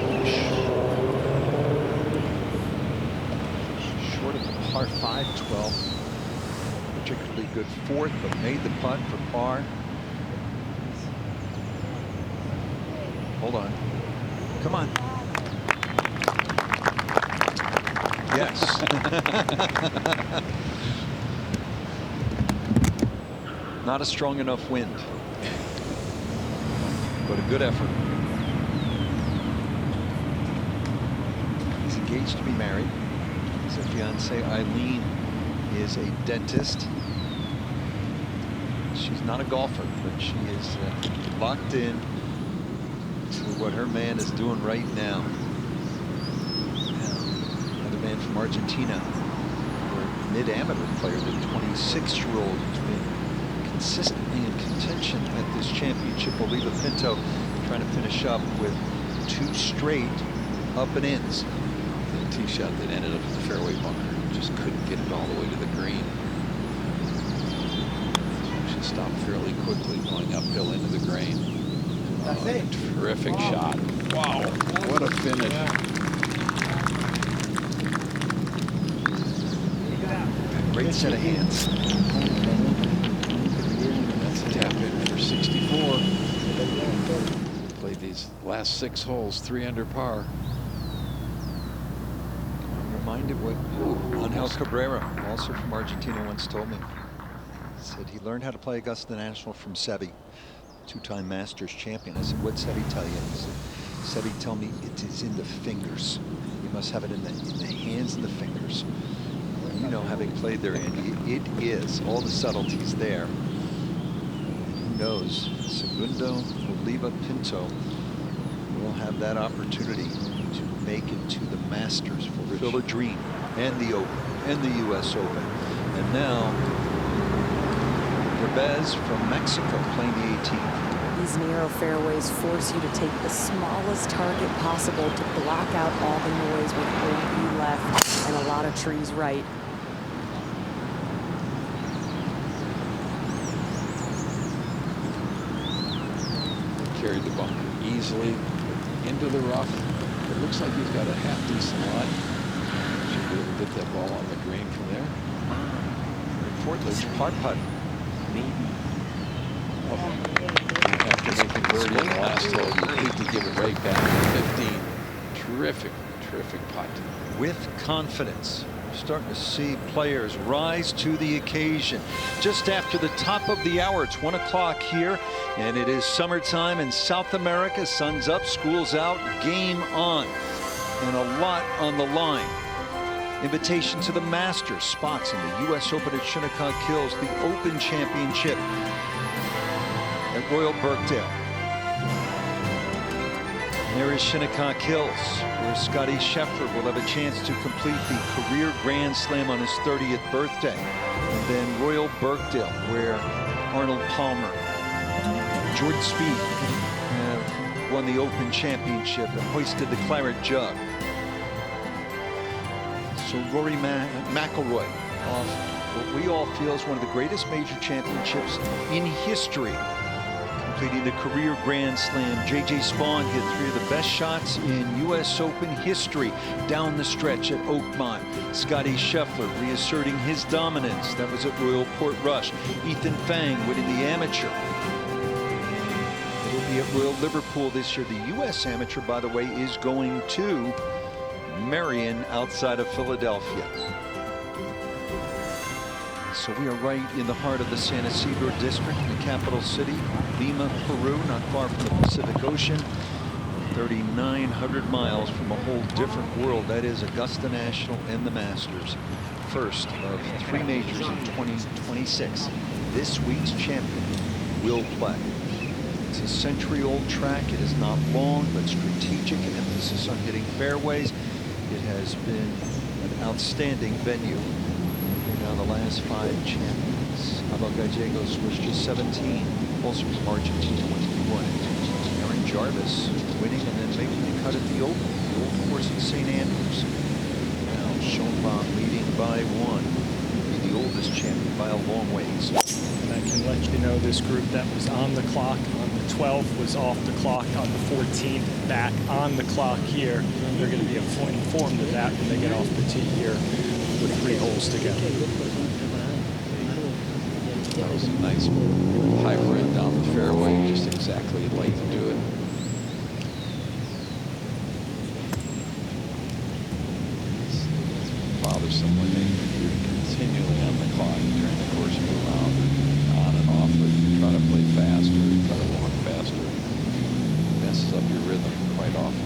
Short of the par 5 12. Particularly good fourth, but made the putt for par. Hold on. Come on. Yes. Not a strong enough wind. But a good effort. He's engaged to be married. His fiancée Eileen is a dentist. She's not a golfer, but she is locked in to what her man is doing right now. Another man from Argentina, a mid-amateur player, the 26-year-old who's been consistently in contention at this championship. Oliva Pinto trying to finish up with 2 straight up and ins. The tee shot that ended up in the fairway bunker, just couldn't get it all the way to the green. She stopped fairly quickly going uphill into the green. Terrific shot. Wow, what a finish. Great set of hands. That's a tap in for 64. Played these last 6 holes, 3 under par. I'm reminded what Angel Cabrera, also from Argentina, once told me. He said he learned how to play Augusta National from Seve, 2-time Masters champion. I said, what'd Seve tell you? He said, Seve told me it is in the fingers. You must have it in the hands and the fingers. You know, having played there, Andy, it is all the subtleties there. Who knows? Segundo Oliva Pinto will have that opportunity to make it to the Masters, fulfill a dream, and the Open, and the U.S. Open. And now, Gerbez from Mexico playing the 18th. These narrow fairways force you to take the smallest target possible to block out all the noise with OB left and a lot of trees right. Carried the bunker easily into the rough. It looks like he's got a half-decent line. Should be able to get that ball on the green from there. Shortledge par putt. After making birdie in the last hole, you hate to give it right back to 15. Terrific, terrific putt. With confidence. Starting to see players rise to the occasion. Just after the top of the hour, it's 1 o'clock here, and it is summertime in South America. Sun's up, school's out, game on, and a lot on the line. Invitation to the Masters, spots in the U.S. Open at Shinnecock Hills, the Open Championship at Royal Birkdale. There is Shinnecock Hills, where Scotty Scheffler will have a chance to complete the career Grand Slam on his 30th birthday. And then Royal Birkdale, where Arnold Palmer, Jordan Spieth have won the Open Championship and hoisted the Claret Jug. So Rory McIlroy off what we all feel is one of the greatest major championships in history, completing the career Grand Slam. J.J. Spaun hit 3 of the best shots in U.S. Open history down the stretch at Oakmont. Scotty Scheffler reasserting his dominance. That was at Royal Portrush. Ethan Fang winning the amateur. It'll be at Royal Liverpool this year. The U.S. amateur, by the way, is going to Marion outside of Philadelphia. So we are right in the heart of the San Isidro district, the capital city, Lima, Peru, not far from the Pacific Ocean. 3,900 miles from a whole different world. That is Augusta National and the Masters. First of 3 majors in 2026. This week's champion will play. It's a century-old track. It is not long, but strategic, an emphasis on hitting fairways. It has been an outstanding venue. Now the last 5 champions. Abel Gallegos was just 17. Also from Argentina when he won it. Aaron Jarvis winning and then making the cut at the Open, the old course in St. Andrews. Now Schoenbaum leading by 1. The oldest champion by a long ways. And I can let you know this group that was on the clock on the 12th was off the clock on the 14th, back on the clock here. They're going to be informed of that when they get off the tee here with 3 holes to go. That was a nice hybrid down the fairway, just exactly like to do it. It's bothersome when you're continually on the clock during the course of the round, on and off, but you try to play faster, you try to walk faster. It messes up your rhythm quite often.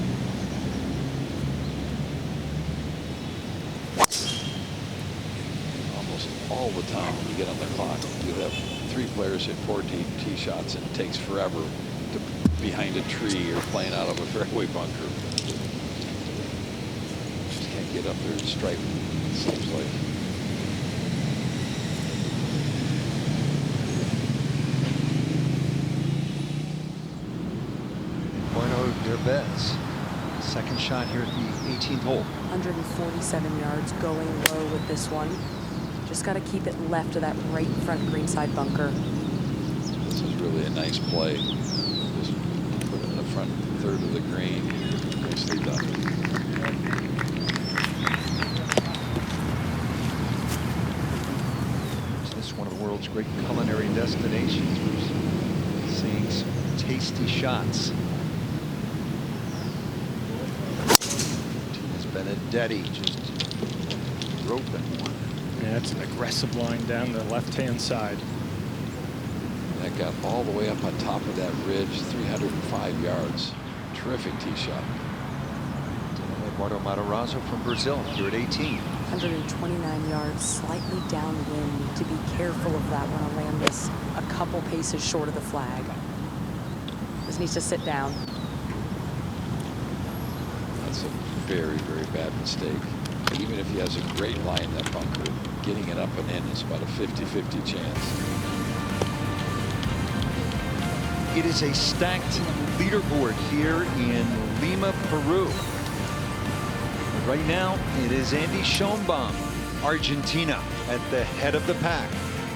All the time when you get on the clock, you have 3 players hit 14 tee shots and it takes forever to behind a tree or playing out of a fairway bunker. Just can't get up there and strike, it seems like. Bueno Derbez. Second shot here at the 18th hole. 147 yards going low with this one. Just got to keep it left of that right front greenside bunker. This is really a nice play. Just put it in the front third of the green. Nicely done. This is one of the world's great culinary destinations. We're seeing some tasty shots. Martinez Benedetti just roping one. Yeah, it's an aggressive line down the left-hand side. That got all the way up on top of that ridge, 305 yards. Terrific tee shot. Eduardo Matarazzo from Brazil here at 18. 129 yards, slightly downwind. To be careful of that one. I'll land this a couple paces short of the flag. This needs to sit down. That's a very, very bad mistake. Even if he has a great line in that bunker, getting it up and in is about a 50-50 chance. It is a stacked leaderboard here in Lima, Peru. But right now, it is Andy Schoenbaum, Argentina, at the head of the pack.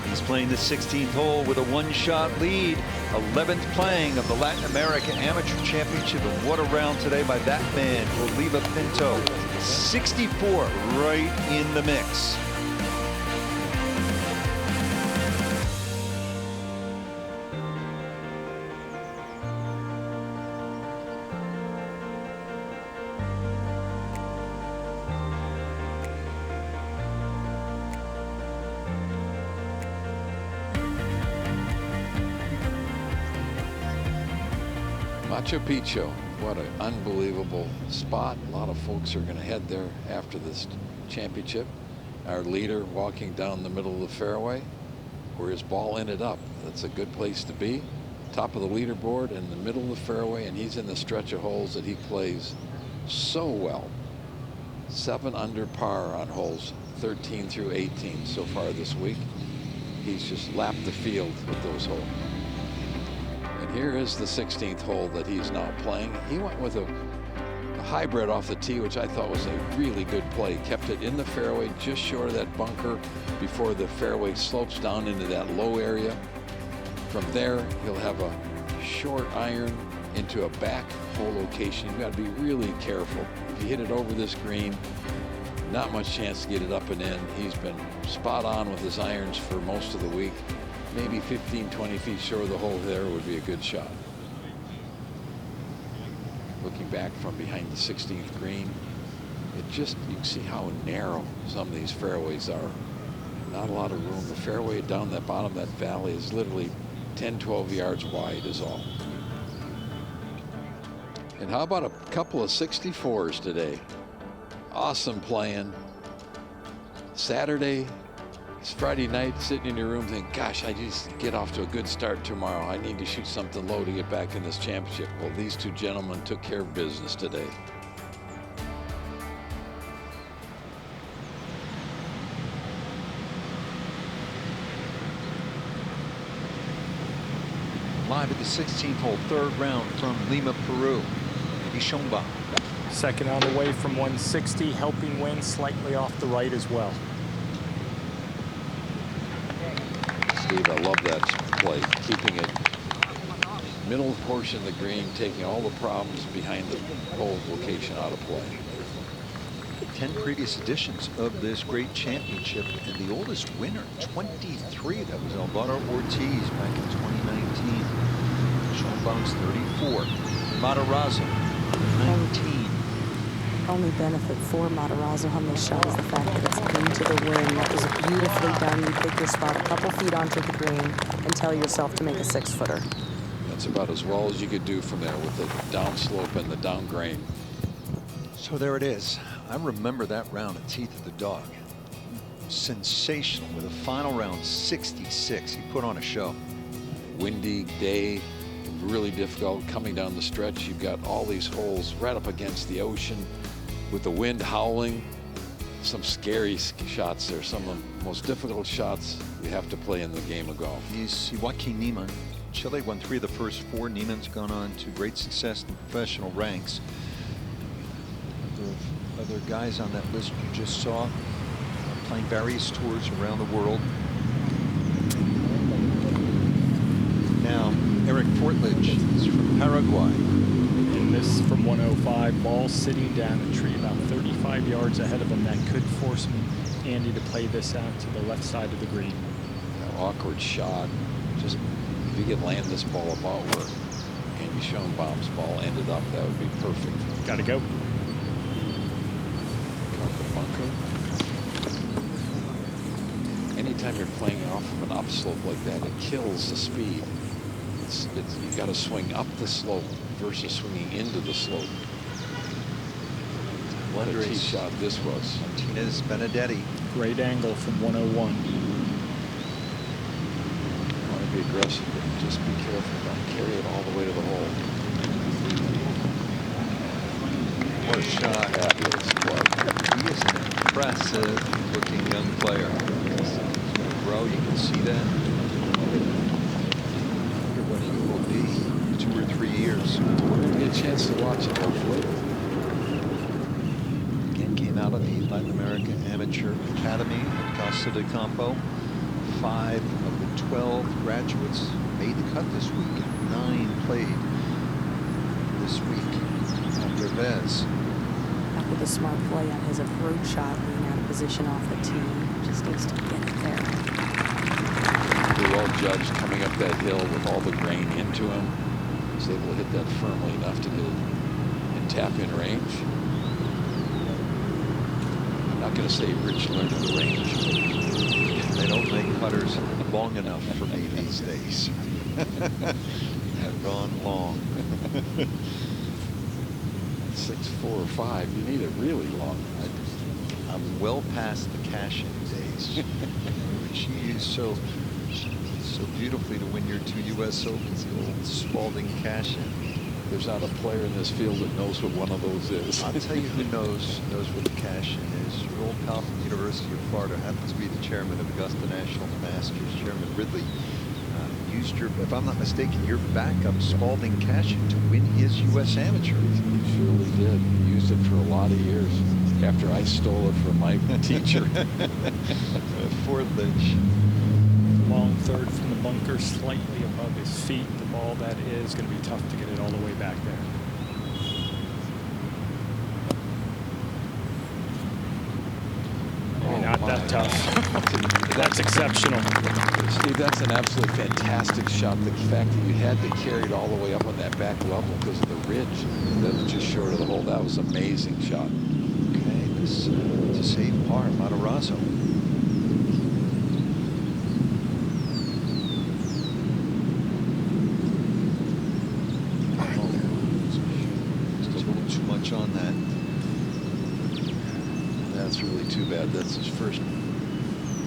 He's playing the 16th hole with a 1-shot lead. 11th playing of the Latin America Amateur Championship. And what a round today by that man, Oliva Pinto. 64 right in the mix. Machu Picchu, what an unbelievable spot. A lot of folks are going to head there after this championship. Our leader walking down the middle of the fairway where his ball ended up. That's a good place to be. Top of the leaderboard in the middle of the fairway, and he's in the stretch of holes that he plays so well. 7 under par on holes 13 through 18 so far this week. He's just lapped the field with those holes. And here is the 16th hole that he's now playing. He went with a hybrid off the tee, which I thought was a really good play. Kept it in the fairway, just short of that bunker before the fairway slopes down into that low area. From there, he'll have a short iron into a back hole location. You've got to be really careful. If you hit it over this green, not much chance to get it up and in. He's been spot on with his irons for most of the week. Maybe 15, 20 feet short of the hole there would be a good shot. Looking back from behind the 16th green, you can see how narrow some of these fairways are. Not a lot of room. The fairway down the bottom of that valley is literally 10, 12 yards wide is all. And how about a couple of 64s today? Awesome playing. Saturday, it's Friday night, sitting in your room thinking, gosh, I just get off to a good start tomorrow. I need to shoot something low to get back in this championship. Well, these two gentlemen took care of business today. Live at the 16th hole, 3rd round from Lima, Peru. Andy Schoenbaum. Second on the way from 160, helping win slightly off the right as well. Steve, I love that play, keeping it middle portion of the green, taking all the problems behind the hole location out of play. 10 previous editions of this great championship, and the oldest winner, 23. That was Alvaro Ortiz back in 2019. Schoenbaum's 34. Matarazzo, 19. Only benefit for Matarazzo on this shot is the fact that it's into the wind. That was beautifully done. You pick your spot a couple feet onto the green and tell yourself to make a 6-footer. That's about as well as you could do from there with the downslope and the down grain. So there it is. I remember that round at Teeth of the Dog. Sensational with a final round 66. He put on a show. Windy day, really difficult coming down the stretch. You've got all these holes right up against the ocean with the wind howling. Some scary shots there. Some of the most difficult shots you have to play in the game of golf. He's Joaquin Niemann. Chile won 3 of the first 4. Niemann's gone on to great success in professional ranks. The other guys on that list you just saw playing various tours around the world. Now, Eric Portledge is from Paraguay. And this from 105, ball sitting down a tree about 35 yards ahead of him. That could force Andy to play this out to the left side of the green. An awkward shot. Just if you could land this ball about where Andy Schoenbaum's ball ended up, that would be perfect. Got to go. Anytime you're playing off of an upslope like that, it kills the speed. You've got to swing up the slope versus swinging into the slope. What a tee shot this was. Martinez Benedetti. Great angle from 101. You want to be aggressive, but just be careful. Don't carry it all the way to the hole. What a shot. He is an impressive looking young player. He's going to grow. You can see that. I wonder what he will be 2 or 3 years. We're going to get a chance to watch it hopefully. Again, came out of the Latin American Amateur Academy at Costa de Campo. 5 of the 12 graduates made the cut this week. 9 played this week. Aldervez. With a smart play on his approach shot, being out of position off the tee. Just needs to get it there. Pretty well judged coming up that hill with all the grain into him. He's able to hit that firmly enough to get it in tap-in range. I'm not going to say Rich learned the range. They don't make putters long enough for me these days. Gone long. 6, 4, or 5. You need it really long. I'm well past the cash-in days, which you used so beautifully to win your 2 U.S. Opens, the old Spalding cash-in. There's not a player in this field that knows what one of those is. I'll tell you who knows what the cash-in is. Your old pal from the University of Florida happens to be the chairman of Augusta National Masters, Chairman Ridley. Used your, if I'm not mistaken, your backup Spalding cash-in to win his U.S. Amateur. He surely did. He used it for a lot of years after I stole it from my teacher. Ford Lynch. Long third from the bunker, slightly above his feet. The ball that is going to be tough to get it all the way back there. Maybe not that tough. That's exceptional. Steve, that's an absolutely fantastic shot. The fact that you had to carry it all the way up on that back level because of the ridge that was just short of the hole. That was an amazing shot. Okay, this to save par, Matarazzo. Still a little too much on that. That's really too bad. That's his first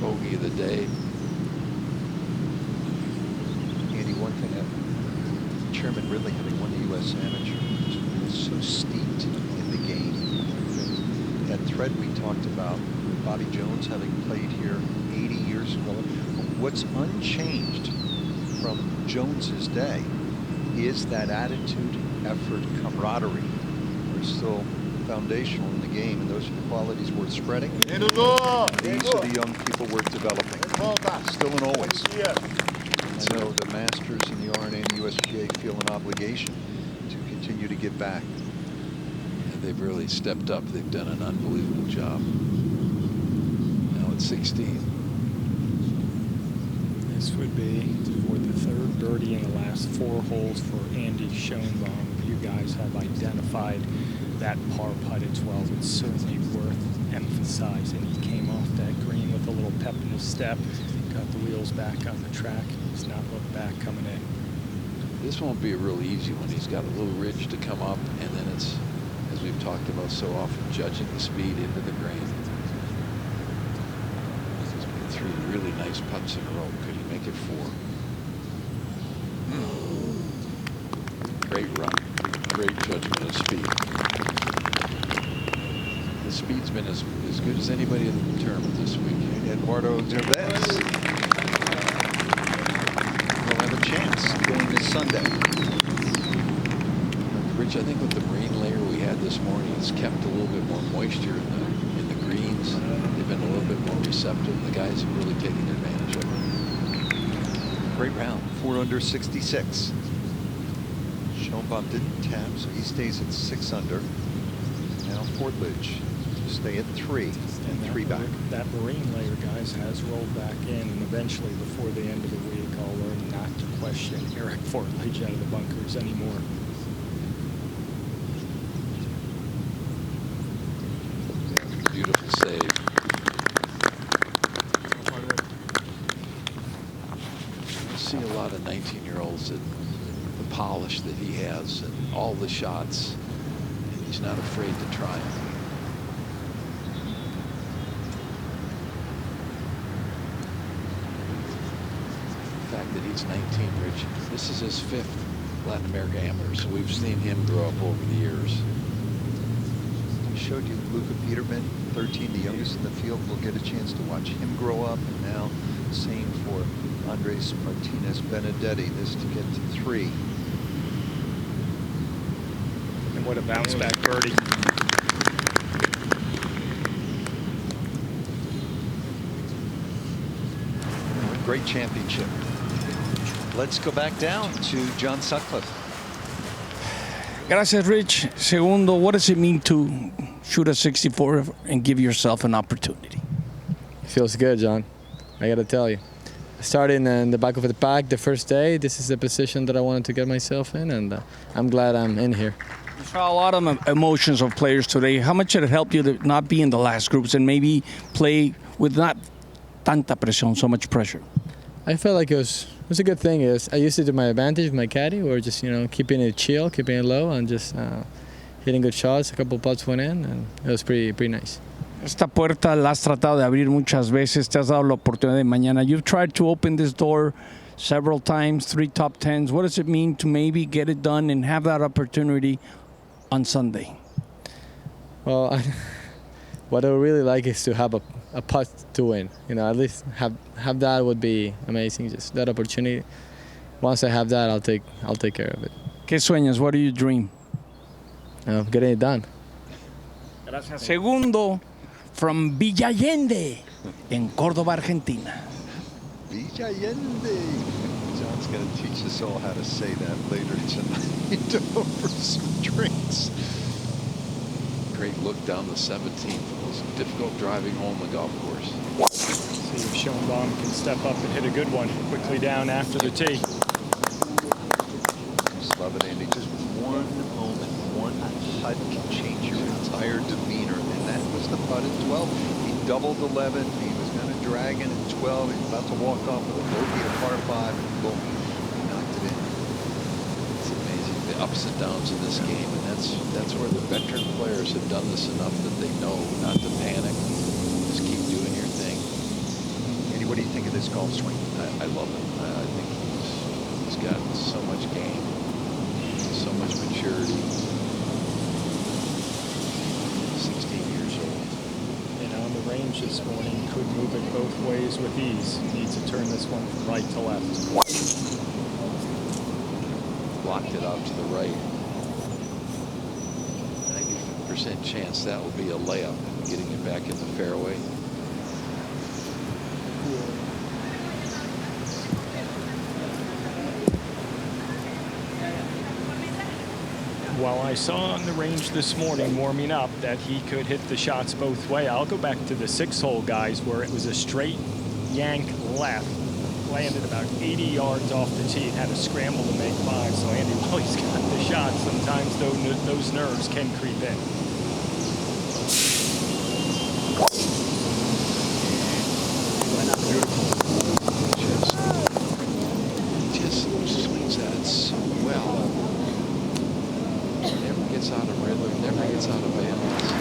bogey of the day. Andy, one thing, Chairman Ridley, having won the U.S. Amateur, is so steeped in the game. That thread we talked about, Bobby Jones having played here 80 years ago. What's unchanged from Jones's day is that attitude, effort, camaraderie. We're still foundational in the game, and those are the qualities worth spreading. These are the young people worth developing. Still and always. I know the Masters and the R&A and the USGA feel an obligation to continue to give back. And they've really stepped up. They've done an unbelievable job. Now it's 16. This would be for the third birdie in the last 4 holes for Andy Schoenbaum. You guys have identified that par putt at 12. It's certainly worth emphasizing. He came off that green with a little pep in his step, got the wheels back on the track. He's not looked back coming in. This won't be a real easy one. He's got a little ridge to come up, and then it's, as we've talked about so often, judging the speed into the green. He's made 3 really nice putts in a row. Could he make it 4? Great run. Great judgment of speed. The speed's been as good as anybody in the tournament this week. Eduardo Derbez will have a chance going this Sunday. Rich, I think with the rain layer we had this morning, it's kept a little bit more moisture in the greens. They've been a little bit more receptive. The guys have really taken advantage of it. Great round. 4 under 66. Schoenbaum didn't tap, so he stays at 6 under. Now Fortledge stay at 3 and 3 back. That marine layer, guys, has rolled back in, and eventually, before the end of the week, I'll learn not to question Eric Fortledge out of the bunkers anymore. Beautiful save. I see a lot of 19-year-olds that the polish that he has and all the shots, and he's not afraid to try them. The fact that he's 19, Rich, this is his 5th Latin America Amateur, so we've seen him grow up over the years. We showed you Luca Peterman, 13, the youngest in the field. We'll get a chance to watch him grow up, and now same for Andres Martinez Benedetti, this to get to 3. And what a bounce back birdie. Great championship. Let's go back down to John Sutcliffe. Gracias, Rich. Segundo, what does it mean to shoot a 64 and give yourself an opportunity? It feels good, John. I got to tell you. I started in the back of the pack the first day. This is the position that I wanted to get myself in, and I'm glad I'm in here. You saw a lot of emotions of players today. How much did it help you to not be in the last groups and maybe play with not tanta presión, so much pressure? I felt like it was was a good thing. I used it to my advantage with my caddy. We were just, keeping it chill, keeping it low, and just hitting good shots. A couple putts went in, and it was pretty nice. Esta puerta la has tratado de abrir muchas veces. Te has dado la oportunidad de mañana. You've tried to open this door several times, 3 top 10s. What does it mean to maybe get it done and have that opportunity on Sunday? Well, what I would really like is to have a putt to win. At least have that would be amazing. Just that opportunity. Once I have that, I'll take care of it. ¿Qué sueñas? What do you dream? Getting it done. Gracias. Segundo from Villa Allende en Córdoba, Argentina. Villa Allende. John's going to teach us all how to say that later tonight over some drinks. Great look down the 17th. Most difficult driving hole in the golf course. See if Schoenbaum can step up and hit a good one quickly down after the tee. Just love it, Andy. Just one moment, one putt can change your entire demeanor. And that was the putt at 12. He doubled 11. He was going to drag in at 12. He was about to walk off with a bogey at par 5. And boom, he knocked it in. It's amazing the ups and downs in this game, and that's where the veteran players have done this enough that they know not to panic. Just keep doing your thing. Andy, what do you think of this golf swing? I love it. I think he's got so much game, so much maturity. 16 years old. And on the range this morning, could move it both ways with ease. Needs to turn this one from right to left. Blocked it out to the right. 90% chance that will be a layup, getting it back in the fairway. While I saw on the range this morning warming up that he could hit the shots both way, I'll go back to the 6-hole, guys, where it was a straight yank left. Landed about 80 yards off the tee and had a scramble to make 5. So Andy, while he's got the shot, sometimes those nerves can creep in. Just swings at it so well. Never gets out of rhythm, never gets out of balance.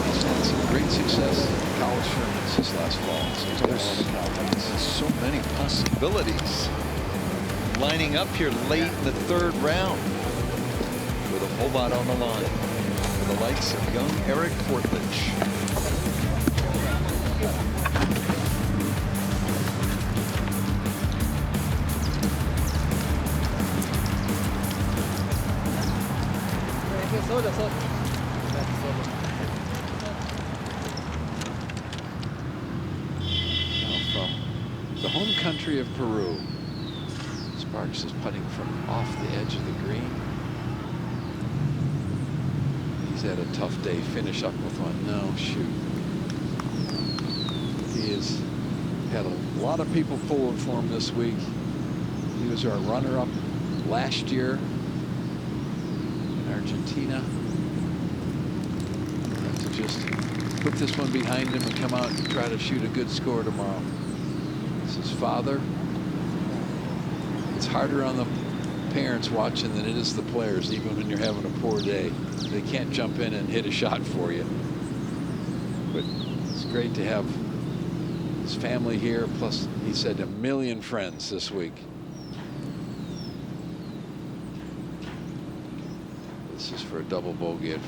He's had some great success in college tournaments this last fall. So There's so many possibilities lining up here late in the 3rd round with a whole lot on the line for the likes of young Eric Portledge. From the home country of Peru, Sparks is putting from off the edge of the green. He's had a tough day. Finish up with one. No, shoot. He has had a lot of people pulling for him this week. He was our runner-up last year in Argentina. Have to just put this one behind him and come out and try to shoot a good score tomorrow. This is father. It's harder on the parents watching than it is the players, even when you're having a poor day. They can't jump in and hit a shot for you. But it's great to have his family here, plus he said 1 million friends this week. This is for a double bogey at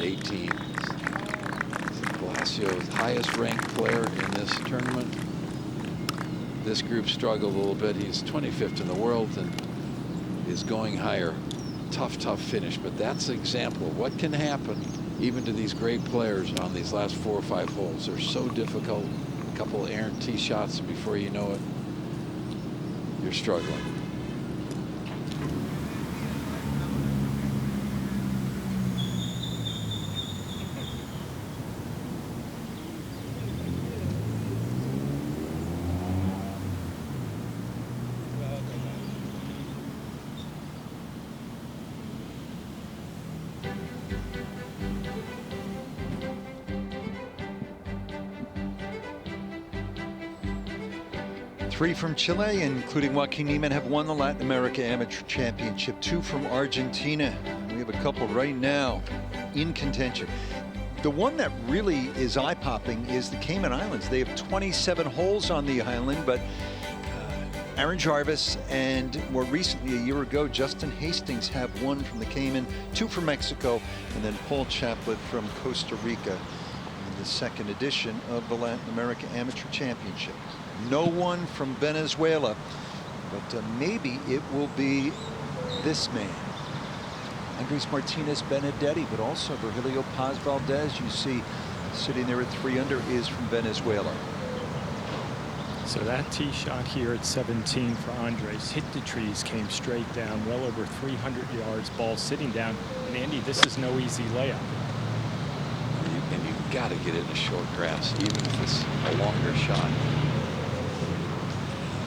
18. Palacios, highest ranked player in this tournament. This group struggled a little bit. He's 25th in the world and is going higher. Tough finish, but that's an example of what can happen even to these great players on these last 4 or 5 holes. They're so difficult. A couple of errant tee shots, and before you know it, you're struggling. 3 from Chile, including Joaquin Niemann, have won the Latin America Amateur Championship. 2 from Argentina. We have a couple right now in contention. The one that really is eye-popping is the Cayman Islands. They have 27 holes on the island, but Aaron Jarvis and more recently, a year ago, Justin Hastings have won from the Cayman, 2 from Mexico, and then Paul Chaplin from Costa Rica in the second edition of the Latin America Amateur Championship. No one from Venezuela, but maybe it will be this man. Andres Martinez Benedetti, but also Virgilio Paz Valdez, you see sitting there at 3 under, is from Venezuela. So that tee shot here at 17 for Andres hit the trees, came straight down, well over 300 yards, ball sitting down. And Andy, this is no easy layup. And you've got to get it in a short grass, even if it's a longer shot.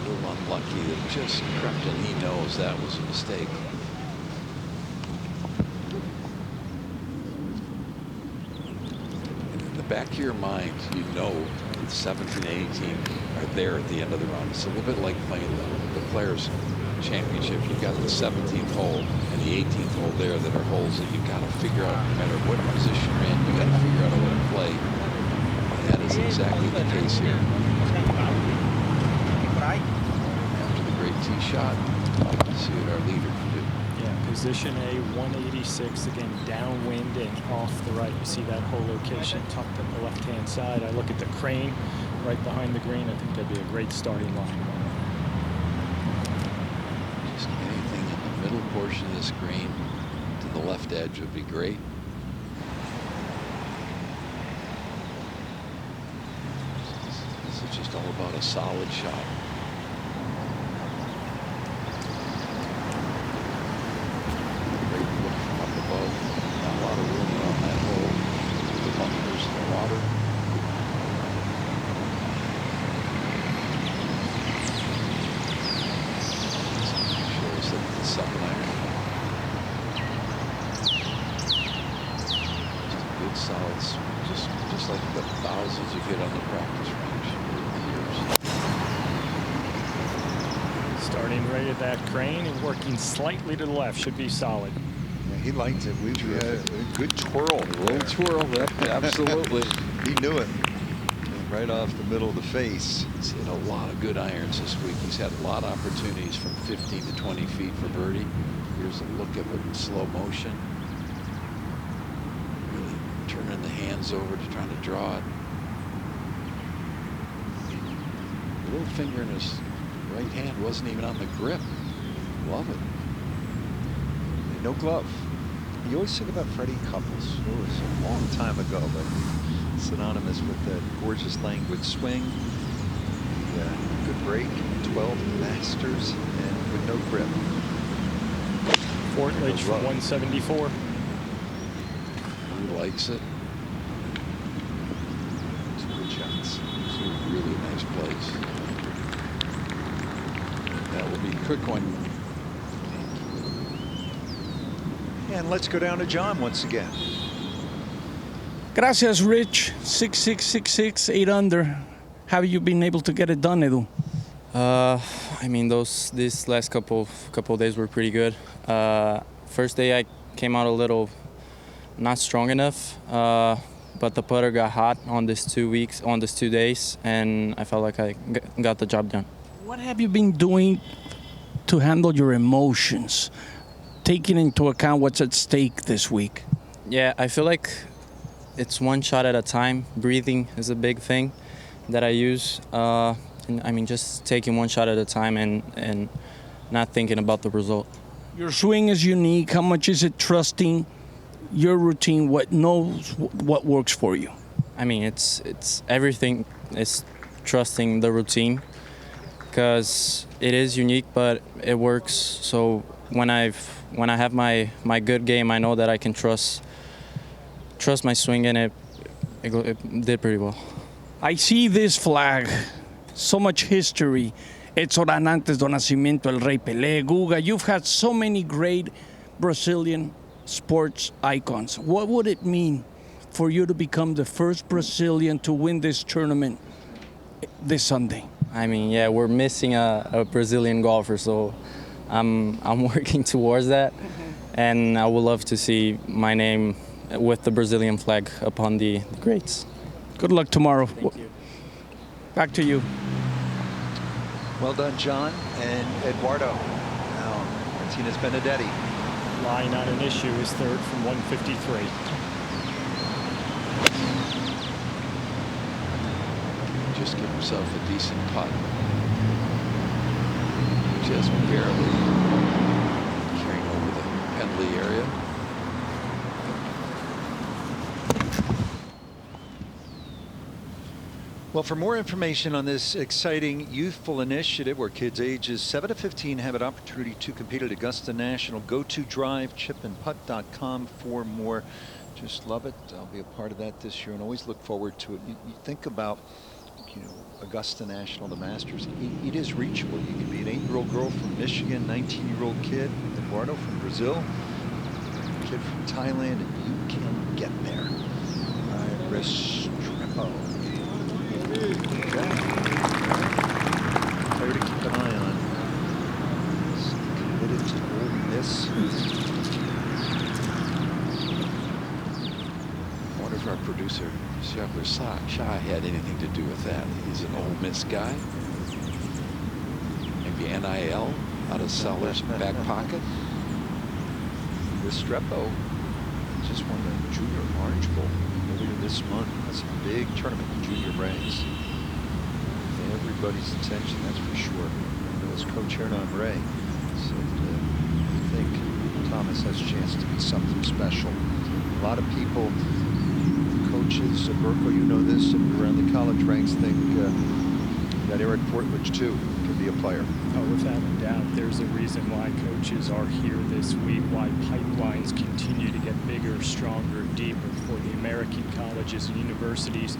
A little unlucky that just crept in. He knows that was a mistake. In the back of your mind, you know 17 and 18 are there at the end of the round. It's a little bit like playing the Players Championship. You've got the 17th hole and the 18th hole there that are holes that you've got to figure out no matter what position you're in. You've got to figure out a way to play. And that is exactly the case here. After the great tee shot, let's see what our leader can do. Yeah, position A, 186, again, downwind and off the right. You see that whole location tucked on the left-hand side. I look at the crane right behind the green. I think that'd be a great starting line. Just anything in the middle portion of this green to the left edge would be great. This is just all about a solid shot. Just like the thousands you get on the practice range over the years. Starting right at that crane and working slightly to the left, should be solid. Yeah, he liked it. We had a good twirl. A little twirl, absolutely. He knew it. Right off the middle of the face. He's hit a lot of good irons this week. He's had a lot of opportunities from 15 to 20 feet for birdie. Here's a look of it in slow motion. Turning the hands over to trying to draw it. The little finger in his right hand wasn't even on the grip. Love it. No glove. You always think about Freddie Couples. It was a long time ago, but synonymous with that gorgeous languid swing. Good break, 12 Masters, and with no grip. Fortledge for 174. He likes it. Two good shots. Two really nice plays. That will be a quick one. And let's go down to John once again. Gracias, Rich. 6-6, 8 under. How have you been able to get it done, Edu? I mean, these last couple days were pretty good. First day I came out a little not strong enough, but the putter got hot on these 2 days, and I felt like I got the job done. What have you been doing to handle your emotions, taking into account what's at stake this week? Yeah, I feel like it's one shot at a time. Breathing is a big thing that I use. And I mean, just taking one shot at a time and not thinking about the result. Your swing is unique. How much is it trusting your routine, what knows what works for you? I mean, it's everything is trusting the routine, because it is unique, but it works. So when I have my good game, I know that I can trust my swing, and it did pretty well. I see this flag, so much history. Edson Arantes do Nascimento, El Rey Pelé, Guga. You've had so many great Brazilian sports icons. What would it mean for you to become the first Brazilian to win this tournament this Sunday? I mean, yeah, we're missing a Brazilian golfer, so I'm working towards that, and I would love to see my name with the Brazilian flag upon the greats. Good luck tomorrow. Thank you. Back to you. Well done, John and Eduardo. Now, Martinez Benedetti. Line on an issue is third from 153. Just give himself a decent putt. Just barely carrying over the Pendley area. Well, for more information on this exciting youthful initiative where kids ages 7 to 15 have an opportunity to compete at Augusta National, go to drivechipandputt.com for more. Just love it. I'll be a part of that this year and always look forward to it. You think about, you know, Augusta National, the Masters, it is reachable. You can be an 8-year-old girl from Michigan, 19-year-old kid, Eduardo from Brazil, kid from Thailand, you can get there. All right, Restrepo. Player to keep an eye on. He's committed to Ole Miss. I wonder if our producer, Shepler Shah, had anything to do with that. He's an Ole Miss guy. Maybe NIL out of Sellers' back pocket. Restrepo just won the Junior Orange Bowl earlier this month. That's a big tournament, junior ranks. Everybody's attention, that's for sure. I know as Coach Hernan Ray said, I think Thomas has a chance to be something special. A lot of people, coaches, Berko, you know this, and around the college ranks think that Eric Portledge too could be a player. Oh, without a doubt, there's a reason why coaches are here this week, why pipelines continue to get bigger, stronger, deeper for the American colleges and universities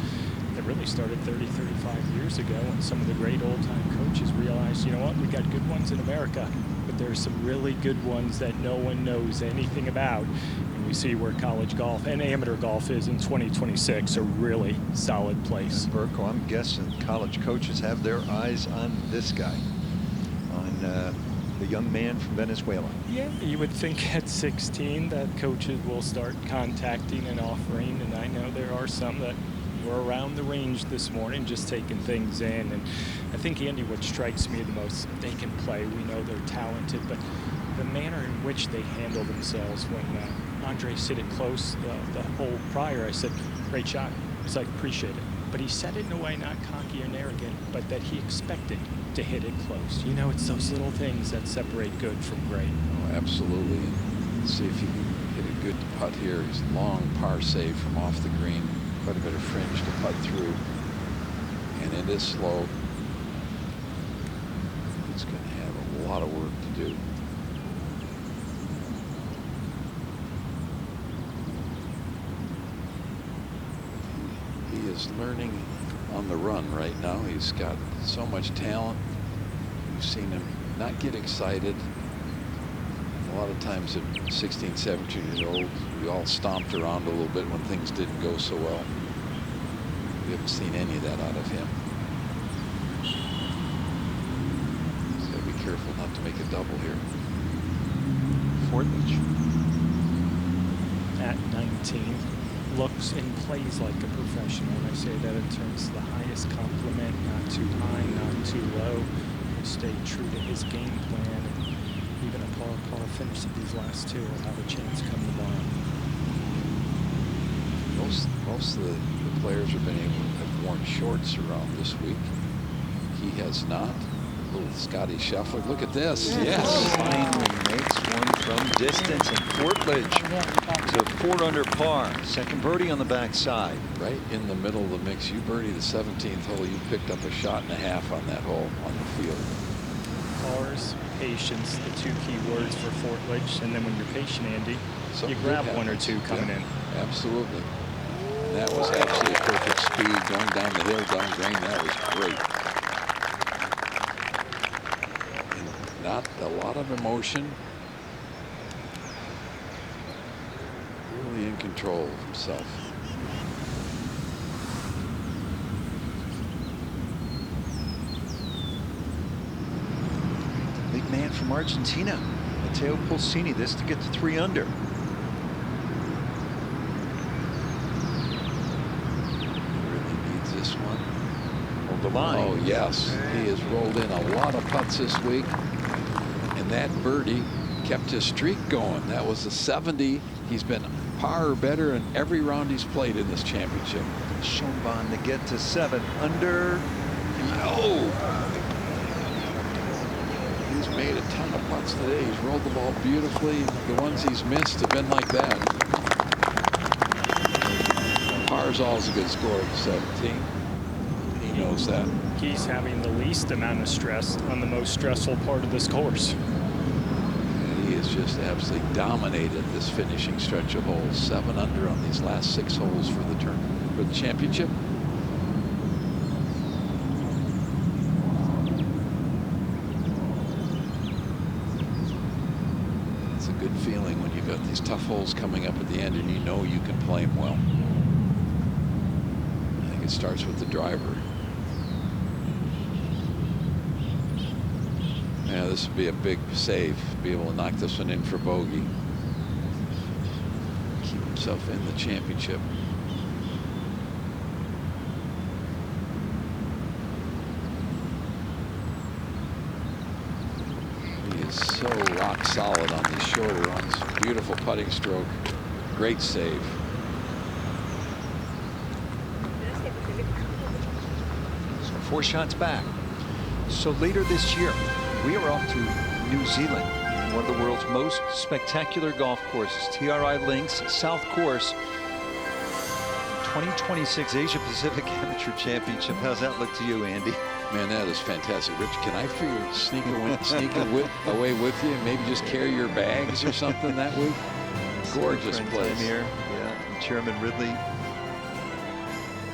that really started 30, 35 years ago when some of the great old-time coaches realized, you know what, we got good ones in America, but there's some really good ones that no one knows anything about. And we see where college golf and amateur golf is in 2026, a really solid place. Berko, I'm guessing college coaches have their eyes on this guy, on the young man from Venezuela. Yeah, you would think at 16 that coaches will start contacting and offering, and I know there are some that were around the range this morning just taking things in. And I think, Andy, what strikes me the most, they can play, we know they're talented, but the manner in which they handle themselves. When Andre hit it close the hole prior, I said, great shot. He's like, appreciate it. But he said it in a way not cocky and arrogant, but that he expected to hit it close. You know, it's those little things that separate good from great. Oh, absolutely. Let's see if he can hit a good putt here. He's long par save from off the green. Quite a bit of fringe to putt through. And it is slow. He's going to have a lot of work to do. He is learning on the run right now. He's got so much talent. We've seen him not get excited. A lot of times at 16, 17 years old, we all stomped around a little bit when things didn't go so well. We haven't seen any of that out of him. He's got to be careful not to make a double here. Portledge. At 19, looks and plays like a professional. And I say that in terms of the highest compliment, not too high, not too low. He stayed true to his game plan. And even a par finish of these last two will have a chance come tomorrow. Most of the players have been able to have worn shorts around this week. He has not. Little Scotty Scheffler. Look at this. Yes. Finally makes one from distance, and Portledge to 4 under par. Second birdie on the backside. Right in the middle of the mix. You birdie the 17th hole. You picked up a shot and a half on that hole on the field. Pars, patience, the two key words for Portledge. And then when you're patient, Andy, you grab one or two coming in. Absolutely. And that was absolutely perfect speed going down the hill, down green. That was great. And not a lot of emotion. Really in control of himself. from Argentina, Matteo Pulsini, this to get to 3 under. Really needs this one. Hold the line. Oh, yes. He has rolled in a lot of putts this week. And that birdie kept his streak going. That was a 70. He's been par or better in every round he's played in this championship. Schonbahn to get to 7 under. Oh! He's made a ton of putts today. He's rolled the ball beautifully. The ones he's missed have been like that. Par's always a good score at 17. He knows that. He's having the least amount of stress on the most stressful part of this course. He has just absolutely dominated this finishing stretch of holes. 7 under on these last 6 holes for the for the championship. It's a good feeling when you've got these tough holes coming up at the end and you know you can play them well. I think it starts with the driver. Yeah, this would be a big save. Be able to knock this one in for bogey. Keep himself in the championship. He is so rock solid on these shorter runs. Beautiful putting stroke. Great save. So 4 shots back. So later this year, we are off to New Zealand, one of the world's most spectacular golf courses, TRI Links South Course, 2026 Asia Pacific Amateur Championship. How's that look to you, Andy? Man, that is fantastic. Rich, can I figure sneak away with you and maybe just carry your bags or something that week? Gorgeous place. Here. Yeah, Chairman Ridley.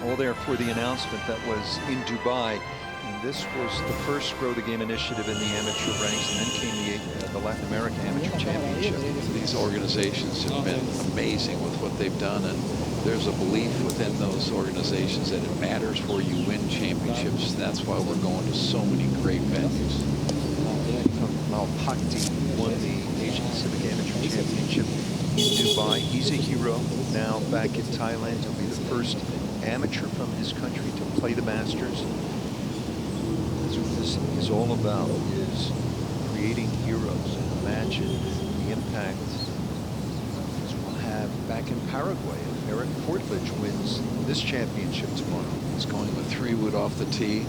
All there for the announcement that was in Dubai. And this was the first Grow the Game initiative in the amateur ranks, and then came the Latin American Amateur Championship. These organizations have been amazing with what they've done, and there's a belief within those organizations that it matters where you win championships. That's why we're going to so many great venues. Malpakti won the Asia Pacific Amateur Championship in Dubai. He's a hero now back in Thailand. He'll be the first amateur from his country to play the Masters. That's what this is all about, is creating heroes. And imagine the impact this will have back in Paraguay. Eric Portledge wins this championship tomorrow. He's going with 3-wood off the tee. A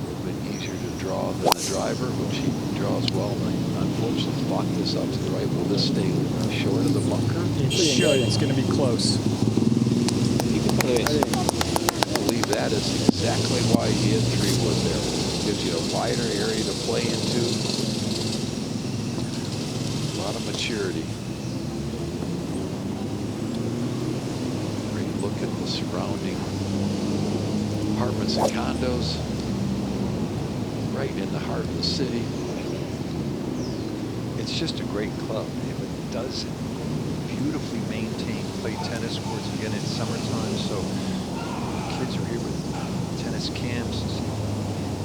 little bit easier to draw than the driver, which he draws well. Unfortunately, blocked this out to the right. Will this stay short of the bunker? It should. It's going to be close. I believe that is exactly why he hit 3-wood there. Gives you a wider area to play into. A lot of maturity. Great look at the surrounding apartments and condos. Right in the heart of the city. It's just a great club. It does beautifully maintain, play tennis courts again in summertime. So kids are here with tennis camps.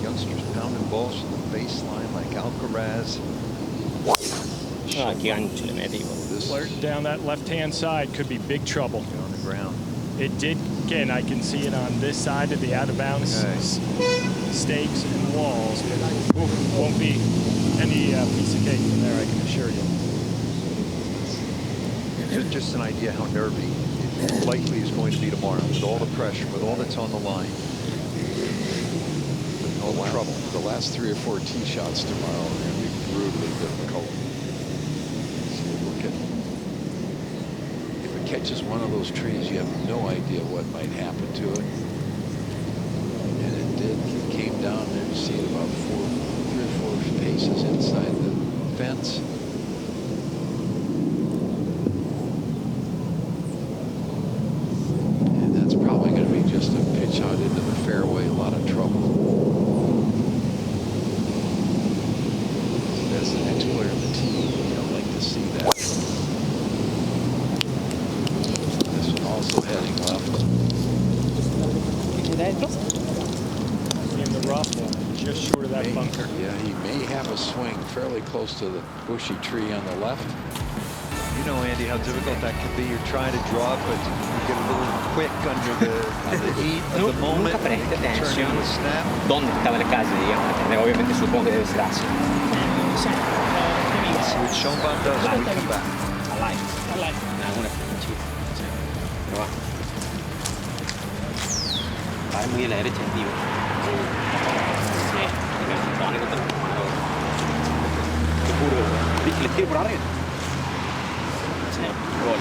Youngsters pounding balls from the baseline like Alcaraz. Flirt down that left-hand side could be big trouble. On the ground. It did, again, I can see it on this side of the out-of-bounds stakes and walls, but won't be any piece of cake from there, I can assure you. Just an idea how nervy it likely is going to be tomorrow, with all the pressure, with all that's on the line. No trouble. The last 3 or 4 tee shots tomorrow are going to be brutally difficult. So look at, if it catches one of those trees, you have no idea what might happen to it. And it did. It came down there. You see it about 3 or 4 paces inside the fence. And that's probably going to be just a pitch out into the fairway. A lot of trouble. As the next player on the team, you don't like to see that. This one also heading left. In the rough, just short of that that bunker. Yeah, he may have a swing fairly close to the bushy tree on the left. You know, Andy, how difficult that can be. You're trying to draw it, but you get a little quick under the heat of the moment. Nunca preste Turn into attenzione a snap. donde stavano le case di Yamaha. Ovviamente suppongo che deve essere Asia. Let's see what Schonbaum does when we come back. I like. Una francese. Però va. Vai muy alegre, sentivo. Sì, è tonico tanto. Sicuro. Le tiro per arriba. Sì, gol.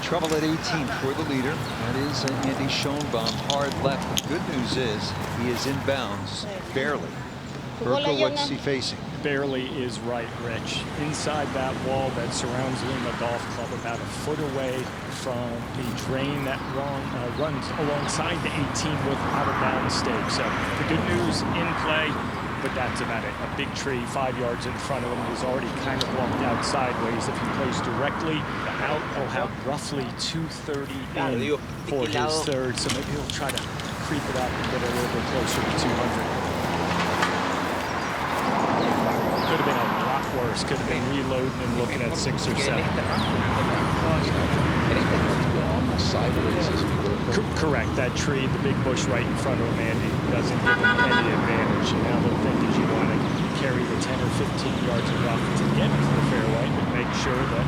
Trouble at 18 for the leader. That is Andy Schonbaum. Hard left. The good news is he is in bounds, barely. Burko, what's he facing? Barely is right, Rich. Inside that wall that surrounds Lima Golf Club, about a foot away from the drain that runs alongside the 18 with out of bounds stake. So the good news in play, but that's about it. A big tree 5 yards in front of him. He's already kind of walked out sideways. If he plays directly out, he'll have roughly 230 in for his third. So maybe he'll try to creep it up and get a little bit closer to 200. Could have been a lot worse. Could have been reloading and looking at 6 or 7. Correct. That tree, the big bush right in front of him, Andy, doesn't give him any advantage. And now the thing is you want to carry the 10 or 15 yards of rough to get into the fairway and make sure that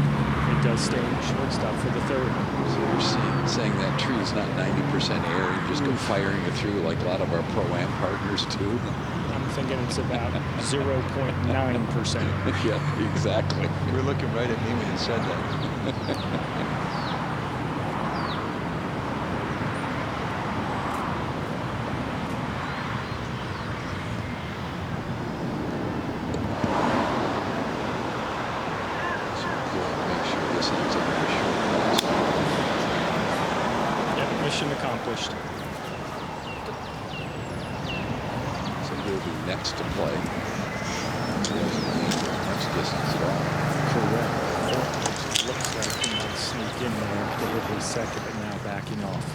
it does stay in the shortstop for the third. So you're saying that tree is not 90% air, you just go firing it through like a lot of our Pro-Am partners do. I'm thinking it's about 0.9%. Yeah, exactly. You were looking right at me when you said that. Mission accomplished. So he'll be next to play. Much distance at all. Correct. It looks like he might sneak in there, delivery second, but now backing off.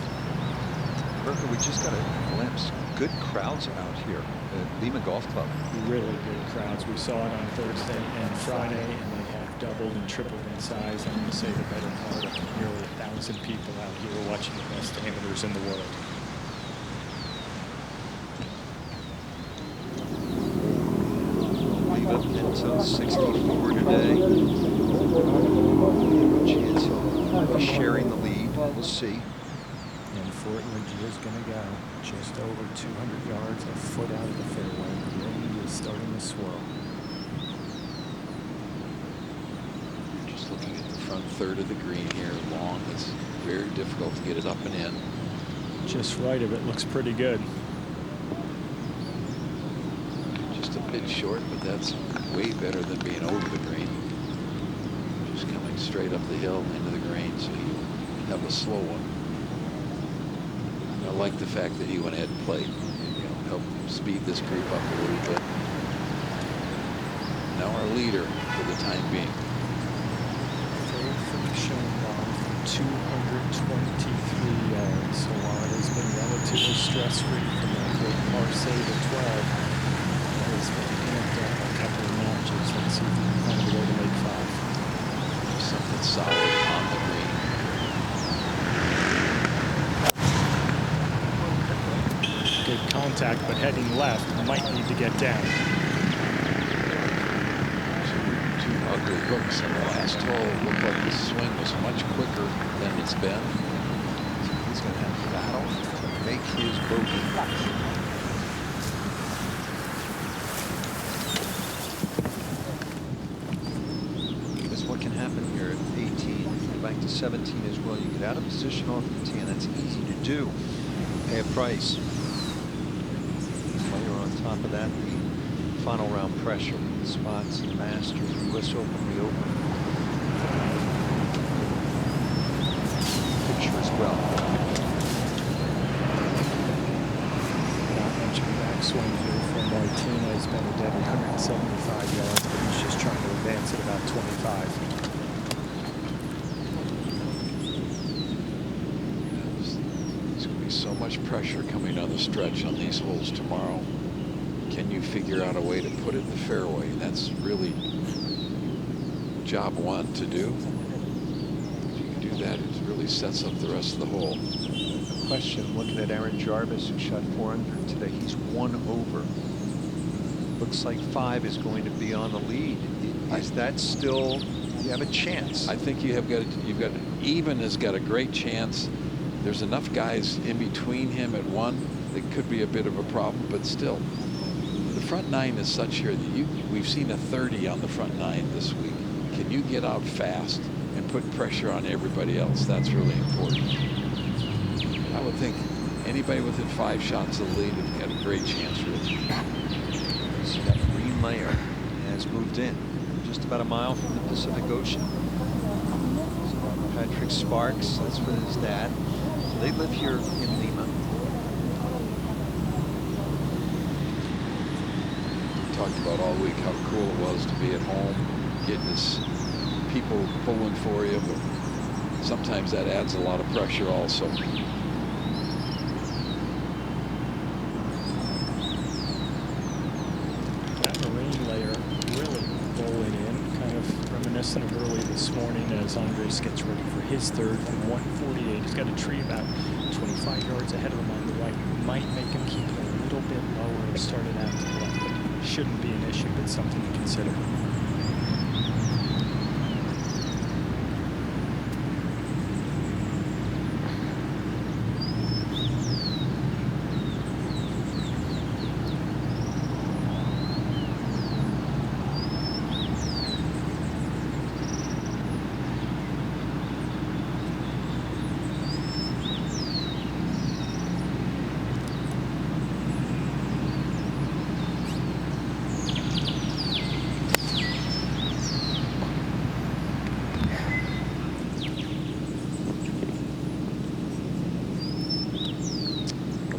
Burko, we just got a glimpse. Good crowds out here at Lima Golf Club. Really good crowds. We saw it on Thursday and Friday, and they have doubled and tripled in size. I'm going to say the better part of nearly 1,000 people out here watching the best amateurs in the world. Leave up until 64 today. Chance he'll be sharing the lead. We'll see. And Fortledge is going to go just over 200 yards, a foot out of the fairway. The wind is starting to swirl. Just looking at the front third of the green here, long. It's very difficult to get it up and in. Just right of it looks pretty good. bit short, but that's way better than being over the green. Just coming straight up the hill into the green, so you have a slow one. I like the fact that he went ahead and played, help speed this group up a little bit. Now our leader for the time being. Third from Schoenbaum from 223 yards. So while it has been relatively stress-free from that great par save at 12, it has been a couple of matches. Let's see if we can find a way to make 5. Something solid on the green. Good contact, but heading left, might need to get down. Two ugly hooks in the last hole. Looked like the swing was much quicker than it's been. So he's going to have to battle to make his bogey. Because what can happen here at 18, back to 17 as well. You get out of position off the tee, and that's easy to do. Pay a price. While you're on top of that, the final round pressure, the spots, the Masters, the US Open, the Open. Picture as well. Not much of a backswing here from Martinez. Benedetti 175 yards, but he's just trying to advance at about 25. There's going to be so much pressure coming down the stretch on these holes tomorrow. Can you figure out a way to put it in the fairway? That's really job one to do. If you can do that, it really sets up the rest of the hole. No question, looking at Aaron Jarvis, who shot 4 under today, he's 1 over. Looks like 5 is going to be on the lead. Is that still, you have a chance? I think you've got even has got a great chance. There's enough guys in between him at 1 that could be a bit of a problem, but still. The front 9 is such here that we've seen a 30 on the front 9 this week. Can you get out fast and put pressure on everybody else? That's really important. I would think anybody within 5 shots of the lead has got a great chance, really. So that green layer has moved in just about a mile from the Pacific Ocean. So Patrick Sparks, that's with his dad. So they live here in Lima. Talked about all week how cool it was to be at home, getting this people pulling for you, but sometimes that adds a lot of pressure also. That marine layer really bowling in, kind of reminiscent of early this morning as Andres gets ready for his third from 148. He's got a tree about 25 yards ahead of him on the right. Might make him keep it a little bit lower and start it out to the left. Shouldn't be an issue, but something to consider.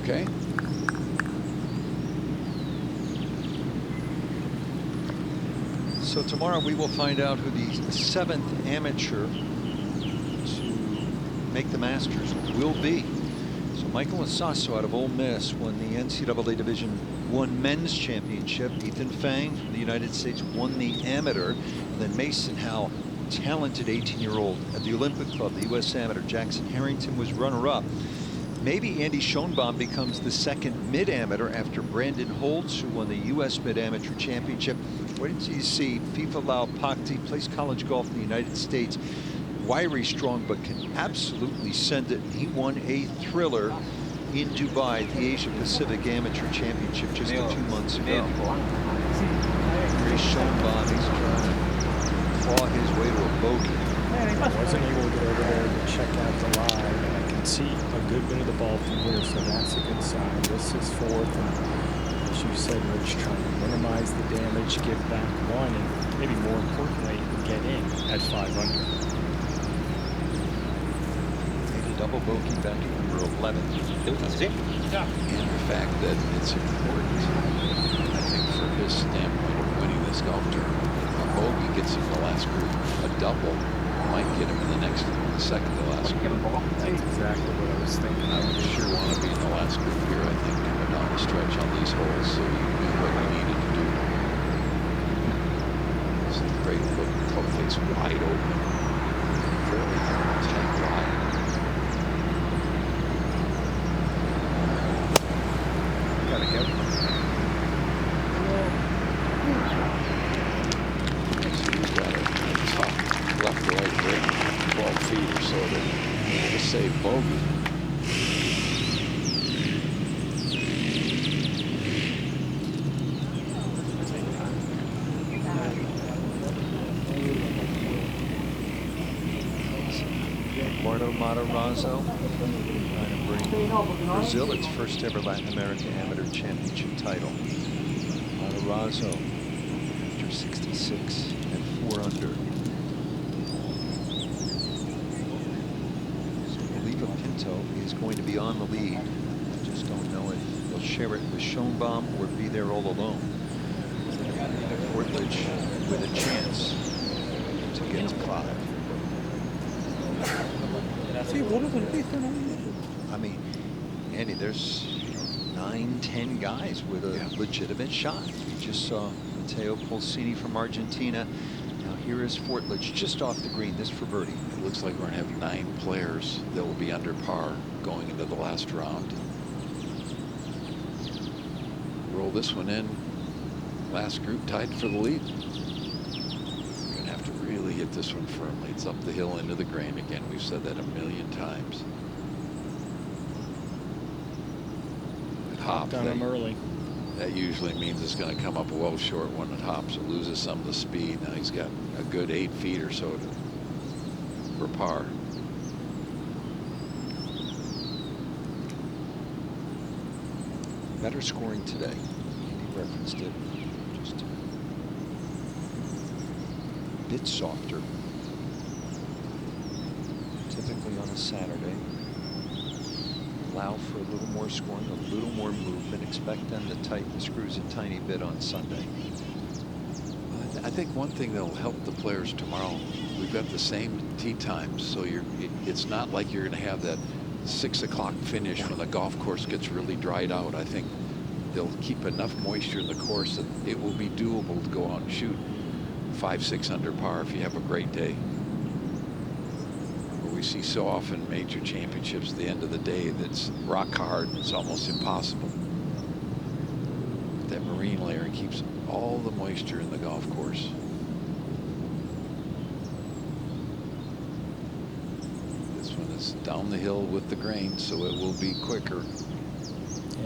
Okay. So tomorrow we will find out who the 7th amateur to make the Masters will be. So Michael Asasso out of Ole Miss won the NCAA Division I Men's Championship. Ethan Fang from the United States won the Amateur. And then Mason Howell, talented 18-year-old at the Olympic Club, the U.S. Amateur. Jackson Harrington was runner-up. Maybe Andy Schoenbaum becomes the 2nd mid-amateur after Brandon Holtz, who won the U.S. Mid-Amateur Championship. Wait until you see FIFA Lau Pakti, plays college golf in the United States. Wiry, strong, but can absolutely send it. He won a thriller in Dubai, the Asia Pacific Amateur Championship just 2 months ago. Andy Schoenbaum, he's trying to claw his way to a bogey. Wasn't able to get over there to check out the lie. See a good bit of the ball from here, so that's a good sign. This is 4th, and as you said, Rich, trying to minimize the damage, give back one, and maybe more importantly, get in at 5 under. Made a double bogey back at number 11. And the fact that it's important, I think, for his standpoint of winning this golf tournament. A bogey gets him the last group. A double might get him in the second to last group. That's exactly what I was thinking. I would sure want to be in the last group here, I think, coming down the stretch on these holes, so you knew what you needed to do. This is a great look. Hopefully it's wide open. Fairly tight line. Gotta go. So you've got a tough left to right break, 12 feet or so to save bogey. Eduardo Matarazzo trying to bring Brazil its first ever Latin American Amateur Championship title. Matarazzo after 66 and 4 under. So Oliva Pinto is going to be on the lead. I just don't know if they'll share it with Schoenbaum or be there all alone. Portledge with a chance to get to 5. I mean, Andy, there's 9, 10 guys with a legitimate shot. You just saw Matteo Polsini from Argentina. Now here is Fortledge just off the green. This for birdie. It looks like we're going to have 9 players that will be under par going into the last round. Roll this one in. Last group tied for the lead. You're going to have to really hit this one firmly. It's up the hill into the green again. We've said that a million times. Hop Done him early. That usually means it's going to come up well short when it hops. It loses some of the speed. Now he's got a good 8 feet or so for par. Better scoring today. He referenced it. Just a bit softer. Typically on a Saturday. Allow for a little more scoring, a little more movement. Expect them to tighten the screws a tiny bit on Sunday. I think one thing that'll help the players tomorrow, we've got the same tee times, so it's not like you're going to have that 6 o'clock finish when the golf course gets really dried out. I think they'll keep enough moisture in the course that it will be doable to go out and shoot 5, 6 under par if you have a great day. We see so often major championships at the end of the day that's rock hard and it's almost impossible. That marine layer keeps all the moisture in the golf course. This one is down the hill with the grain, so it will be quicker.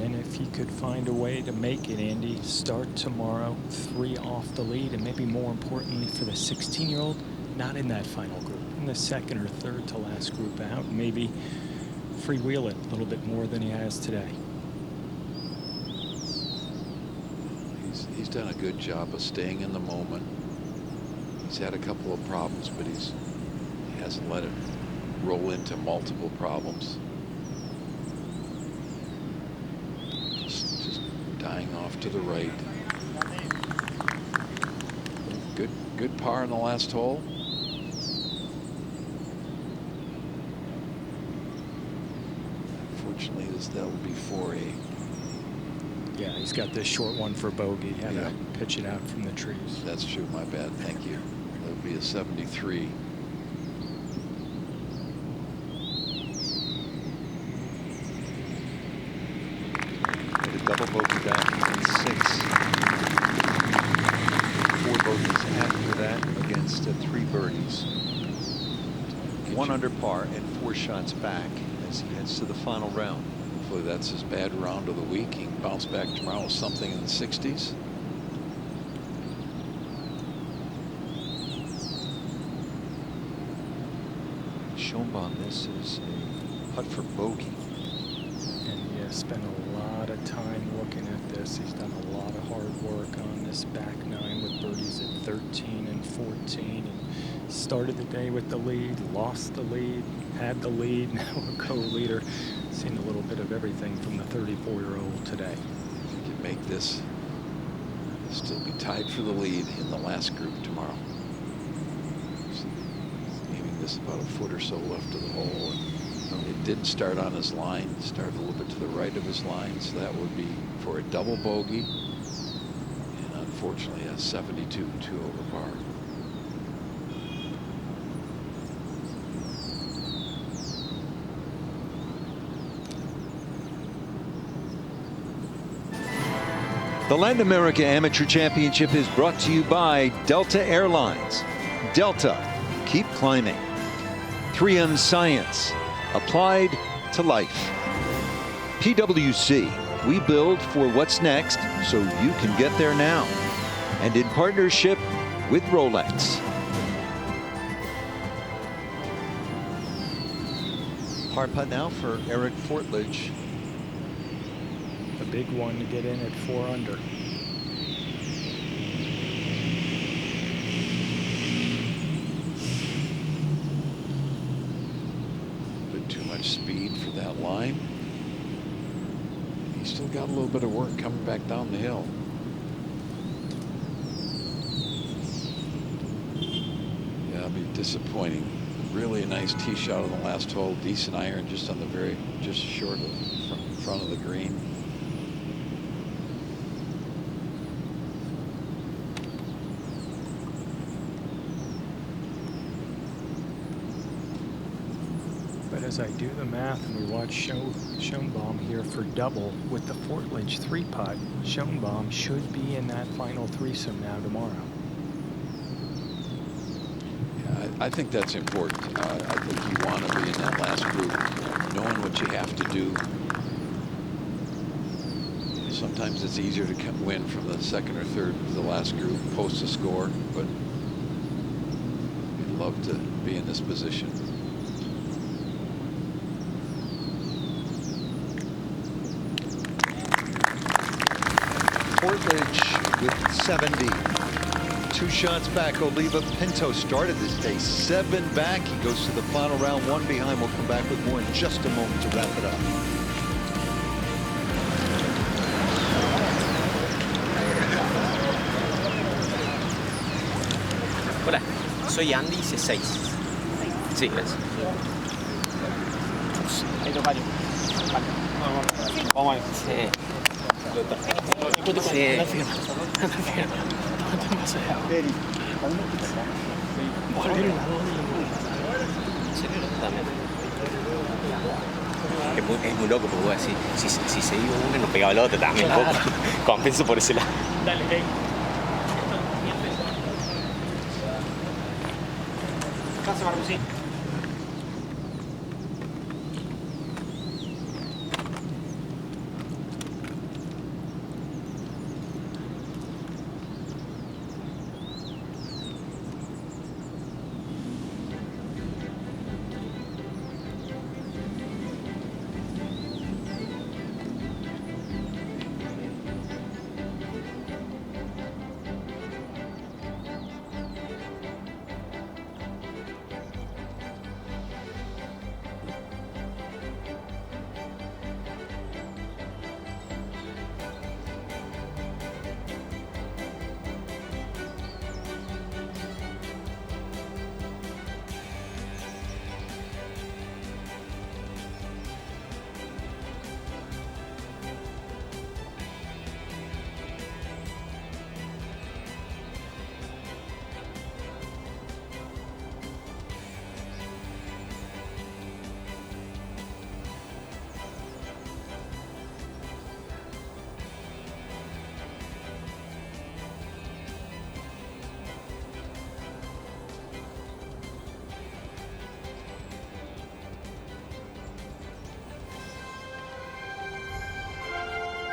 And if you could find a way to make it, Andy, start tomorrow 3 off the lead, and maybe more importantly for the 16-year-old, not in that final group, in the second or third to last group out, maybe freewheel it a little bit more than he has today. He's done a good job of staying in the moment. He's had a couple of problems, but he hasn't let it roll into multiple problems. Just dying off to the right. Good par in the last hole. Unfortunately, that will be 4A. Yeah, he's got this short one for bogey. Had to pitch it out from the trees. That's true. My bad. Thank you. That would be a 73. Hit a double bogey back in 6. 4 bogeys after that against 3 birdies. 1 under par and 4 shots back as he heads to the final round. Hopefully that's his bad round of the week. He can bounce back tomorrow with something in the 60s. Schoenbaum, this is a putt for bogey. And has spent a lot of time looking at this. He's done a lot of hard work on this back nine with birdies at 13 and 14. And started the day with the lead, lost the lead, had the lead, now a co-leader. Seen a little bit of everything from the 34-year-old today. If you can make this, still be tied for the lead in the last group tomorrow. Aiming this about a foot or so left of the hole. It did start on his line, started a little bit to the right of his line, so that would be for a double bogey. And unfortunately, a 72, 2 over par. The Latin America Amateur Championship is brought to you by Delta Airlines. Delta, keep climbing. 3M Science, applied to life. PwC, we build for what's next so you can get there now. And in partnership with Rolex. Par putt now for Eric Fortledge. A big one to get in at 4 under. Bit too much speed for that line. He's still got a little bit of work coming back down the hill. Yeah, it'll be disappointing. Really a nice tee shot on the last hole. Decent iron just on the just short of front of the green. But as I do the math and we watch Schoenbaum here for double with the Fortledge 3-putt, Schoenbaum should be in that final threesome now tomorrow. Yeah, I think that's important. I think you want to be in that last group, knowing what you have to do. Sometimes it's easier to win from the second or third of the last group, post a score, but you'd love to be in this position. Fortledge with 70. 2 shots back. Oliva Pinto started this day 7 back. He goes to the final round, 1 behind. We'll come back with more in just a moment to wrap it up. Hola, soy Andy, C6. Sí, gracias. Hay dos varios. Vamos a ver. Sí. Es muy loco porque voy a decir, si se iba una no pegaba la otra también un poco. Compenso por ese lado. Dale, hey. Casa Barbusín.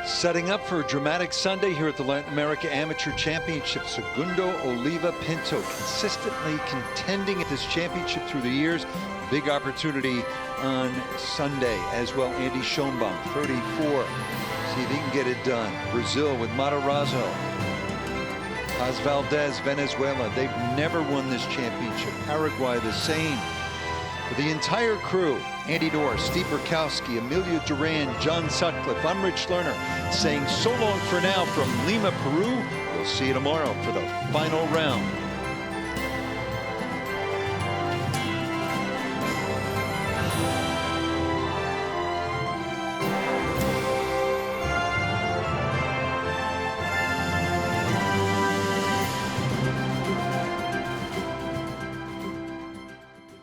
Setting up for a dramatic Sunday here at the Latin America Amateur Championship, Segundo Oliva Pinto consistently contending at this championship through the years. Big opportunity on Sunday as well. Andy Schoenbaum, 34. See if he can get it done. Brazil with Matarazzo. Paz Valdez, Venezuela. They've never won this championship. Paraguay the same. For the entire crew, Andy Dorr, Steve Burkowski, Emilio Duran, John Sutcliffe, I'm Rich Lerner saying so long for now from Lima, Peru. We'll see you tomorrow for the final round